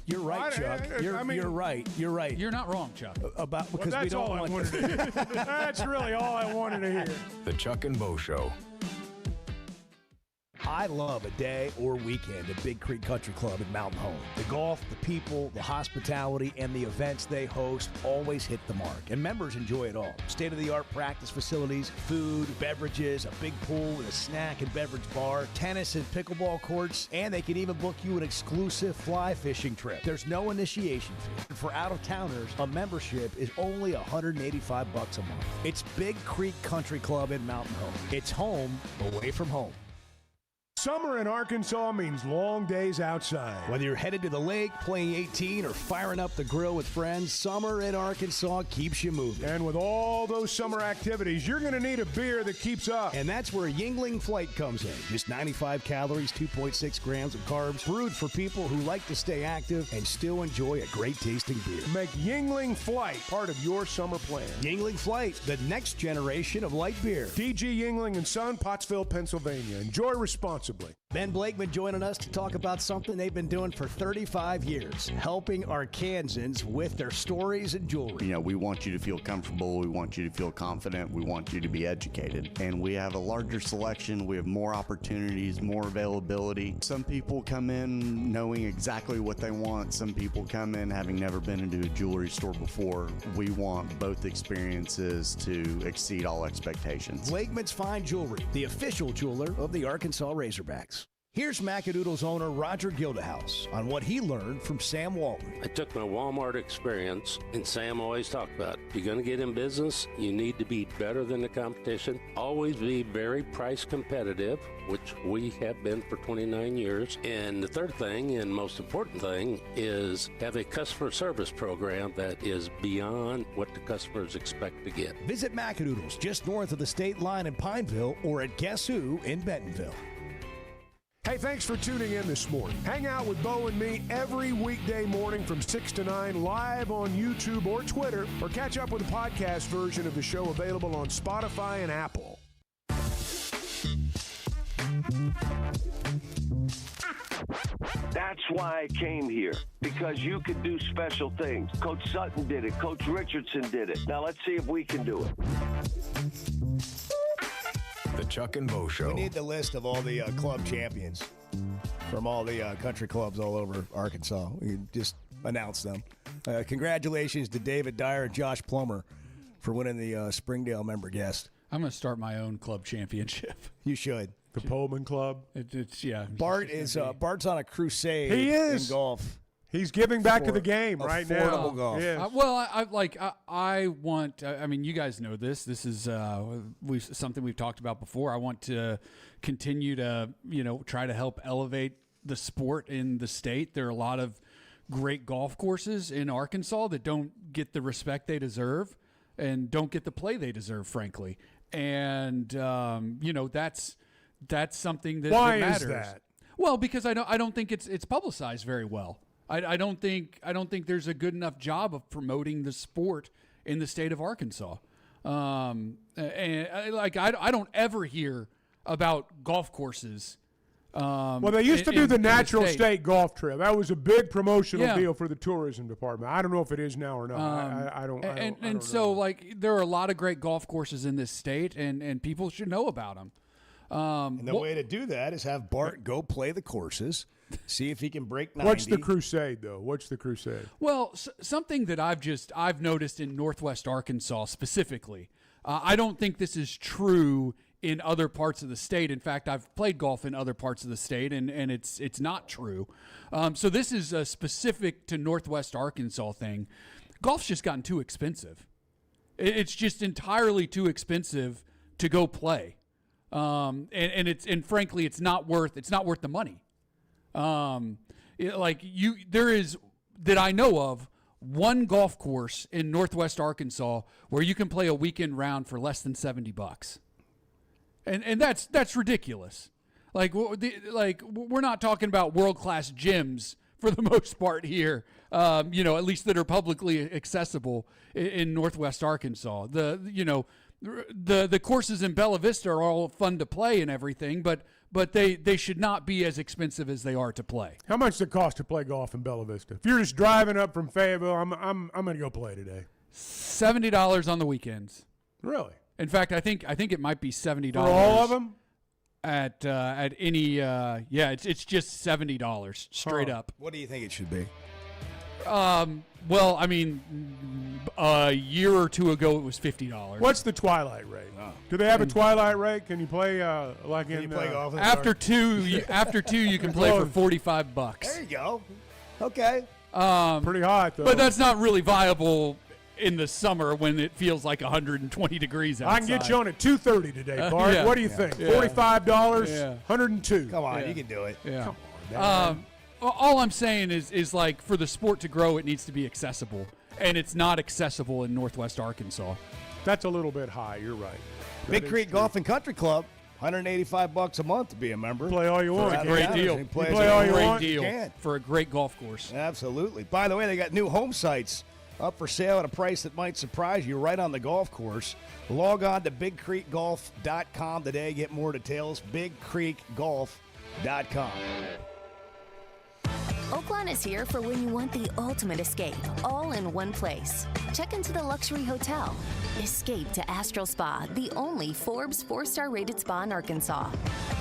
You're right, Chuck. You're right. You're right. You're not wrong, Chuck. Because that's we don't all want I wanted to hear. That's really all I wanted to hear. The Chuck and Bo Show. I love a day or weekend at Big Creek Country Club in Mountain Home. The golf, the people, the hospitality, and the events they host always hit the mark, and members enjoy it all. State-of-the-art practice facilities, food, beverages, a big pool with a snack and beverage bar, tennis and pickleball courts, and they can even book you an exclusive fly fishing trip. There's no initiation fee. For out-of-towners, a membership is only $185 a month. It's Big Creek Country Club in Mountain Home. It's home away from home. Summer in Arkansas means long days outside. Whether you're headed to the lake, playing 18, or firing up the grill with friends, summer in Arkansas keeps you moving. And with all those summer activities, you're going to need a beer that keeps up. And that's where Yingling Flight comes in. Just 95 calories, 2.6 grams of carbs, brewed for people who like to stay active and still enjoy a great tasting beer. Make Yingling Flight part of your summer plan. Yingling Flight, the next generation of light beer. DG Yingling and Son, Pottsville, Pennsylvania. Enjoy responsibly. Ben Blakeman joining us to talk about something they've been doing for 35 years, helping Arkansans with their stories and jewelry. You know, we want you to feel comfortable. We want you to feel confident. We want you to be educated. And we have a larger selection. We have more opportunities, more availability. Some people come in knowing exactly what they want. Some people come in having never been into a jewelry store before. We want both experiences to exceed all expectations. Blakeman's Fine Jewelry, the official jeweler of the Arkansas Razorbacks. Here's Macadoodle's owner, Roger Gildehouse, on what he learned from Sam Walton. I took my Walmart experience, and Sam always talked about, if you're going to get in business, you need to be better than the competition. Always be very price competitive, which we have been for 29 years. And the third thing, and most important thing, is have a customer service program that is beyond what the customers expect to get. Visit Macadoodle's just north of the state line in Pineville or at Guess Who in Bentonville. Hey, thanks for tuning in this morning. Hang out with Bo and me every weekday morning from 6 to 9 live on YouTube or Twitter, or catch up with the podcast version of the show available on Spotify and Apple. That's why I came here, because you could do special things. Coach Sutton did it. Coach Richardson did it. Now let's see if we can do it. The Chuck and Bo Show. We need the list of all the club champions from all the country clubs all over Arkansas. We can just announce them. Congratulations to David Dyer and Josh Plummer for winning the Springdale member guest. I'm going to start my own club championship. You should. The Pullman Club. Bart's on a crusade. He is in golf. He's giving back to the game right now. Affordable golf. Yeah. I want. I mean, you guys know this. This is something we've talked about before. I want to continue to try to help elevate the sport in the state. There are a lot of great golf courses in Arkansas that don't get the respect they deserve and don't get the play they deserve, frankly. And that's something that Why matters. is that? Well, because I don't think it's publicized very well. I don't think there's a good enough job of promoting the sport in the state of Arkansas. And I don't ever hear about golf courses. Well, they used to do the Natural State Golf Trail. That was a big promotional deal for the tourism department. I don't know if it is now or not. I don't know. So, like, there are a lot of great golf courses in this state, and people should know about them. And the way to do that is have Bart go play the courses, see if he can break 90. What's the crusade, though? What's the crusade? Well, something that I've noticed in Northwest Arkansas specifically. I don't think this is true in other parts of the state. In fact, I've played golf in other parts of the state, and it's not true. So this is a specific to Northwest Arkansas thing. Golf's just gotten too expensive. It's just entirely too expensive to go play. And frankly, it's not worth the money. There is, that I know of, one golf course in Northwest Arkansas where you can play a weekend round for less than $70. And that's ridiculous. We're not talking about world-class gyms for the most part here, at least that are publicly accessible in Northwest Arkansas. The courses in Bella Vista are all fun to play and everything, but they should not be as expensive as they are to play. How much does it cost to play golf in Bella Vista? If you're just driving up from Fayetteville, I'm going to go play today. $70 on the weekends. Really? In fact, I think it might be $70 for all of them. At any it's just $70 straight up. What do you think it should be? Well, I mean, a year or two ago it was $50. What's the twilight rate? Do they have a twilight rate? Can you play Can you play golf after two you can play for $45. There you go. Okay. Pretty hot though. But that's not really viable in the summer when it feels like 120 degrees outside. I can get you on at 2:30 today, Bart. What do you think? $45, 102. Come on, you can do it. Yeah. Come on, man. All I'm saying is like, for the sport to grow, it needs to be accessible, and it's not accessible in Northwest Arkansas. That's a little bit high. You're right. Big Creek Golf and Country Club, $185 a month to be a member. Play all you want. It's a great deal. You play all you want. Great deal for a great golf course. Absolutely. By the way, they got new home sites up for sale at a price that might surprise you, right on the golf course. Log on to BigCreekGolf.com today. Get more details. BigCreekGolf.com. Oaklawn is here for when you want the ultimate escape, all in one place. Check into the luxury hotel. Escape to Astral Spa, the only Forbes 4-star rated spa in Arkansas.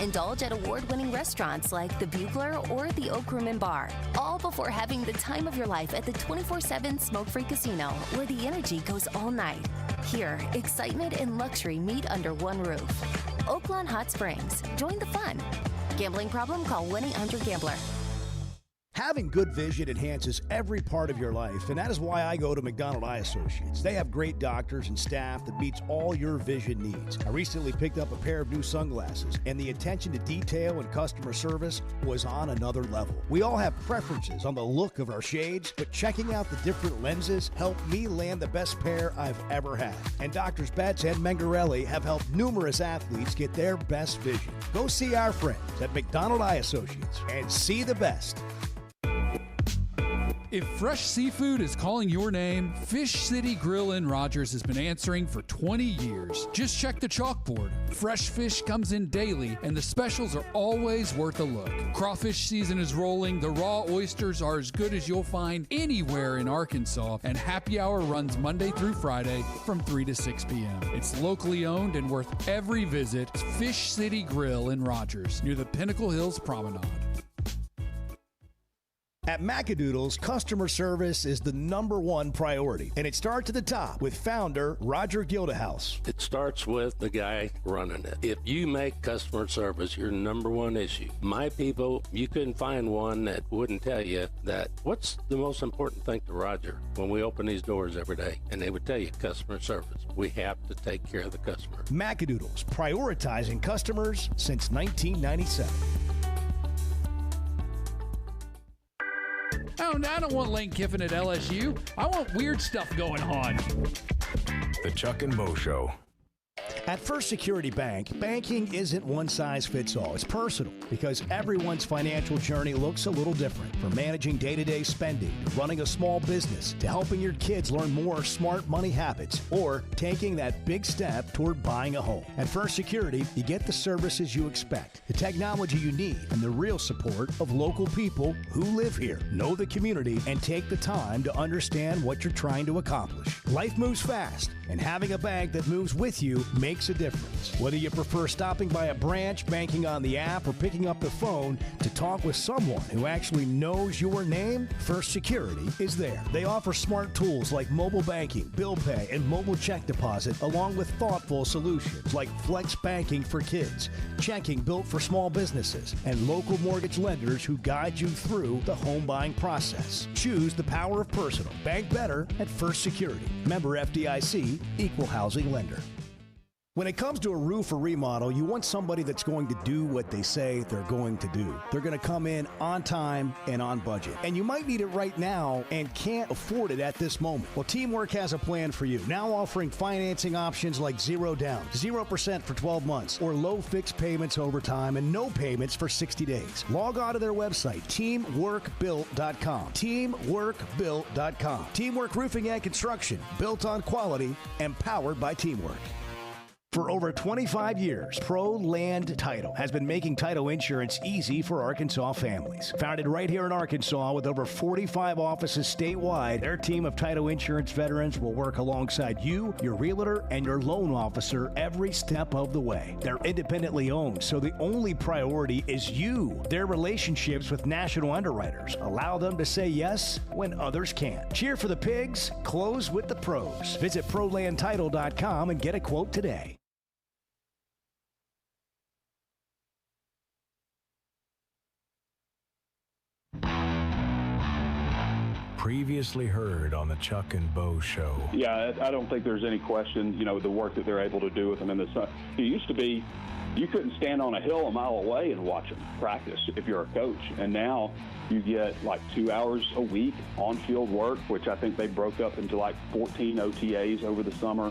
Indulge at award-winning restaurants like the Bugler or the Oak Room and Bar, all before having the time of your life at the 24/7 smoke-free casino, where the energy goes all night. Here, excitement and luxury meet under one roof. Oaklawn Hot Springs. Join the fun. Gambling problem? Call 1-800-GAMBLER. Having good vision enhances every part of your life, and that is why I go to McDonald Eye Associates. They have great doctors and staff that meets all your vision needs. I recently picked up a pair of new sunglasses, and the attention to detail and customer service was on another level. We all have preferences on the look of our shades, but checking out the different lenses helped me land the best pair I've ever had. And Drs. Betts and Mengarelli have helped numerous athletes get their best vision. Go see our friends at McDonald Eye Associates and see the best. If fresh seafood is calling your name, Fish City Grill in Rogers has been answering for 20 years. Just check the chalkboard. Fresh fish comes in daily, and the specials are always worth a look. Crawfish season is rolling, the raw oysters are as good as you'll find anywhere in Arkansas, and happy hour runs Monday through Friday from 3 to 6 p.m. It's locally owned and worth every visit. Fish City Grill in Rogers, near the Pinnacle Hills Promenade. At Macadoodles, customer service is the #1 priority, and it starts at the top with founder Roger Gildehouse. It starts with the guy running it. If you make customer service your #1 issue, my people, you couldn't find one that wouldn't tell you that what's the most important thing to Roger when we open these doors every day, and they would tell you customer service. We have to take care of the customer. Macadoodles, prioritizing customers since 1997. Oh, I don't want Lane Kiffin at LSU. I want weird stuff going on. The Chuck and Bo Show. At First Security Bank, banking isn't one size fits all. It's personal because everyone's financial journey looks a little different. From managing day-to-day spending, to running a small business, to helping your kids learn more smart money habits, or taking that big step toward buying a home. At First Security, you get the services you expect, the technology you need, and the real support of local people who live here, know the community, and take the time to understand what you're trying to accomplish. Life moves fast, and having a bank that moves with you makes a difference. Whether you prefer stopping by a branch, banking on the app, or picking up the phone to talk with someone who actually knows your name, First Security is there. They offer smart tools like mobile banking, bill pay, and mobile check deposit, along with thoughtful solutions like flex banking for kids, checking built for small businesses, and local mortgage lenders who guide you through the home buying process. Choose the power of personal. Bank better at First Security. Member FDIC, Equal Housing Lender. When it comes to a roof or remodel, you want somebody that's going to do what they say they're going to do. They're going to come in on time and on budget. And you might need it right now and can't afford it at this moment. Well, Teamwork has a plan for you, now offering financing options like 0 down, 0% for 12 months, or low fixed payments over time and no payments for 60 days. Log on to their website, teamworkbuilt.com. Teamworkbuilt.com. Teamwork Roofing and Construction, built on quality and powered by Teamwork. For over 25 years, Pro Land Title has been making title insurance easy for Arkansas families. Founded right here in Arkansas with over 45 offices statewide, their team of title insurance veterans will work alongside you, your realtor, and your loan officer every step of the way. They're independently owned, so the only priority is you. Their relationships with national underwriters allow them to say yes when others can't. Cheer for the pigs, close with the pros. Visit ProLandTitle.com and get a quote today. Previously heard on the Chuck and Bo Show. Yeah, I don't think there's any question, the work that they're able to do with them in the sun. It used to be you couldn't stand on a hill a mile away and watch them practice if you're a coach. And now you get like 2 hours a week on-field work, which I think they broke up into like 14 OTAs over the summer.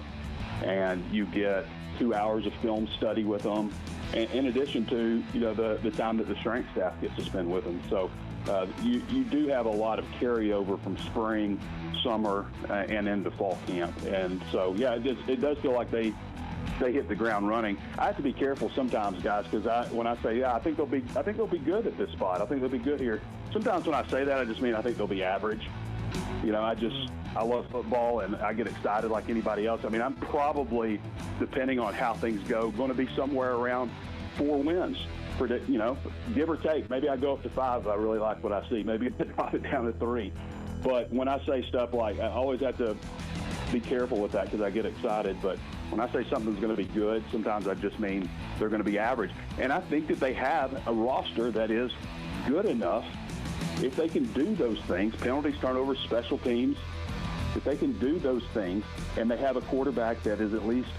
And you get 2 hours of film study with them, in addition to, the time that the strength staff gets to spend with them. So you do have a lot of carryover from spring, summer, and into fall camp. And so, yeah, it does feel like they hit the ground running. I have to be careful sometimes, guys, because when I say, I think they'll be good at this spot. I think they'll be good here. Sometimes when I say that, I just mean I think they'll be average. I love football, and I get excited like anybody else. I mean, I'm probably, depending on how things go, going to be somewhere around 4 wins. Give or take. Maybe I go up to 5 if I really like what I see. Maybe I drop it down to 3. But when I say stuff like, I always have to be careful with that because I get excited. But when I say something's going to be good, sometimes I just mean they're going to be average. And I think that they have a roster that is good enough. If they can do those things, penalties, turnovers, special teams, if they can do those things and they have a quarterback that is at least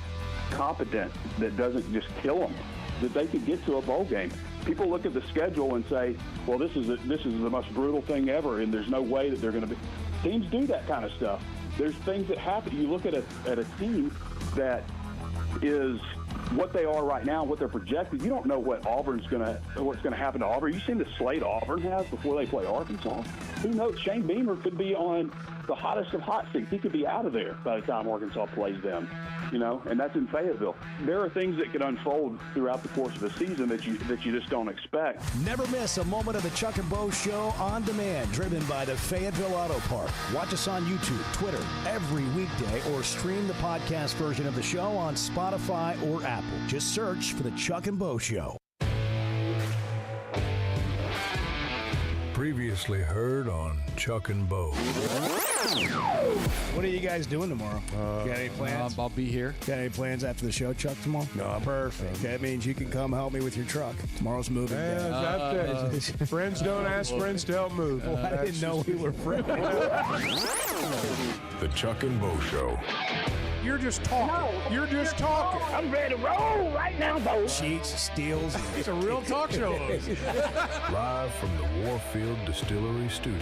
competent, that doesn't just kill them, that they could get to a bowl game. People look at the schedule and say, well, this is the most brutal thing ever, and there's no way that they're going to be. Teams do that kind of stuff. There's things that happen. You look at a team that is what they are right now, what they're projected. You don't know what's going to happen to Auburn. You've seen the slate Auburn has before they play Arkansas. Who knows? Shane Beamer could be on the hottest of hot seats. He could be out of there by the time Arkansas plays them, and that's in Fayetteville. There are things that can unfold throughout the course of the season that you just don't expect. Never miss a moment of the Chuck and Bo Show on demand, driven by the Fayetteville Auto Park. Watch us on YouTube, Twitter, every weekday, or stream the podcast version of the show on Spotify or Apple. Just search for the Chuck and Bo Show. Previously heard on Chuck and Bo. What are you guys doing tomorrow? Got any plans? I'll be here. Got any plans after the show, Chuck, tomorrow? No, perfect. That means you can come help me with your truck. Tomorrow's moving day. Friends don't ask friends to help move. Oh, I didn't know we were friends. The Chuck and Bo Show. You're just talking. You're just talking. I'm ready to roll right now, Bo. Cheats, steals. It's a real talk show host. Live from the Warfield Distillery Studios,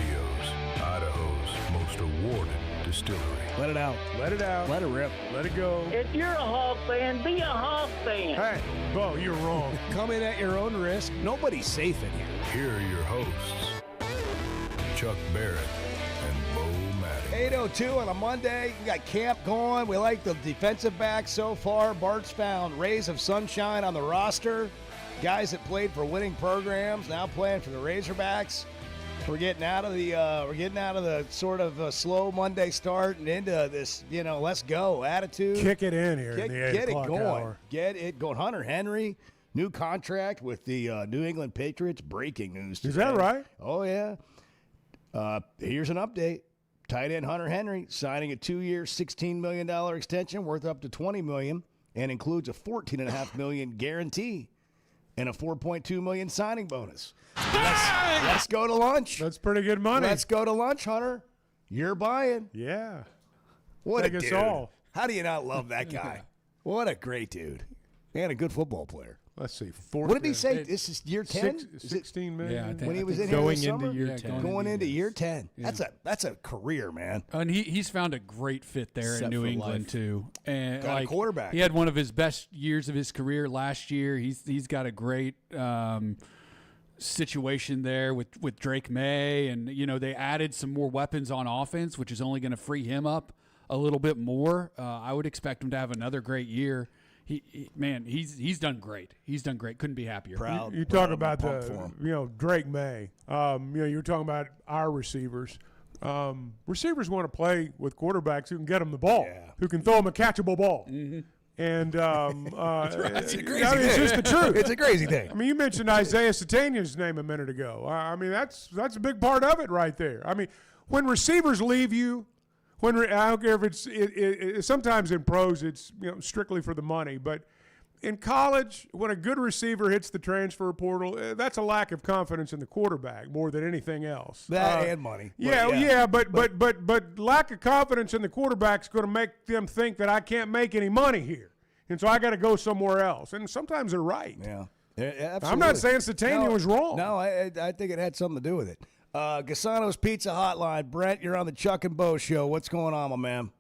Idaho's most awarded Distillery. Let it out. Let it out. Let it rip. Let it go. If you're a Hawk fan, be a Hawk fan. Hey, Bo, you're wrong. Come in at your own risk. Nobody's safe in here. Here are your hosts, Chuck Barrett and Bo Mattingly. 8:02 on a Monday. We got camp going. We like the defensive backs so far. Bart's found rays of sunshine on the roster. Guys that played for winning programs now playing for the Razorbacks. We're getting out of the sort of slow Monday start and into this, let's go attitude. Kick it in here in the 8 Get it o'clock going. hour. Get it going. Hunter Henry, new contract with the New England Patriots. Breaking news today. Is that right? Oh, yeah. Here's an update. Tight end Hunter Henry signing a 2-year, $16 million extension worth up to $20 million and includes a $14.5 million guarantee and a $4.2 million signing bonus. Let's go to lunch. That's pretty good money. Let's go to lunch, Hunter. You're buying. Yeah. What Take a us dude. all. How do you not love that guy? What a great dude. And a good football player. Let's see. What did he say? This is year 10? 16 million. Yeah, I think When he was in going here this into summer? year 10. Going into year 10. Yeah. That's a career, man. And he's found a great fit there Set in New for England life. too. And Got a quarterback. He had one of his best years of his career last year. He's got a great situation there with Drake May, and they added some more weapons on offense, which is only going to free him up a little bit more. I would expect him to have another great year. He's done great. He's done great. Couldn't be happier. Proud. You talk proud, about pumped for him. Drake May. You were talking about our receivers. Receivers want to play with quarterbacks who can get them the ball, who can throw them a catchable ball. Mm-hmm. And It's a crazy it's thing. just the truth. It's a crazy thing. I mean, you mentioned Isaiah Satania's name a minute ago. I mean, that's a big part of it right there. I mean, when receivers leave you, I don't care if it's sometimes in pros it's strictly for the money, but in college, when a good receiver hits the transfer portal, that's a lack of confidence in the quarterback more than anything else. That and money. But lack of confidence in the quarterback is going to make them think that I can't make any money here, and so I got to go somewhere else. And sometimes they're right. Yeah, absolutely. I'm not saying Satania was wrong. No, I think it had something to do with it. Gasano's Pizza Hotline. Brent, you're on the Chuck and Bo Show. What's going on, my man?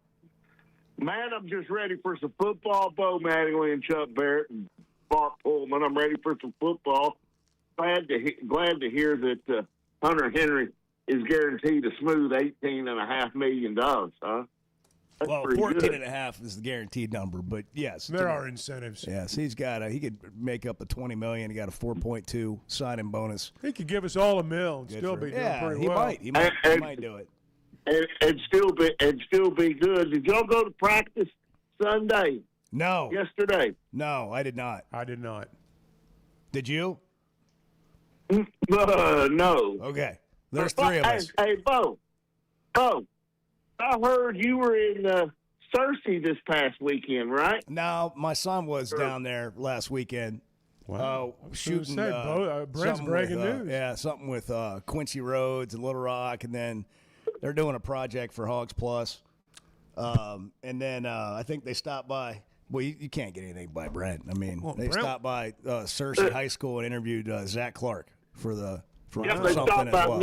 Man, I'm just ready for some football. Bo Mattingly and Chuck Barrett and Bart Pullman. I'm ready for some football. Glad to hear that Hunter Henry is guaranteed a smooth $18.5 million, huh? That's Well, pretty 14.5 is the guaranteed number, but yes, There are incentives. Yes, he could make up the $20 million. He got a 4.2 signing bonus. He could give us all $1 million and Good still for be him. doing Yeah, pretty he well. might. He might do it. And still be good. Did y'all go to practice Sunday? No. Yesterday? No, I did not. I did not. Did you? No. Okay. There's three of us. Hey, Bo, I heard you were in Searcy this past weekend, right? No, my son was down there last weekend. Wow. Shooting. Brent's something breaking with, news. Yeah, something with Quincy Rhodes and Little Rock, and then they're doing a project for Hogs Plus. And then I think they stopped by. Well, you can't get anything by Brent. I mean, they stopped by Searcy High School and interviewed Zach Clark for They something stopped as by. well.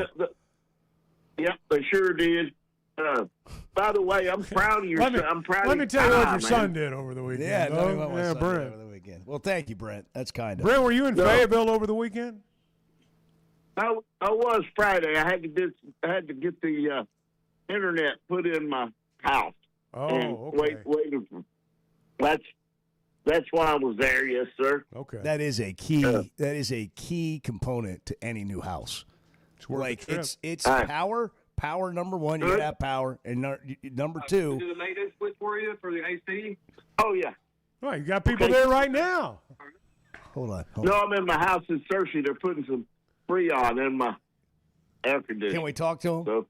Yep, they sure did. By the way, I'm proud of your son. I'm proud Let of me your tell you what your man. son did over the weekend. Yeah, tell me Bo. what my Yeah, son did Brent. over the weekend. Well, thank you, Brent. That's kind of. Brent, were you in Fayetteville over the weekend? I was Friday. I had to get the internet put in my house. Oh, and okay. wait. That's why I was there. Yes, sir. Okay. That is a key. That is a key component to any new house. It's worth the trip. it's power. Power number one. You gotta have power, and number two. Do the maintenance switch for you for the AC? Oh yeah. Oh, you got people there right now. Hold on. No, I'm in my house in Searcy. They're putting some Freon in my air conditioner. Can we talk to him? So,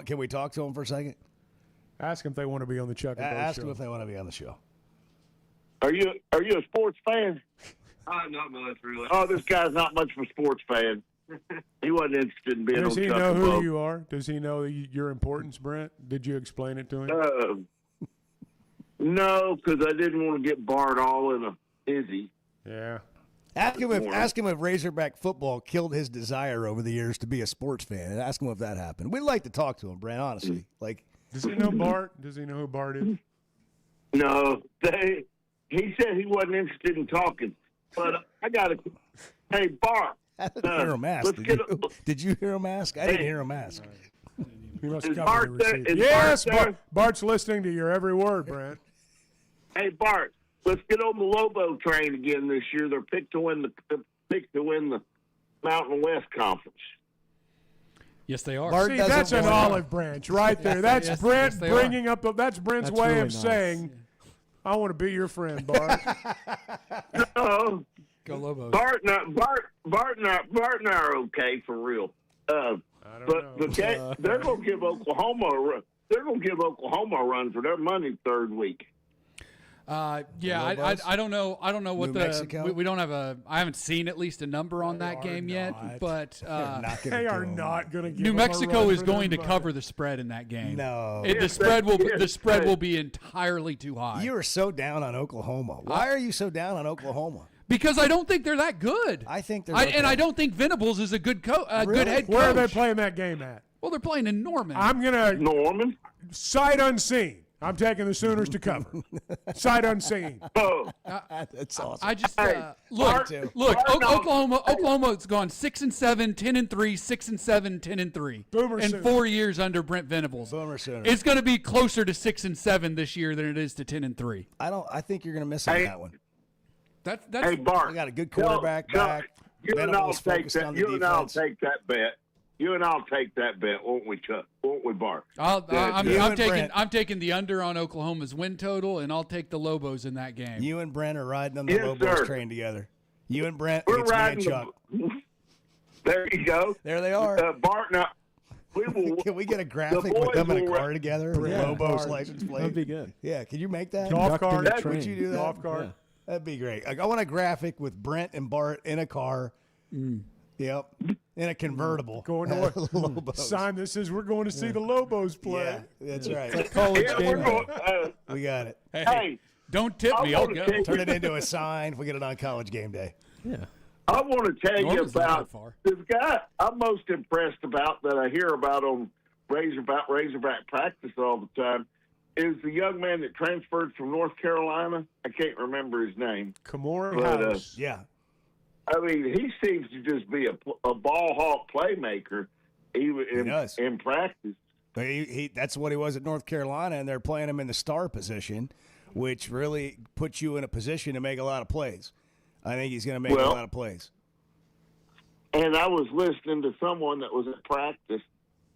Can we talk to him for a second? Ask them if they want to be on the Chuck and Bo Ask show. them if they want to be on the show. Are you a sports fan? Not much, really. Oh, this guy's not much of a sports fan. He wasn't interested in being Does on he Chuck know and who Bo. you are? Does he know your importance, Brent? Did you explain it to him? No, because I didn't want to get Bart all in a hizzy. Yeah. Ask him if Razorback football killed his desire over the years to be a sports fan, and ask him if that happened. We'd like to talk to him, Brent. Honestly, like Does he know Bart? Does he know who Bart is? No, he said he wasn't interested in talking. But I got to. Hey, Bart. I didn't hear him ask. Did you hear him ask? I didn't hear him ask. He must Is have Bart the there? receipt. Is Yes, Bart there? Bart's listening to your every word, Brent. Hey, Bart. Let's get on the Lobo train again this year. They're picked to win the Mountain West Conference. Yes, they are. See, that's an olive branch right there. That's Yes, Brent they bringing up that's Brent's That's way really of nice. saying, I want to be your friend, Bart. No. Go Lobos. Bart and I are okay for real. They're going to give Oklahoma a run. They're going to give Oklahoma a run for their money third week. I don't know. I don't know what New Mexico? we don't have I haven't seen at least a number on that game yet. But They are not going to give New them a Mexico run is for going to their cover money. the spread in that game. No. The spread will be entirely too high. You are so down on Oklahoma. Why are you so down on Oklahoma? Because I don't think they're that good. I think they're and I don't think Venables is a good good head coach. Where are they playing that game at? Well, they're playing in Norman. I'm going to Norman. sight unseen. I'm taking the Sooners to cover. Sight unseen. Oh, that's awesome. I just Bart, Oklahoma's gone 6-7, 10-3, 6-7, 10-3 Boomer in Sooners. 4 years under Brent Venables. Boomer Sooners. It's going to be closer to 6-7 this year than it is to 10-3. I think you're going to miss on that one. That's hey, Bart. We got a good quarterback back. You and I'll Venables take focused that. on the You and I'll defense. take that bet. You and I'll take that bet, won't we, Chuck? Won't we, Bart? I'm and taking Brent. I'm taking the under on Oklahoma's win total, and I'll take the Lobos in that game. You and Brent are riding on the Yes, Lobos sir. train together. You and Brent We're against me and riding. Chuck. There you go. There they are. Bart and I, we will. Can we get a graphic boys with them in a will car together? With Yeah. Lobos license plate. That'd be good. Yeah, can you make that? Golf Conducting cart. the Would train. you do that? Golf cart. Yeah. That'd be great. I want a graphic with Brent and Bart in a car. Yep. In a convertible. Going to what? Lobos. Sign this says we're going to see the Lobos play. Yeah, that's right. College Yeah, game. we're going, We got it. hey, Don't tip I me. I'll wanna go. take- Turn it into a sign. We get it on College Game Day. Yeah. I want to tell you Norman's not about that far. this guy I'm most impressed about that I hear about on Razorback practice all the time is the young man that transferred from North Carolina. I can't remember his name. Kamora But, House. Yeah. I mean, he seems to just be a ball hawk playmaker, even does. in practice. But that's what he was at North Carolina, and they're playing him in the star position, which really puts you in a position to make a lot of plays. I think he's going to make a lot of plays. And I was listening to someone that was at practice.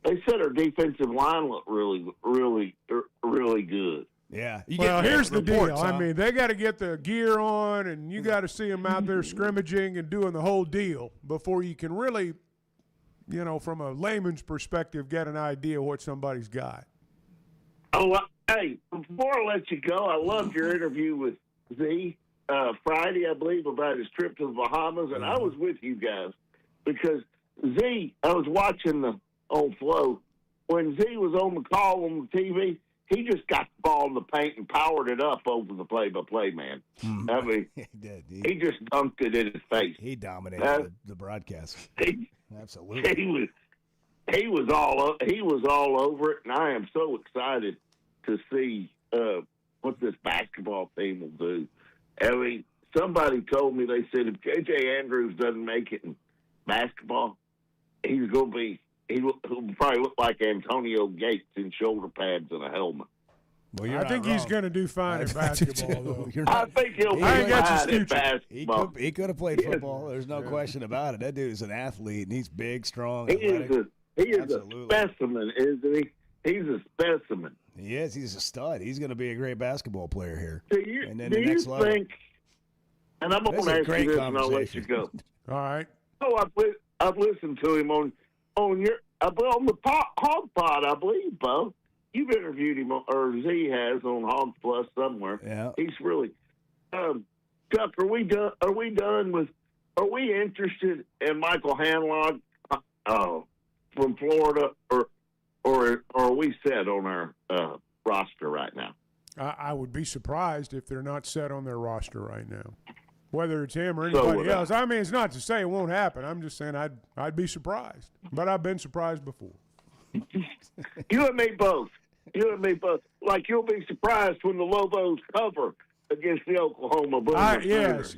They said our defensive line looked really, really, really good. Yeah. Well, here's the deal. reports, huh? I mean, they got to get the gear on, and you got to see them out there scrimmaging and doing the whole deal before you can really, from a layman's perspective, get an idea what somebody's got. Oh, hey, before I let you go, I loved your interview with Z Friday, I believe, about his trip to the Bahamas, and I was with you guys because Z, I was watching the old Flow. When Z was on the call on the TV, he just got the ball in the paint and powered it up over the play-by-play man. I mean, he did. He just dunked it in his face. He dominated the broadcast. Absolutely. He was all over it, and I am so excited to see what this basketball team will do. I mean, somebody told me, they said if J.J. Andrews doesn't make it in basketball, he'll probably look like Antonio Gates in shoulder pads and a helmet. Well, I think he's going to do fine in basketball, though. I think he'll be I ain't got fine your at future. basketball. He could have played football. There's no question about it. That dude is an athlete, and he's big, strong, He athletic. is Absolutely. a specimen, isn't he? He's a specimen. He is. He's a stud. He's going to be a great basketball player here. Do then you the next level. think, and I'm going This to is a ask great you this and I'll let you conversation. go. All right. Oh, I've listened to him on the Hog Pod, I believe, Bo. You've interviewed him, or Z has, on Hog Plus somewhere. Yeah. He's really Chuck, are we done with? Are we interested in Michael Hanlon from Florida, or are we set on our roster right now? I would be surprised if they're not set on their roster right now, whether it's him or So anybody would I. else. I mean, it's not to say it won't happen. I'm just saying I'd be surprised, but I've been surprised before. You and me both. You and me both. Like, you'll be surprised when the Lobos cover against the Oklahoma Boomers. Yes.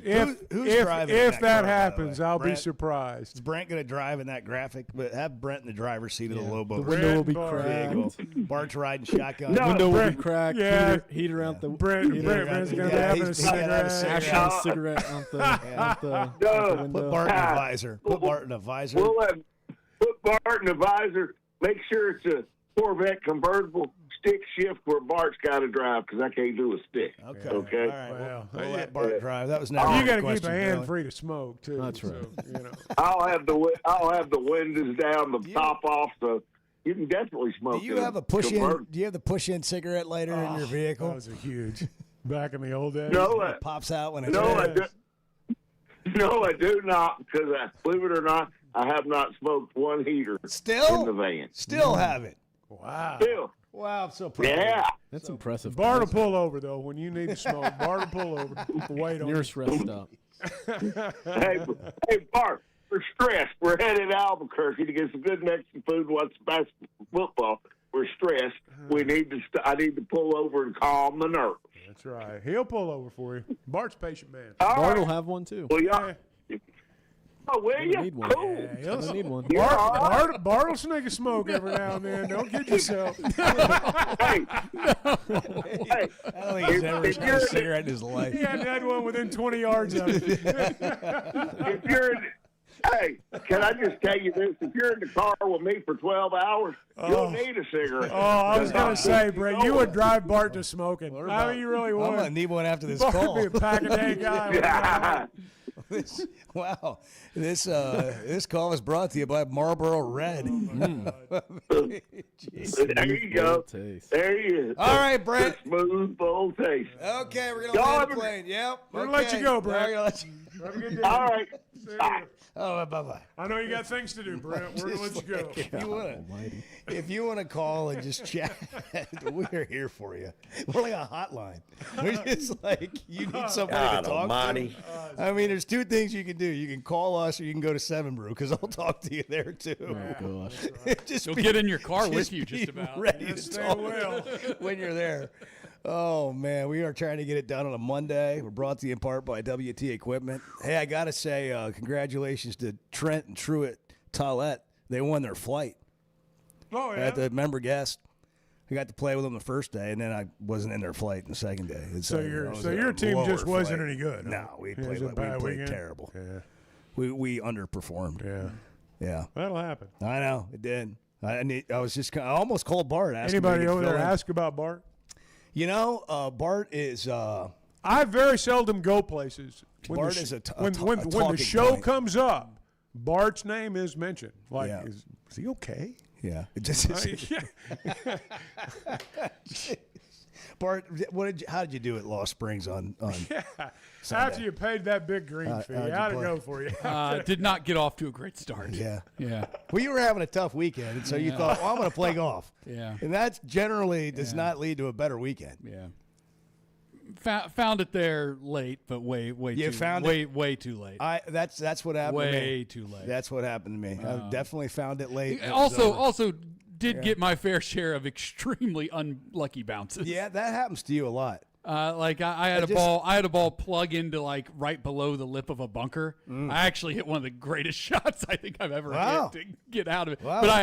Who's driving in If that car, by the happens, way? I'll be Brent? surprised. Is Brent going to drive in that graphic? But have Brent in the driver's seat of the Lobo. The window will be There you go. Bart's riding shotgun. No, window will Brent- be cracked. yeah. Heater out the Brent's going to be having a he's gotta have a cigarette. cigarette. Ash cigarette out the window. Put Bart in a visor. Put Bart in a visor. We'll have put Bart in the visor. Make sure it's a Corvette convertible stick shift where Bart's got to drive because I can't do a stick. Okay. Okay. All right. Well, We'll let Bart drive. That was never You a got to keep question, a hand Billy. free to smoke too. That's right. So, you know. I'll have the windows down, the top off, so you can definitely smoke. Do you in have a push-in? convertible. Do you have the push-in cigarette lighter in your vehicle? That was a huge. Back in the old days. No, It pops out when it's no, I red. do. No, I do not, because believe it or not, I have not smoked one heater Still? in the van. Still have it. Wow. Still. Wow, I'm so proud. Yeah. That's impressive. Bart will pull over though when you need to smoke. Bart will pull over. Wait on Nearest you. rest stop. Hey, Bart, we're stressed. We're headed to Albuquerque to get some good Mexican food and watch football. We're stressed. We need to. I need to pull over and calm the nerves. That's right. He'll pull over for you. Bart's a patient man. All Bart will right. have one too. Well, y'all. Oh, will you? Need one. Cool. Yeah, he'll I need one. Bart will sneak a smoke every now and then. Don't kid yourself. Hey, I don't think he's ever if smoked you're- a cigarette in his life. He hadn't had one within 20 yards of it. if you're in, hey, can I just tell you this? If you're in the car with me for 12 hours, you'll need a cigarette. Oh, I was going to say, Brett, you would drive Bart to smoking. I mean, you really I'm going to would. need one after this Bart call. would be a pack-a-day guy. Wow. This call is brought to you by Marlboro Red. Jeez. There you go. Taste. There he is. All right, Brent. Smooth bold taste. Okay, we're going to Y'all land have the a- plane. Yep. We're going to let you go, Brett. We're gonna let you- Have a good day. All right. See Bye. you. Oh, bye-bye. I know you got things to do, Brett. We're going to let you go. If you want to call and just chat, we're here for you. We're like a hotline. We're just like, you need somebody God to talk almighty. to. I mean, there's two things you can do. You can call us or you can go to Seven Brew because I'll talk to you there too. Oh gosh. Just You'll be- get in your car with you be just about. ready Yeah, to stay talk well. when you're there. Oh, man, we are trying to get it done on a Monday. We're brought to you in part by WT Equipment. Hey, I got to say congratulations to Trent and Truett Tollett. They won their flight. Oh, I yeah. had the member guest. I got to play with them the first day, and then I wasn't in their flight the second day. And So your team just wasn't any good. Huh? No, we It was played, a we bad played weekend? terrible. Yeah. We underperformed. Yeah. Yeah. That'll happen. I know, it did. I almost called Bart. Asked him if he Anybody could over there fill in. ask about Bart? You know, Bart is I very seldom go places. When Bart the is a when the talking show point. comes up, Bart's name is mentioned. Like, Yeah. is he okay? Yeah. It just Bart, how did you do at Lost Springs on Yeah. Sunday? After you paid that big green fee, how'd you how'd it play? go for you? Did not get off to a great start. Yeah. Yeah. Well, you were having a tough weekend, and so you Yeah. thought, well, I'm going to play golf. Yeah. And that generally does not lead to a better weekend. Yeah. Found it there late, but way You too found way it? way too late. That's what happened to me. Way too late. That's what happened to me. I definitely found it late. It was Also, over. did get my fair share of extremely unlucky bounces. Yeah, that happens to you a lot. Like I had a ball plug into like right below the lip of a bunker. I actually hit one of the greatest shots I think I've ever hit to get out of it. Wow. But I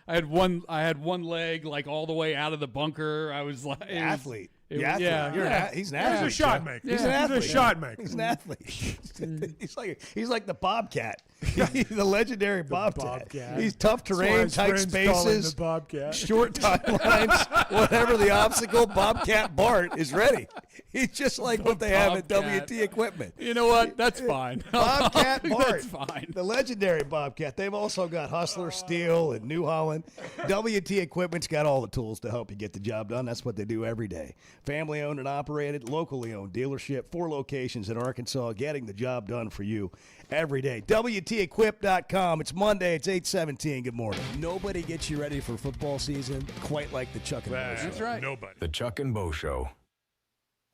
had one leg like all the way out of the bunker. I was like Athlete. He's an athlete. He's a shot maker. He's an athlete. He's a shot maker. He's an athlete. he's like the Bobcat, the legendary Bobcat. Bobcat. He's tough That's why terrain, his tight friends call him spaces, the Bobcat. short timelines, whatever the obstacle. Bobcat Bart is ready. He's just like what they have at Bobcat. WT Equipment. You know what? That's fine. Bobcat Bart. That's fine. The legendary Bobcat. They've also got Hustler Steel and New Holland. WT Equipment's got all the tools to help you get the job done. That's what they do every day. Family owned and operated, locally owned dealership, 4 locations in Arkansas, getting the job done for you every day. WTEquip.com. It's Monday. It's 8:17. Good morning. Nobody gets you ready for football season quite like the Chuck and Bo Show. That's right. Nobody. The Chuck and Bo Show.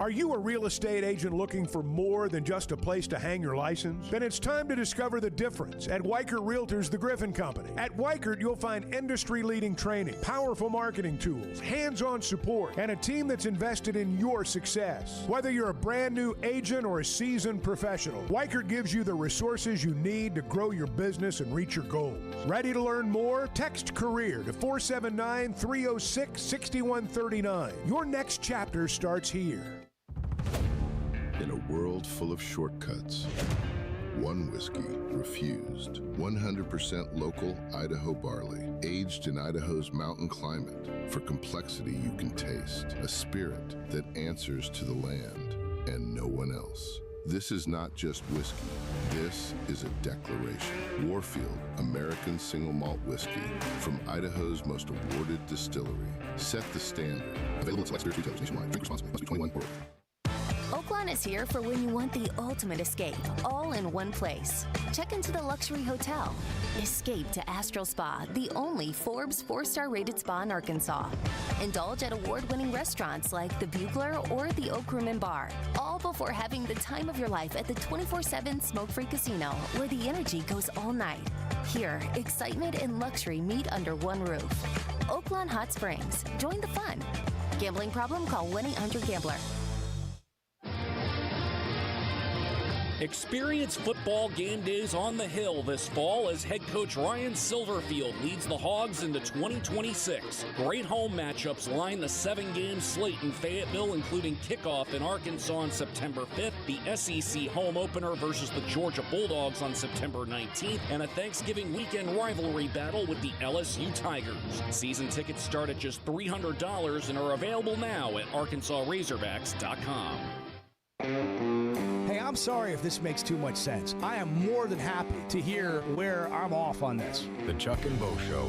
Are you a real estate agent looking for more than just a place to hang your license? Then it's time to discover the difference at Weichert Realtors, the Griffin Company. At Weichert, you'll find industry-leading training, powerful marketing tools, hands-on support, and a team that's invested in your success. Whether you're a brand new agent or a seasoned professional, Weichert gives you the resources you need to grow your business and reach your goals. Ready to learn more? Text CAREER to 479-306-6139. Your next chapter starts here. In a world full of shortcuts, one whiskey refused. 100% local Idaho barley, aged in Idaho's mountain climate. For complexity you can taste, a spirit that answers to the land and no one else. This is not just whiskey. This is a declaration. Warfield, American single malt whiskey from Idaho's most awarded distillery. Set the standard. Available at select spirits retailers nationwide. Drink responsibly. Must be 21 or older. Oaklawn is here for when you want the ultimate escape, all in one place. Check into the luxury hotel. Escape to Astral Spa, the only Forbes 4-star rated spa in Arkansas. Indulge at award-winning restaurants like the Bugler or the Oak Room and Bar, all before having the time of your life at the 24/7 smoke-free casino, where the energy goes all night. Here, excitement and luxury meet under one roof. Oaklawn Hot Springs. Join the fun. Gambling problem? Call 1-800-GAMBLER. Experience football game days on the Hill this fall as head coach Ryan Silverfield leads the Hogs into 2026. Great home matchups line the 7-game slate in Fayetteville, including kickoff in Arkansas on September 5th, the SEC home opener versus the Georgia Bulldogs on September 19th, and a Thanksgiving weekend rivalry battle with the LSU Tigers. Season tickets start at just $300 and are available now at ArkansasRazorbacks.com. Hey, I'm sorry if this makes too much sense. I am more than happy to hear where I'm off on this. The Chuck and Bo Show.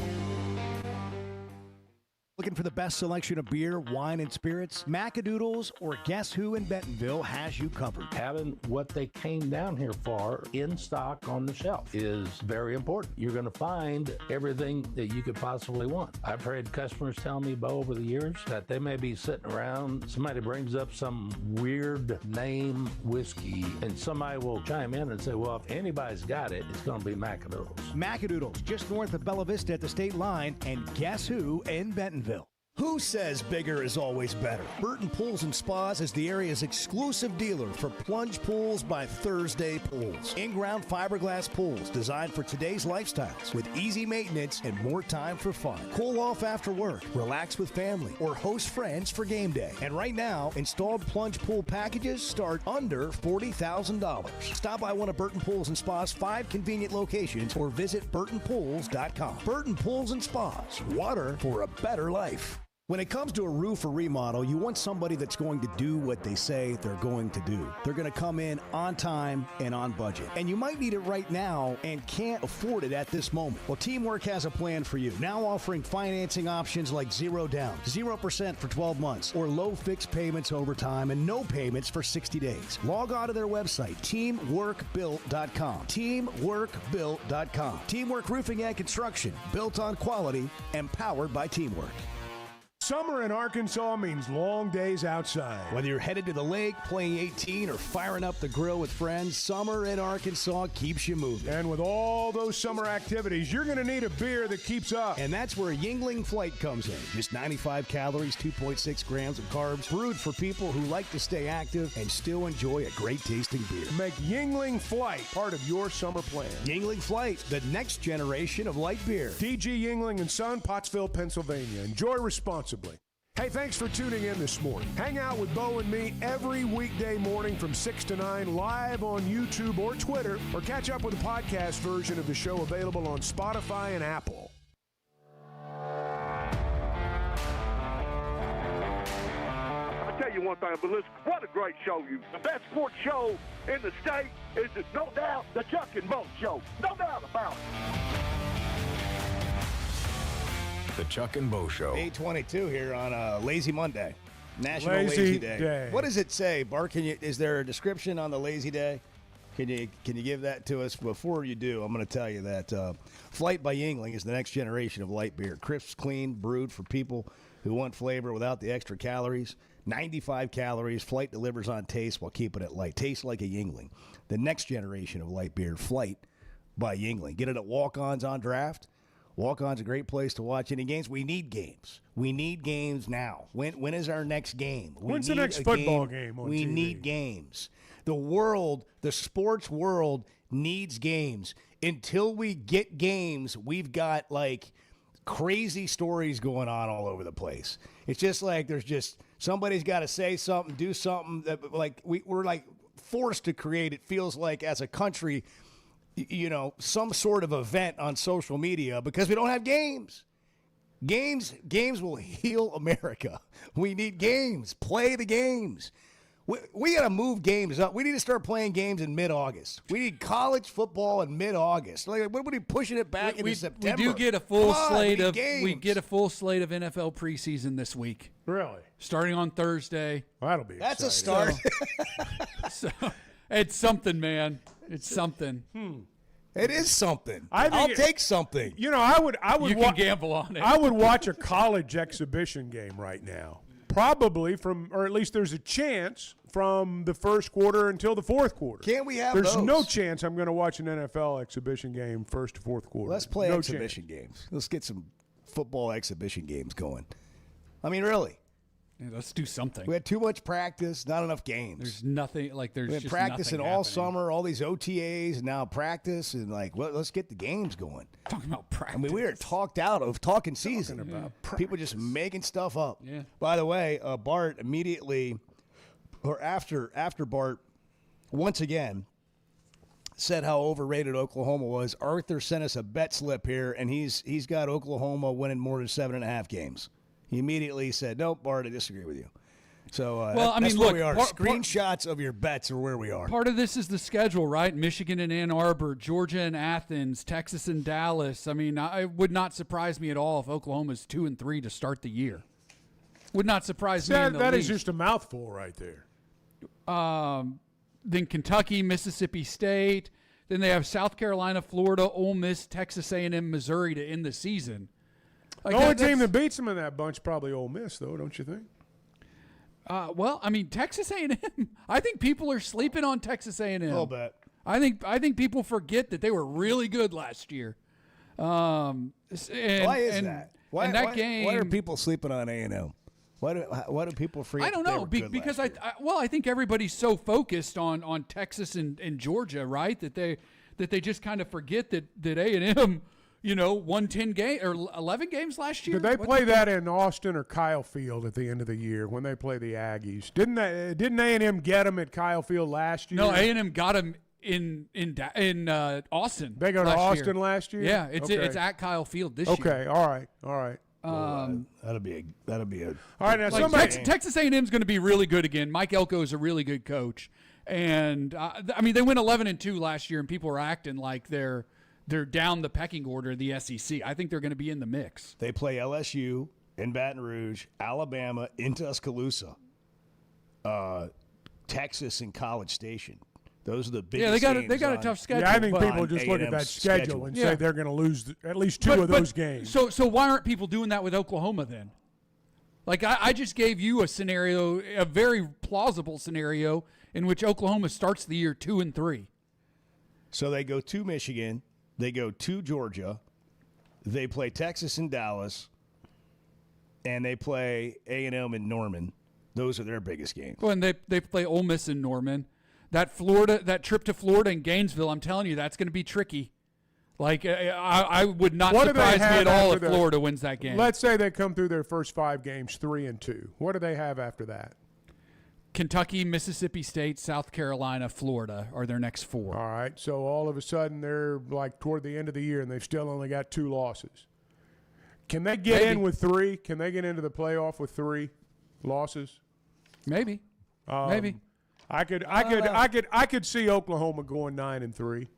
Looking for the best selection of beer, wine, and spirits? Macadoodles or Guess Who in Bentonville has you covered. Having what they came down here for in stock on the shelf is very important. You're going to find everything that you could possibly want. I've heard customers tell me, Bo, over the years that they may be sitting around, somebody brings up some weird name whiskey, and somebody will chime in and say, well, if anybody's got it, it's going to be Macadoodles. Macadoodles, just north of Bella Vista at the state line, and Guess Who in Bentonville. Who says bigger is always better? Burton Pools and Spas is the area's exclusive dealer for plunge pools by Thursday Pools. In-ground fiberglass pools designed for today's lifestyles with easy maintenance and more time for fun. Cool off after work, relax with family, or host friends for game day. And right now, installed plunge pool packages start under $40,000. Stop by one of Burton Pools and Spas' 5 convenient locations or visit burtonpools.com. Burton Pools and Spas, water for a better life. When it comes to a roof or remodel, you want somebody that's going to do what they say they're going to do. They're going to come in on time and on budget. And you might need it right now and can't afford it at this moment. Well, Teamwork has a plan for you. Now offering financing options like 0 down, 0% for 12 months, or low fixed payments over time and no payments for 60 days. Log on to their website, teamworkbuilt.com. Teamworkbuilt.com. Teamwork Roofing and Construction, built on quality and powered by teamwork. Summer in Arkansas means long days outside. Whether you're headed to the lake, playing 18, or firing up the grill with friends, summer in Arkansas keeps you moving. And with all those summer activities, you're going to need a beer that keeps up. And that's where Yuengling Flight comes in. Just 95 calories, 2.6 grams of carbs, brewed for people who like to stay active and still enjoy a great tasting beer. Make Yuengling Flight part of your summer plan. Yuengling Flight, the next generation of light beer. DG Yuengling & Son, Pottsville, Pennsylvania. Enjoy responsibly. Hey, thanks for tuning in this morning. Hang out with Bo and me every weekday morning from 6 to 9 live on YouTube or Twitter, or catch up with the podcast version of the show available on Spotify and Apple. I'll tell you one thing, but listen, what a great show. The best sports show in the state is, no doubt, the Chuck and Bo Show. No doubt about it. The Chuck and Bo Show. 8:22 here on a Lazy Monday, National Lazy Day. Day. What does it say, Bart? Is there a description on the Lazy Day? Can you give that to us? Before you do, I'm going to tell you that Flight by Yuengling is the next generation of light beer. Crisp, clean, brewed for people who want flavor without the extra calories. 95 calories. Flight delivers on taste while keeping it light. Tastes like a Yuengling. The next generation of light beer, Flight by Yuengling. Get it at Walk-Ons on Draft. Walk-On's a great place to watch any games. We need games. We need games now. When is our next game? When's the next football game on We TV? need games. The world, the sports world needs games. Until we get games, we've got like crazy stories going on all over the place. It's just like there's just somebody's got to say something, do something that like we're like forced to create. It feels like as a country, you know, some sort of event on social media because we don't have games. Games will heal America. We need games. Play the games. We got to move games up. We need to start playing games in mid-August. We need college football in mid-August. Like, what are we pushing it back into September? We do get a full slate of games. we get a full slate of NFL preseason this week. Really? Starting on Thursday. Well, that'll be That's exciting. a start. So it's something, man. It's something. It is something. I'll take something. You know, I would. You can gamble on it. I would watch a college exhibition game right now. Probably or at least there's a chance from the first quarter until the fourth quarter. Can't we have There's those? no chance I'm going to watch an NFL exhibition game first to fourth quarter. Let's play No exhibition games. Let's get some football exhibition games going. I mean, really. Yeah, let's do something. We had too much practice, not enough games. There's nothing like there's We had just practicing nothing all happening. summer, all these OTAs, and now practice, and like, well, let's get the games going. Talking about practice. I mean, we are talked out of talking season. About people just making stuff up. Yeah. By the way, Bart immediately, or after Bart, once again, said how overrated Oklahoma was. Arthur sent us a bet slip here, and he's got Oklahoma winning more than 7.5 games. He immediately said, "Nope, Bart, I disagree with you." So, well, I that's mean, where look, we are. part- Screenshots of your bets are where we are. Part of this is the schedule, right? Michigan and Ann Arbor, Georgia and Athens, Texas and Dallas. I mean, it would not surprise me at all if Oklahoma's 2-3 to start the year. Would not surprise me in the That is least. just a mouthful right there. Then Kentucky, Mississippi State. Then they have South Carolina, Florida, Ole Miss, Texas A&M, Missouri to end the season. Like The only that's- team that beats them in that bunch is probably Ole Miss, though, don't you think? Well, I mean, Texas A&M. I think people are sleeping on Texas A&M. A little bit. I think people forget that they were really good last year. Why is that? Why, and that why, game. why are people sleeping on A&M? Why do people forget? I don't that they know were good because last year? I think everybody's so focused on Texas and Georgia, right? That they just kind of forget that A&M, you know, won 10 games or 11 games last year. Did they What play did that in Austin or Kyle Field at the end of the year when they play the Aggies? Didn't A&M get them at Kyle Field last year? No, A&M got them in Austin. They go to Austin last year? Yeah, it's Okay. it's at Kyle Field this year. Okay, all right. That'll be a. All right, now Like somebody. Texas A&M is going to be really good again. Mike Elko is a really good coach, and I mean they went 11-2 last year, and people are acting like they're down the pecking order of the SEC. I think they're going to be in the mix. They play LSU in Baton Rouge, Alabama in Tuscaloosa, Texas in College Station. Those are the biggest. Yeah, they games got a on- tough schedule. Yeah, I think but- people just look at that A&M's schedule and Yeah. say they're going to lose at least two of those games. So why aren't people doing that with Oklahoma then? Like I just gave you a scenario, a very plausible scenario in which Oklahoma starts the year 2-3. So they go to Michigan, they go to Georgia, they play Texas and Dallas, and they play A&M in Norman. Those are their biggest games. Well, and they play Ole Miss in Norman. That trip to Florida and Gainesville, I'm telling you, that's going to be tricky. Like I would not What do they surprise me have at all after if the- Florida wins that game. Let's say they come through their first 5 games 3-2. What do they have after that? Kentucky, Mississippi State, South Carolina, Florida are their next 4. All right, so all of a sudden they're like toward the end of the year and they've still only got 2 losses. Can they get in with 3? Can they get into the playoff with 3 losses? Maybe. Maybe. I could see Oklahoma going 9-3.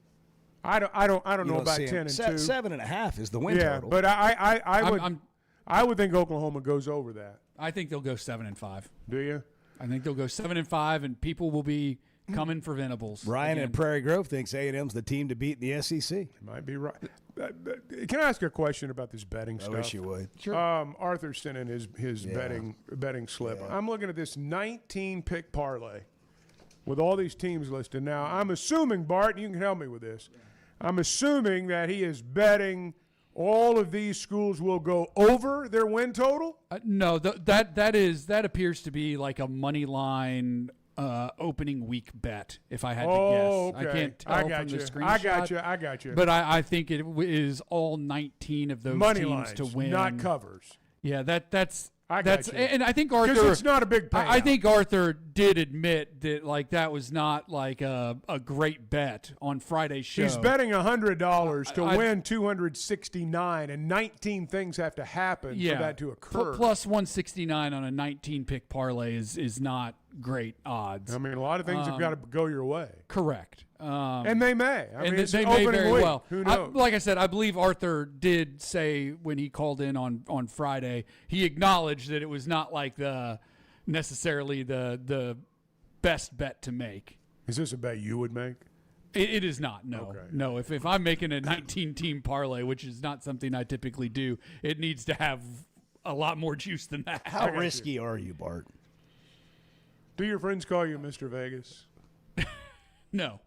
I don't know about 10-2. 7.5 is the win yeah, total. but I would think Oklahoma goes over that. I think they'll go 7-5. Do you? I think they'll go 7-5, and people will be coming for Venables. Brian again. in Prairie Grove thinks A&M's the team to beat in the SEC. Might be right. Can I ask a question about this betting stuff? I wish you would. Sure. Arthur sent in his betting slip. Yeah. I'm looking at this 19-pick parlay with all these teams listed. Now, I'm assuming, Bart, you can help me with this. I'm assuming that he is betting all of these schools will go over their win total? No, that appears to be like a money line opening week bet, if I had to guess. Okay. I can't tell from the screenshot. I got you. But I think it is all 19 of those money teams lines, to win. not covers. Yeah, that's I got you. And I think Arthur, 'cause it's not a big payout. I think Arthur did admit that like that was not like a great bet on Friday's show. He's betting $100 to win $269, and 19 things have to happen for that to occur. Plus 169 on a 19-pick parlay is not great odds. I mean, a lot of things have got to go your way. Correct. And they may. I mean, it's they may opening very week. well. Who knows? Like I said, I believe Arthur did say when he called in on Friday, he acknowledged that it was not like necessarily the best bet to make. Is this a bet you would make? It is not. No, Okay. no. If I'm making a 19-team parlay, which is not something I typically do, it needs to have a lot more juice than that. How risky are you, Bart? Do your friends call you Mr. Vegas? No.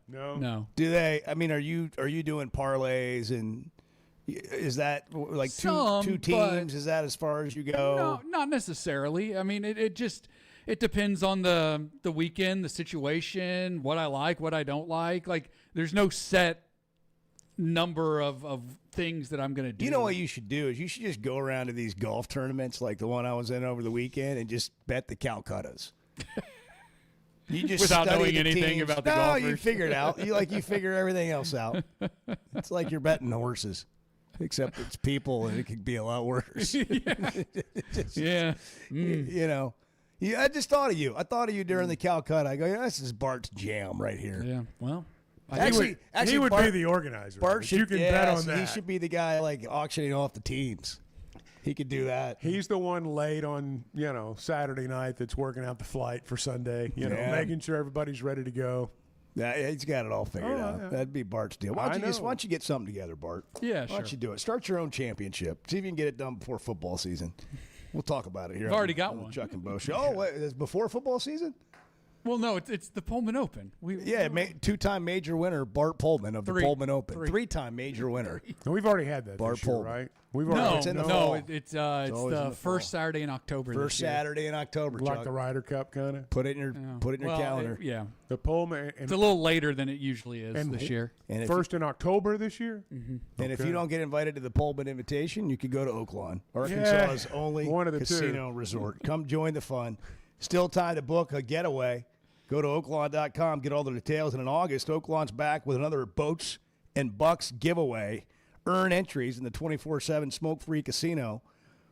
Do they? I mean, are you doing parlays, and is that like Some, two teams? Is that as far as you go? No, not necessarily. I mean, it depends on the weekend, the situation, what I like, what I don't like. Like, there's no set number of things that I'm going to do. You know what you should do is you should just go around to these golf tournaments like the one I was in over the weekend and just bet the Calcuttas. You just without study knowing the anything teams. about the no, golfers. you figure it out. You figure everything else out. It's like you're betting horses, except it's people, and it could be a lot worse. Yeah. You know. Yeah, I just thought of you. I thought of you during the Calcutta. I go, this is Bart's jam right here. Yeah. Well, Actually, he would Bart, be the organizer. Bart Rich. should, you can bet on so that. He should be the guy like auctioning off the teams. He could do that. He's the one late on, Saturday night that's working out the flight for Sunday, making sure everybody's ready to go. Yeah, he's got it all figured out. Yeah. That'd be Bart's deal. Why don't you get something together, Bart? Yeah, Why don't you do it? Start your own championship. See if you can get it done before football season. We'll talk about it here. I've already got on the one. Chuck and Bo show. Oh, wait, it's before football season? Well, no, it's the Pullman Open. Two-time major winner Bart Pullman of the Pullman Open. Three. Three-time major winner. No, we've already had that Bart this year, Pullman. right? We've already it's in the fall. It's always in the the first Saturday in October. First this year. Saturday in October, like Chuck. the Ryder Cup kind of. Put it in your calendar. The Pullman. It's a little later than it usually is and this year. And first in October this year. Mm-hmm. And if you don't get invited to the Pullman invitation, you could go to Oaklawn, Arkansas's only one of the casino resort. Come join the fun. Still time to book a getaway. Go to Oaklawn.com, get all the details. And in August, Oaklawn's back with another Boats and Bucks giveaway. Earn entries in the 24/7 smoke-free casino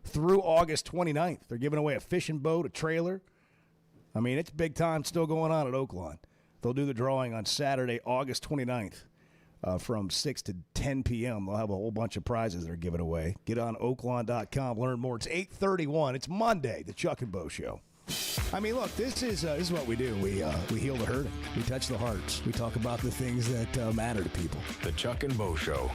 through August 29th. They're giving away a fishing boat, a trailer. I mean, it's big time still going on at Oaklawn. They'll do the drawing on Saturday, August 29th from 6 to 10 p.m. They'll have a whole bunch of prizes they're giving away. Get on Oaklawn.com. Learn more. It's 8:31. It's Monday, the Chuck and Bo Show. I mean, look, this is what we do. We heal the hurting. We touch the hearts. We talk about the things that matter to people. The Chuck and Bo Show.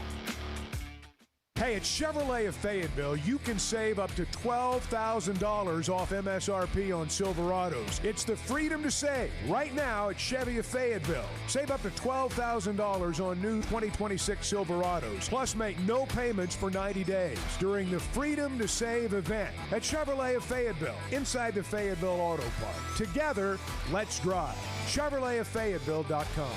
Hey, at Chevrolet of Fayetteville, you can save up to $12,000 off MSRP on Silverados. It's the freedom to save right now at Chevy of Fayetteville. Save up to $12,000 on new 2026 Silverados, plus make no payments for 90 days during the Freedom to Save event at Chevrolet of Fayetteville, inside the Fayetteville Auto Park. Together, let's drive. ChevroletofFayetteville.com.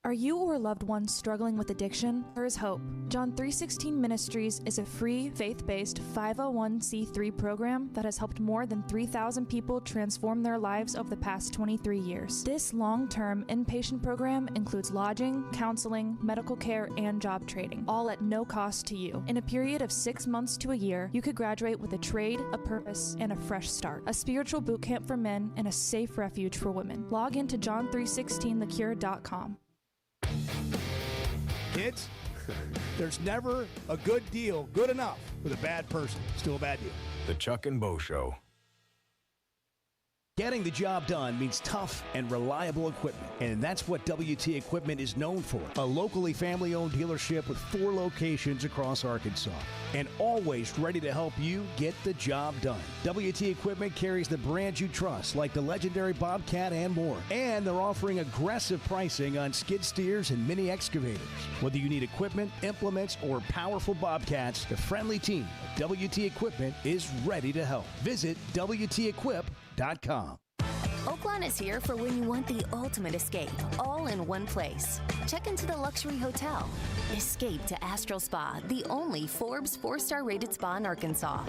Are you or a loved one struggling with addiction? There is hope. John 3:16 Ministries is a free, faith-based 501c3 program that has helped more than 3,000 people transform their lives over the past 23 years. This long-term inpatient program includes lodging, counseling, medical care, and job training, all at no cost to you. In a period of 6 months to a year, you could graduate with a trade, a purpose, and a fresh start. A spiritual boot camp for men and a safe refuge for women. Log into john316thecure.com. Kids, there's never a good deal good enough with a bad person. Still a bad deal. The Chuck and Bo Show. Getting the job done means tough and reliable equipment, and that's what WT Equipment is known for. A locally family-owned dealership with 4 locations across Arkansas, and always ready to help you get the job done. WT Equipment carries the brands you trust, like the legendary Bobcat and more, and they're offering aggressive pricing on skid steers and mini excavators. Whether you need equipment, implements, or powerful Bobcats, the friendly team at WT Equipment is ready to help. Visit WTEquip.com. Oaklawn is here for when you want the ultimate escape, all in one place. Check into the luxury hotel. Escape to Astral Spa, the only Forbes 4-star rated spa in Arkansas.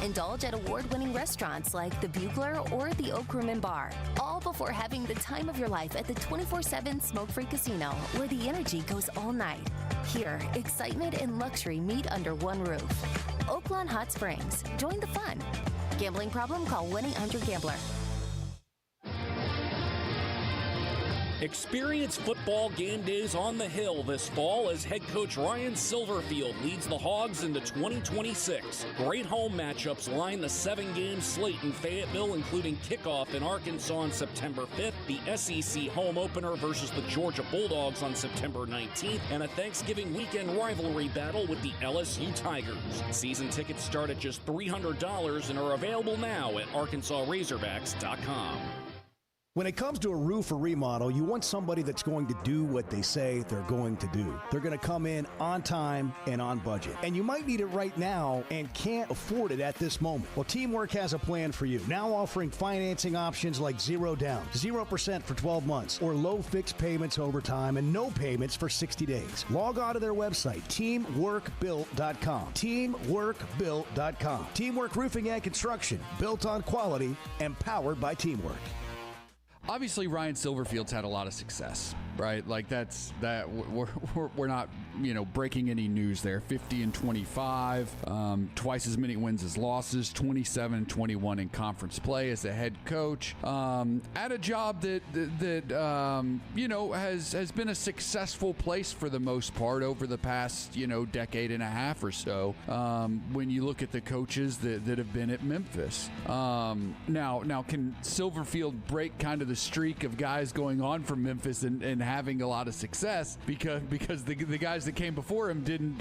Indulge at award-winning restaurants like the Bugler or the Oak Room and Bar, all before having the time of your life at the 24/7 smoke-free casino, where the energy goes all night. Here, excitement and luxury meet under one roof. Oaklawn Hot Springs. Join the fun. Gambling problem? Call 1-800-GAMBLER. Experience football game days on the Hill this fall as head coach Ryan Silverfield leads the Hogs into 2026. Great home matchups line the 7-game slate in Fayetteville, including kickoff in Arkansas on September 5th, the SEC home opener versus the Georgia Bulldogs on September 19th, and a Thanksgiving weekend rivalry battle with the LSU Tigers. Season tickets start at just $300 and are available now at ArkansasRazorbacks.com. When it comes to a roof or remodel, you want somebody that's going to do what they say they're going to do. They're going to come in on time and on budget. And you might need it right now and can't afford it at this moment. Well, Teamwork has a plan for you. Now offering financing options like 0 down, 0% for 12 months, or low fixed payments over time and no payments for 60 days. Log on to their website, teamworkbuilt.com. Teamworkbuilt.com. Teamwork Roofing and Construction, built on quality and powered by Teamwork. Obviously, Ryan Silverfield's had a lot of success, right? Like we're not, breaking any news there. 50-25, twice as many wins as losses, 27-21 in conference play as a head coach, at a job that has been a successful place for the most part over the past decade and a half or so. When you look at the coaches that have been at Memphis, now can Silverfield break kind of the streak of guys going on from Memphis and having a lot of success because the guys that came before him didn't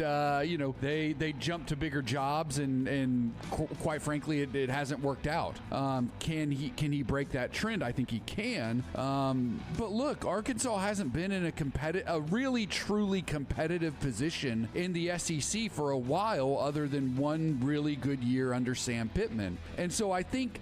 they jumped to bigger jobs and quite frankly it hasn't worked out. Can he break that trend? I think he can. But look, Arkansas hasn't been in a really truly competitive position in the SEC for a while, other than one really good year under Sam Pittman. And so I think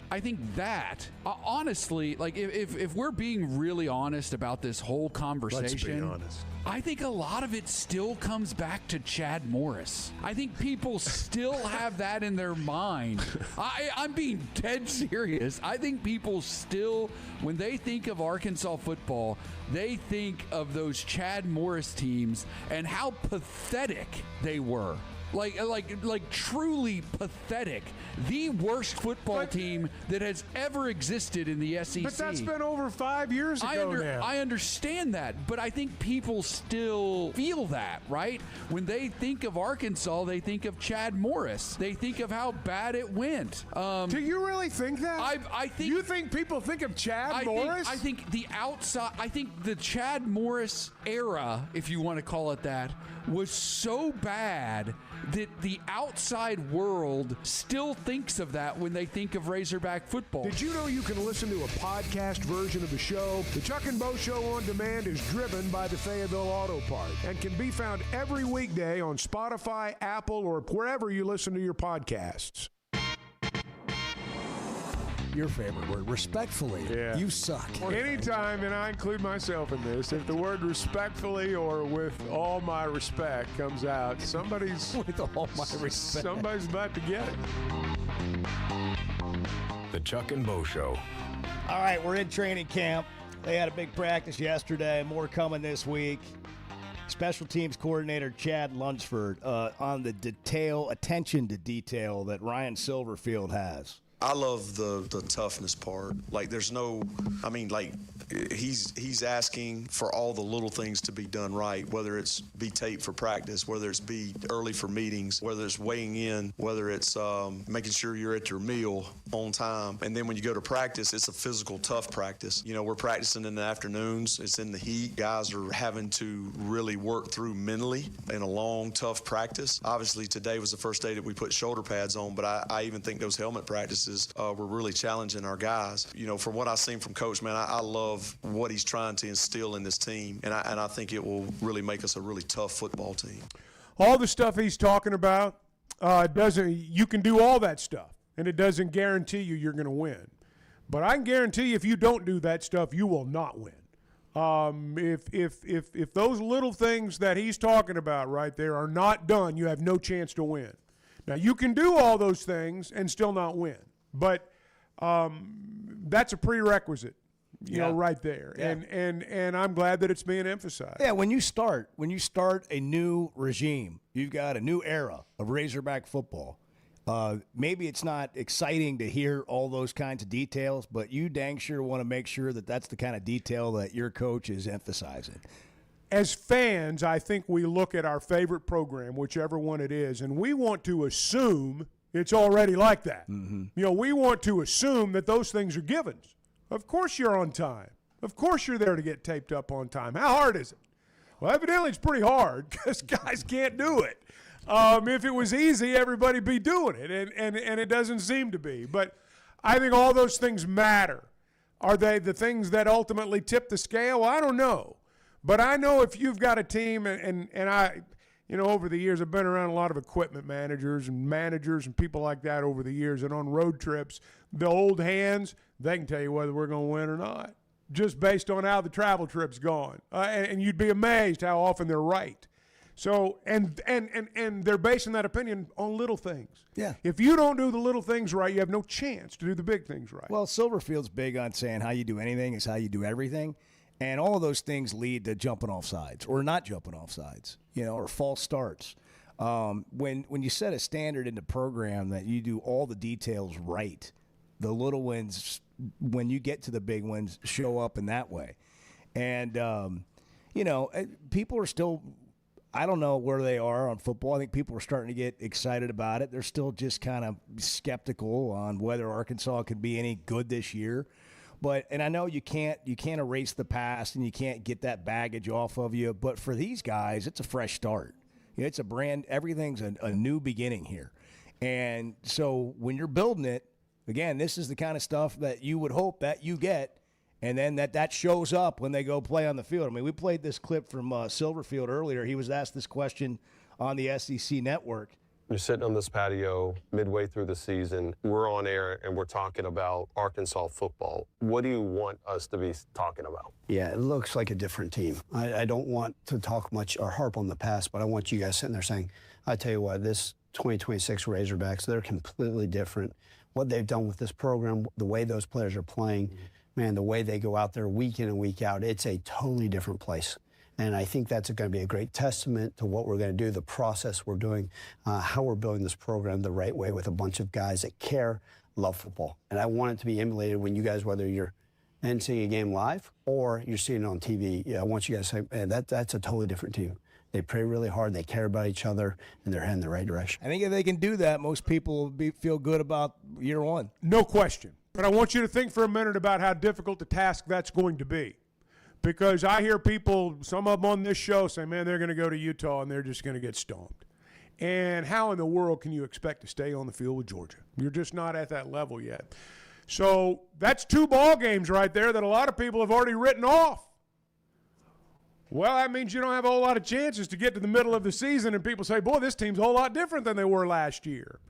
that honestly, like if we're being really honest about this whole conversation, let's be honest. I think a lot of it still comes back to Chad Morris. I think people still have that in their mind. I'm being dead serious. I think people still, when they think of Arkansas football, they think of those Chad Morris teams and how pathetic they were. Like truly pathetic. The worst football team that has ever existed in the SEC. But that's been over 5 years ago now. I understand that, but I think people still feel that, right? When they think of Arkansas, they think of Chad Morris. They think of how bad it went. Do you really think that? I think. You think people think of Chad Morris? I think the outside. I think the Chad Morris era, if you want to call it that, was so bad that the outside world still thinks of that when they think of Razorback football. Did you know you can listen to a podcast version of the show? The Chuck and Bo Show on Demand is driven by the Fayetteville Auto Parts and can be found every weekday on Spotify, Apple, or wherever you listen to your podcasts. Your favorite word, respectfully. Yeah. You suck. Anytime, and I include myself in this, if the word respectfully or with all my respect comes out, somebody's with all my respect. Somebody's about to get it. The Chuck and Bo Show. All right, we're in training camp. They had a big practice yesterday. More coming this week. Special teams coordinator Chad Lunsford on the attention to detail that Ryan Silverfield has. I love the toughness part. Like, there's no he's asking for all the little things to be done right, whether it's be taped for practice, whether it's be early for meetings, whether it's weighing in, whether it's making sure you're at your meal on time. And then when you go to practice, it's a physical, tough practice. You know, we're practicing in the afternoons. It's in the heat. Guys are having to really work through mentally in a long, tough practice. Obviously, today was the first day that we put shoulder pads on, but I even think those helmet practices were really challenging our guys. You know, from what I've seen from Coach, man, I love what he's trying to instill in this team, and I think it will really make us a really tough football team. All the stuff he's talking about you can do all that stuff, and it doesn't guarantee you're going to win. But I can guarantee you, if you don't do that stuff, you will not win. If those little things that he's talking about right there are not done, you have no chance to win. Now, you can do all those things and still not win, but that's a prerequisite. You know, right there. Yeah. And I'm glad that it's being emphasized. Yeah, when you start a new regime, you've got a new era of Razorback football. Maybe it's not exciting to hear all those kinds of details, but you dang sure want to make sure that that's the kind of detail that your coach is emphasizing. As fans, I think we look at our favorite program, whichever one it is, and we want to assume it's already like that. Mm-hmm. You know, we want to assume that those things are givens. Of course you're on time. Of course you're there to get taped up on time. How hard is it? Well, evidently it's pretty hard because guys can't do it. If it was easy, everybody'd be doing it, and it doesn't seem to be. But I think all those things matter. Are they the things that ultimately tip the scale? Well, I don't know. But I know if you've got a team, and I, you know, over the years I've been around a lot of equipment managers and people like that over the years, and on road trips, the old hands, they can tell you whether we're going to win or not, just based on how the travel trip's gone. And you'd be amazed how often they're right. So, and they're basing that opinion on little things. Yeah. If you don't do the little things right, you have no chance to do the big things right. Well, Silverfield's big on saying how you do anything is how you do everything. And all of those things lead to jumping off sides or not jumping off sides, you know, or false starts. When you set a standard in the program that you do all the details right, the little wins, when you get to the big ones, show up in that way. And, you know, people are still, I don't know where they are on football. I think people are starting to get excited about it. They're still just kind of skeptical on whether Arkansas could be any good this year. And I know you can't erase the past and you can't get that baggage off of you. But for these guys, it's a fresh start. You know, it's a brand. Everything's a new beginning here. And so when you're building it, again, this is the kind of stuff that you would hope that you get, and then that shows up when they go play on the field. I mean, we played this clip from Silverfield earlier. He was asked this question on the SEC Network. You're sitting on this patio midway through the season. We're on air, and we're talking about Arkansas football. What do you want us to be talking about? Yeah, it looks like a different team. I don't want to talk much or harp on the past, but I want you guys sitting there saying, I tell you what, this 2026 Razorbacks, they're completely different. What they've done with this program, the way those players are playing, man, the way they go out there week in and week out, it's a totally different place. And I think that's going to be a great testament to what we're going to do, the process we're doing, how we're building this program the right way with a bunch of guys that care, love football. And I want it to be emulated when you guys, whether you're seeing a game live or you're seeing it on TV, I want you guys to say, man, that's a totally different team. They pray really hard, they care about each other, and they're heading the right direction. I think if they can do that, most people will feel good about year one. No question. But I want you to think for a minute about how difficult the task that's going to be. Because I hear people, some of them on this show, say, man, they're going to go to Utah and they're just going to get stomped. And how in the world can you expect to stay on the field with Georgia? You're just not at that level yet. So that's 2 ball games right there that a lot of people have already written off. Well, that means you don't have a whole lot of chances to get to the middle of the season and people say, boy, this team's a whole lot different than they were last year.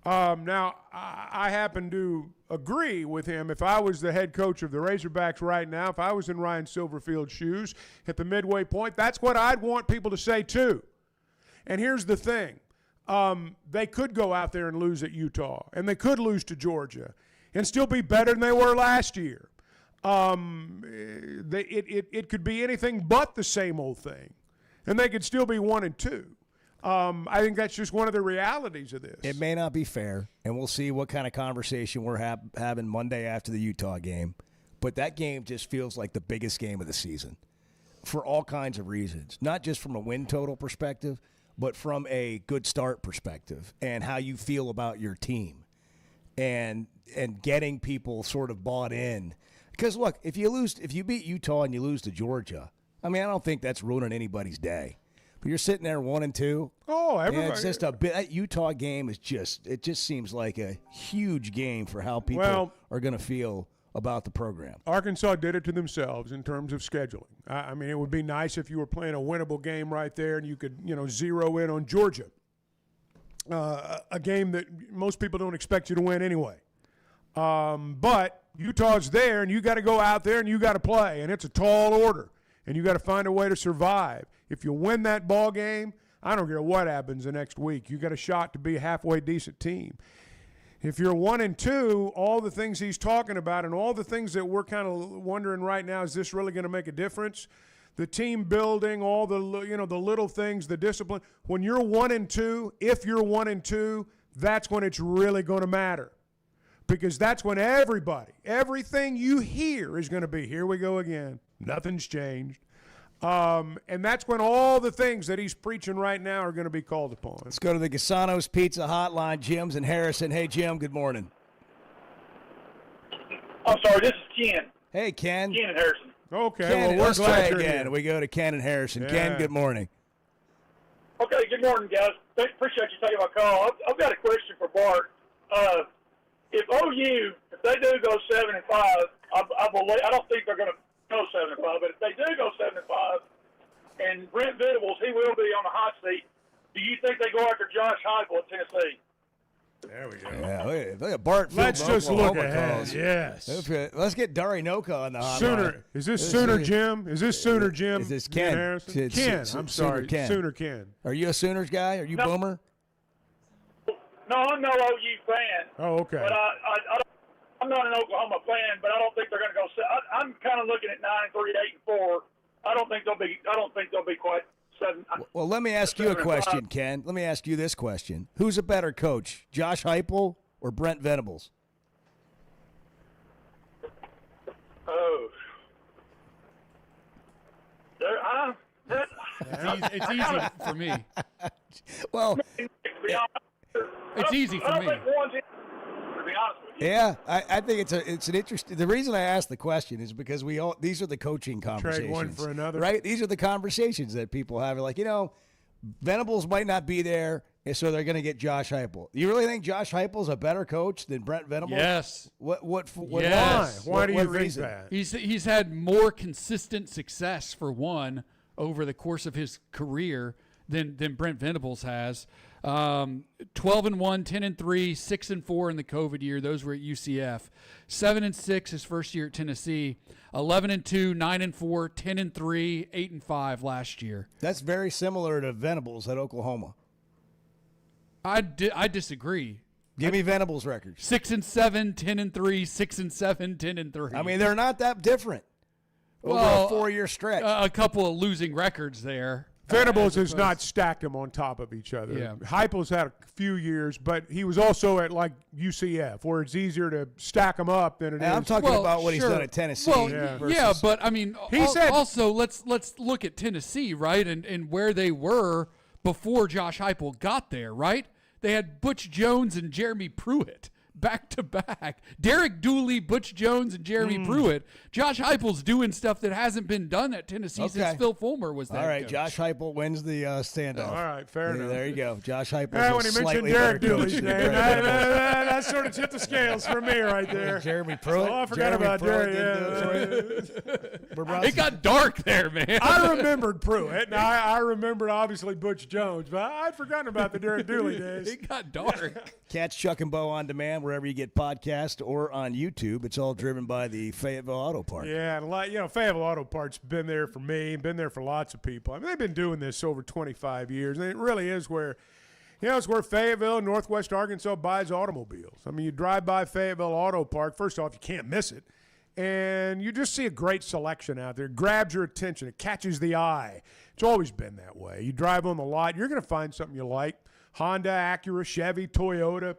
Now, I happen to agree with him. If I was the head coach of the Razorbacks right now, if I was in Ryan Silverfield's shoes at the midway point, that's what I'd want people to say too. And here's the thing. They could go out there and lose at Utah, and they could lose to Georgia and still be better than they were last year. It could be anything but the same old thing, and they could still be 1-2. I think that's just one of the realities of this. It may not be fair, and we'll see what kind of conversation we're having Monday after the Utah game. but that game just feels like the biggest game of the season for all kinds of reasons, not just from a win total perspective, but from a good start perspective and how you feel about your team and getting people sort of bought in. Because look, if you beat Utah and you lose to Georgia, I mean, I don't think that's ruining anybody's day. But you're sitting there 1-2. Oh, everybody. It's just a bit. That Utah game is it just seems like a huge game for how people are going to feel about the program. Arkansas did it to themselves in terms of scheduling. I mean, it would be nice if you were playing a winnable game right there and you could, zero in on Georgia, a game that most people don't expect you to win anyway. But Utah's there, and you got to go out there and you got to play, and it's a tall order, and you got to find a way to survive. If you win that ball game, I don't care what happens the next week. You got a shot to be a halfway decent team. If you're 1-2, all the things he's talking about and all the things that we're kind of wondering right now, is this really going to make a difference? The team building, all the the little things, the discipline. When you're 1-2, if you're 1-2, that's when it's really going to matter. Because that's when everything you hear is going to be, here we go again. Nothing's changed. And that's when all the things that he's preaching right now are going to be called upon. Let's go to the Gasano's Pizza Hotline. Jim's in Harrison. Hey, Jim, good morning. I'm sorry, this is Ken. Hey, Ken. Ken in Harrison. Okay, Ken, well, let's we're try glad you're again. here. We go to Ken in Harrison. Yeah. Ken, good morning. Okay, good morning, guys. Appreciate you taking my call. I've got a question for Bart. If OU, if they do go 7-5, I don't think they're going to go 7-5, but if they do go 7-5, and Brent Venables, he will be on the hot seat, do you think they go after Josh Heupel at Tennessee? There we go. Yeah, look at Bart. Let's Field, just look Oklahoma ahead. calls. Yes. Let's get Dari Noka on the hotline. Sooner. Is this Sooner Jim? Is this Sooner Jim? Is this in Ken? Harrison? Ken. I'm sorry. Ken. Sooner Ken. Are you a Sooners guy? Are you Boomer? No, I'm no OU fan. Oh, okay. But I'm not an Oklahoma fan, but I don't think they're going to go. I'm kind of looking at 9-3, 8-4. I don't think they'll be quite 7. Well, let me ask you a question, Ken. Let me ask you this question: who's a better coach, Josh Heupel or Brent Venables? Oh, It's easy for me. Well, it's easy for me. Yeah, I think it's an interesting. The reason I asked the question is because these are the coaching conversations. Trade one for another, right? These are the conversations that people have. Like, Venables might not be there, so they're going to get Josh Heupel. You really think Josh Heupel's a better coach than Brent Venables? Yes. What yes. Why do you think that? He's had more consistent success for one over the course of his career than Brent Venables has. 12-1, 10-3, 6-4 in the COVID year. Those were at UCF. 7-6 his first year at Tennessee. 11-2, 9-4, 10-3, 8-5 last year. That's very similar to Venables at Oklahoma. I disagree. Give me Venables' records. 6-7, 10-3, 6-7, 10-3. I mean, they're not that different over a 4-year stretch. A couple of losing records there. Venables has not stacked them on top of each other. Yeah. Heupel's had a few years, but he was also at like UCF, where it's easier to stack them up than it is. I'm talking about what he's done at Tennessee. Well, versus, yeah, but I mean, He said- also let's look at Tennessee, right, and where they were before Josh Heupel got there, right? They had Butch Jones and Jeremy Pruitt back to back. Derek Dooley, Butch Jones, and Jeremy Pruitt. Josh Heupel's doing stuff that hasn't been done at Tennessee since Phil Fulmer was there. All right, Josh Heupel wins the standoff. All right, fair enough. There you go. Josh Heupel. When he mentioned Derek Dooley's name, that sort of tipped the scales for me right there. Jeremy Pruitt. Oh, I forgot about Derek. It got dark there, man. I remembered Pruitt, and I remembered obviously Butch Jones, but I'd forgotten about the Derek Dooley days. It got dark. Catch Chuck and Bo on demand wherever you get podcasts or on YouTube. It's all driven by the Fayetteville Auto Parts. Yeah, and a lot, Fayetteville Auto Parts been there for me, been there for lots of people. I mean, they've been doing this over 25 years, and it really is where, it's where Fayetteville, Northwest Arkansas buys automobiles. I mean, you drive by Fayetteville Auto Park, first off, you can't miss it, and you just see a great selection out there. It grabs your attention. It catches the eye. It's always been that way. You drive on the lot, you're going to find something you like. Honda, Acura, Chevy, Toyota,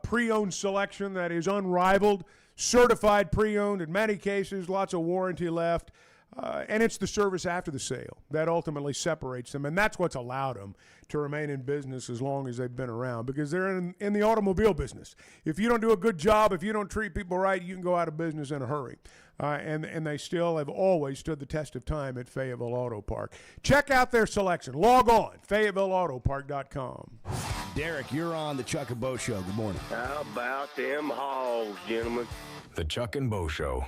pre-owned selection that is unrivaled. certified pre-owned in many cases, lots of warranty left. And it's the service after the sale that ultimately separates them, and that's what's allowed them to remain in business as long as they've been around, because they're in the automobile business. If you don't do a good job, if you don't treat people right, you can go out of business in a hurry. And they still have always stood the test of time at Fayetteville Auto Park. Check out their selection. Log on, FayettevilleAutoPark.com. Derek, you're on the Chuck and Bo Show. Good morning. How about them hogs, gentlemen? The Chuck and Bo Show.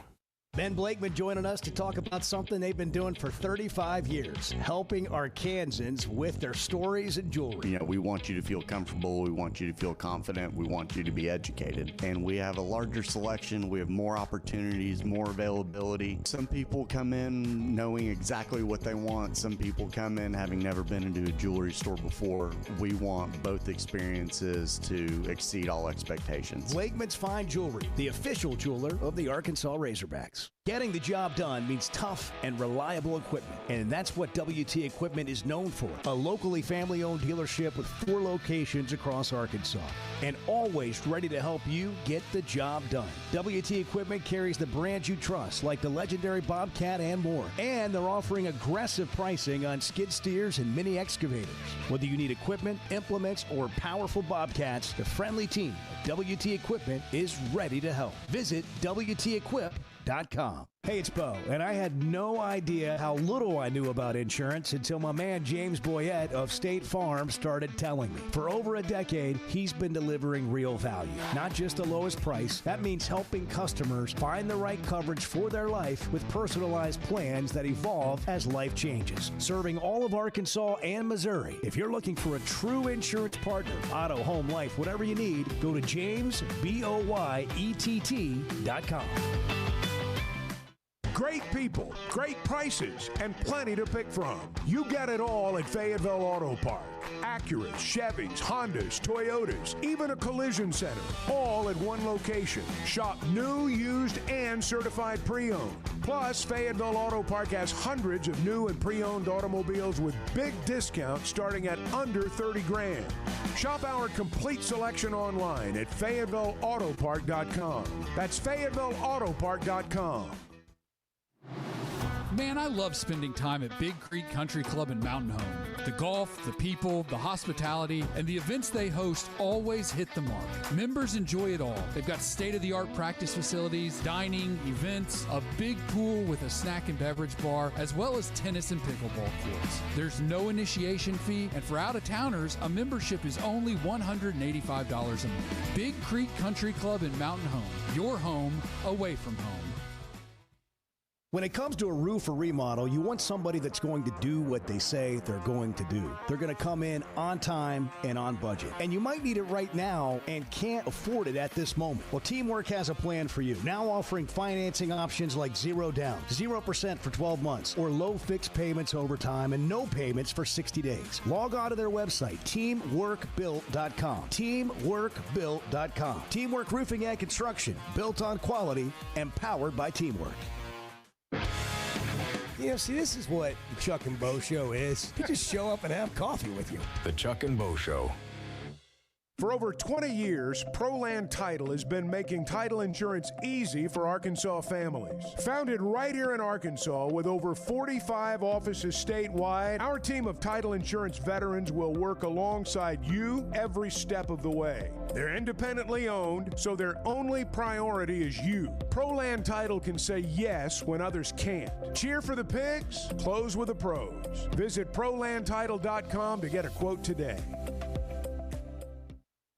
Ben Blakeman joining us to talk about something they've been doing for 35 years, helping Arkansans with their stories and jewelry. You know, we want you to feel comfortable. We want you to feel confident. We want you to be educated. And we have a larger selection. We have more opportunities, more availability. Some people come in knowing exactly what they want. Some people come in having never been into a jewelry store before. We want both experiences to exceed all expectations. Blakeman's Fine Jewelry, the official jeweler of the Arkansas Razorbacks. Getting the job done means tough and reliable equipment, and that's what WT Equipment is known for. A locally family-owned dealership with 4 locations across Arkansas, and always ready to help you get the job done. WT Equipment carries the brands you trust, like the legendary Bobcat and more, and they're offering aggressive pricing on skid steers and mini excavators. Whether you need equipment, implements, or powerful Bobcats, the friendly team at WT Equipment is ready to help. Visit WTEquip.com. Hey, it's Bo, and I had no idea how little I knew about insurance until my man James Boyette of State Farm started telling me. For over a decade, he's been delivering real value, not just the lowest price. That means helping customers find the right coverage for their life with personalized plans that evolve as life changes. Serving all of Arkansas and Missouri. If you're looking for a true insurance partner, auto, home, life, whatever you need, go to JamesBoyett.com. Great people, great prices, and plenty to pick from. You get it all at Fayetteville Auto Park. Acuras, Chevys, Hondas, Toyotas, even a collision center, all at one location. Shop new, used, and certified pre-owned. Plus, Fayetteville Auto Park has hundreds of new and pre-owned automobiles with big discounts starting at under $30,000. Shop our complete selection online at FayettevilleAutoPark.com. That's FayettevilleAutoPark.com. Man, I love spending time at Big Creek Country Club in Mountain Home. The golf, the people, the hospitality, and the events they host always hit the mark. Members enjoy it all. They've got state-of-the-art practice facilities, dining, events, a big pool with a snack and beverage bar, as well as tennis and pickleball courts. There's no initiation fee, and for out-of-towners, a membership is only $185 a month. Big Creek Country Club in Mountain Home. Your home away from home. When it comes to a roof or remodel, you want somebody that's going to do what they say they're going to do. They're going to come in on time and on budget. And you might need it right now and can't afford it at this moment. Well, Teamwork has a plan for you. Now offering financing options like 0 down, 0% for 12 months, or low fixed payments over time and no payments for 60 days. Log on to their website, teamworkbuilt.com. Teamworkbuilt.com. Teamwork Roofing and Construction, built on quality and powered by Teamwork. You know, see, this is what the Chuck and Bo Show is. You just show up and have coffee with you. The Chuck and Bo Show. For over 20 years, ProLand Title has been making title insurance easy for Arkansas families. Founded right here in Arkansas with over 45 offices statewide, our team of title insurance veterans will work alongside you every step of the way. They're independently owned, so their only priority is you. ProLand Title can say yes when others can't. Cheer for the pigs, close with the pros. Visit ProLandTitle.com to get a quote today.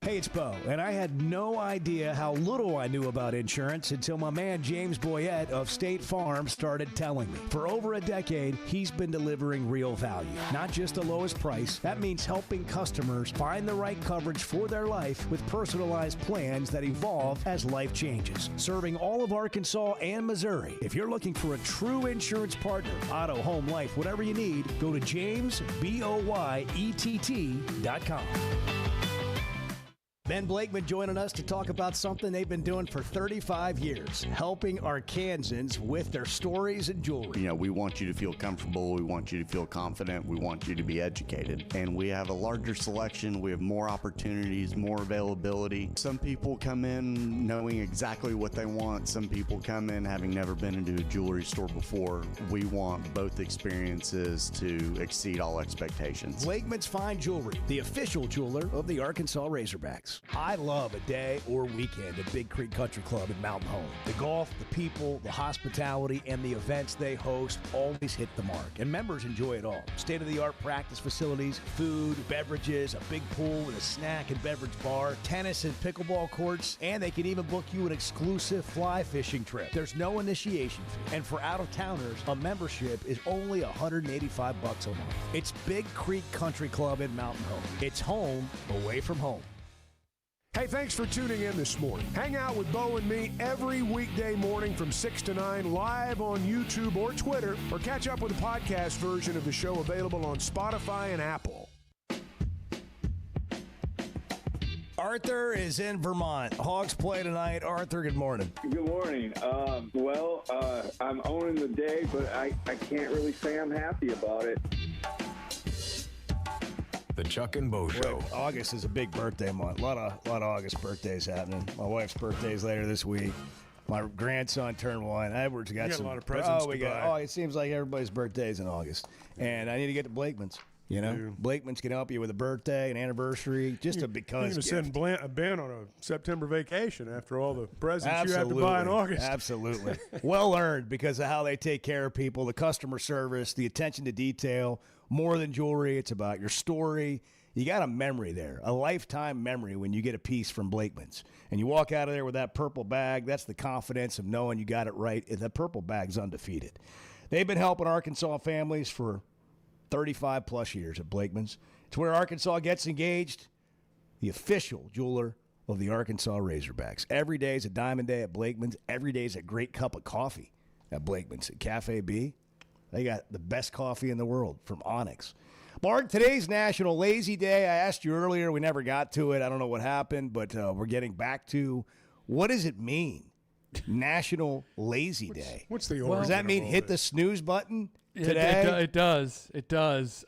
Hey, it's Bo, and I had no idea how little I knew about insurance until my man James Boyette of State Farm started telling me. For over a decade, he's been delivering real value, not just the lowest price. That means helping customers find the right coverage for their life with personalized plans that evolve as life changes. Serving all of Arkansas and Missouri. If you're looking for a true insurance partner, auto, home, life, whatever you need, go to JamesBoyett.com. Ben Blakeman joining us to talk about something they've been doing for 35 years, helping Arkansans with their stories and jewelry. You know, we want you to feel comfortable. We want you to feel confident. We want you to be educated. And we have a larger selection. We have more opportunities, more availability. Some people come in knowing exactly what they want. Some people come in having never been into a jewelry store before. We want both experiences to exceed all expectations. Blakeman's Fine Jewelry, the official jeweler of the Arkansas Razorbacks. I love a day or weekend at Big Creek Country Club in Mountain Home. The golf, the people, the hospitality, and the events they host always hit the mark, and members enjoy it all. State-of-the-art practice facilities, food, beverages, a big pool with a snack and beverage bar, tennis and pickleball courts, and they can even book you an exclusive fly fishing trip. There's no initiation fee, and for out-of-towners, a membership is only $185 a month. It's Big Creek Country Club in Mountain Home. It's home away from home. Hey, thanks for tuning in this morning. Hang out with Bo and me every weekday morning from 6 to 9 live on YouTube or Twitter, or catch up with the podcast version of the show available on Spotify and Apple. Arthur is in Vermont. Hogs play tonight. Arthur, good morning. Good morning. I'm owning the day, but I can't really say I'm happy about it. The Chuck and Bo Show. August is a big birthday month. A lot of August birthdays happening. My wife's birthday's later this week. My grandson turned 1. Edward's got a some. lot of presents to buy. It seems like everybody's birthday's in August, and I need to get to Blakeman's. You know, Yeah. Blakeman's can help you with a birthday, an anniversary, just a because. You're going to send Ben on a September vacation after all the presents Absolutely. you have to buy in August. Absolutely. Well earned because of how they take care of people, the customer service, the attention to detail. More than jewelry, it's about your story. You got a memory there, a lifetime memory when you get a piece from Blakeman's. And you walk out of there with that purple bag. That's the confidence of knowing you got it right. And the purple bag's undefeated. They've been helping Arkansas families for 35-plus years at Blakeman's. It's where Arkansas gets engaged, the official jeweler of the Arkansas Razorbacks. Every day is a diamond day at Blakeman's. Every day is a great cup of coffee at Blakeman's. At Cafe B, they got the best coffee in the world from Onyx. Mark, today's National Lazy Day. I asked you earlier. We never got to it. I don't know what happened, but we're getting back to what does it mean, National Lazy Day? What's the Does origin that mean of all hit this? the snooze button today? It does. It does.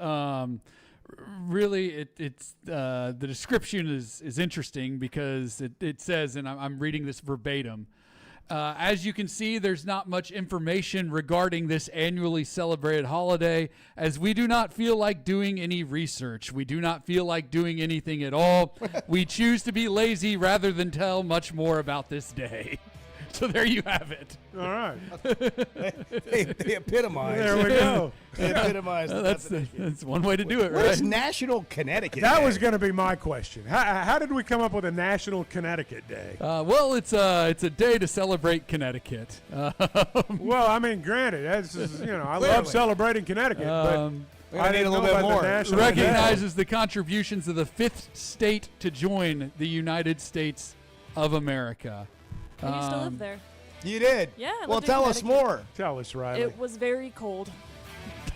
Really, it's the description is interesting because it says, and I'm reading this verbatim. As you can see, there's not much information regarding this annually celebrated holiday, as we do not feel like doing any research. We do not feel like doing anything at all. We choose to be lazy rather than tell much more about this day. So there you have it. All right. They epitomize. There we go. They epitomize. That's one way to do it, What right? is National Connecticut That Day? was going to be my question. How did we come up with a National Connecticut Day? Well, it's a day to celebrate Connecticut. Well, I mean, granted, that's I love celebrating Connecticut, but I need didn't a know little bit about more. the National Recognizes the contributions of the 5th state to join the United States of America. I used to live there. You did? Yeah. I Well, lived in tell us Connecticut. more. Tell us, Riley. It was very cold.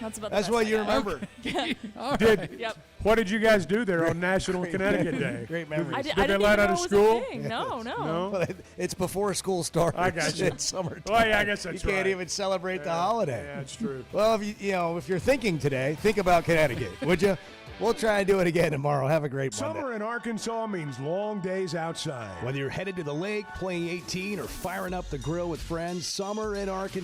That's about. That's the what best you I got. remember. Yeah. Yep. What did you guys do there on National Connecticut Day? Great memories. I Did didn't they even let know out of it was school? a thing. No. No? It's before school starts. I got you. It's summertime. Well, yeah, I guess that's You can't right. even celebrate the holiday. Yeah, that's true. Well, if you're thinking today, think about Connecticut, would you? We'll try and do it again tomorrow. Have a great Monday. Summer in Arkansas means long days outside. Whether you're headed to the lake, playing 18, or firing up the grill with friends, summer in Arkansas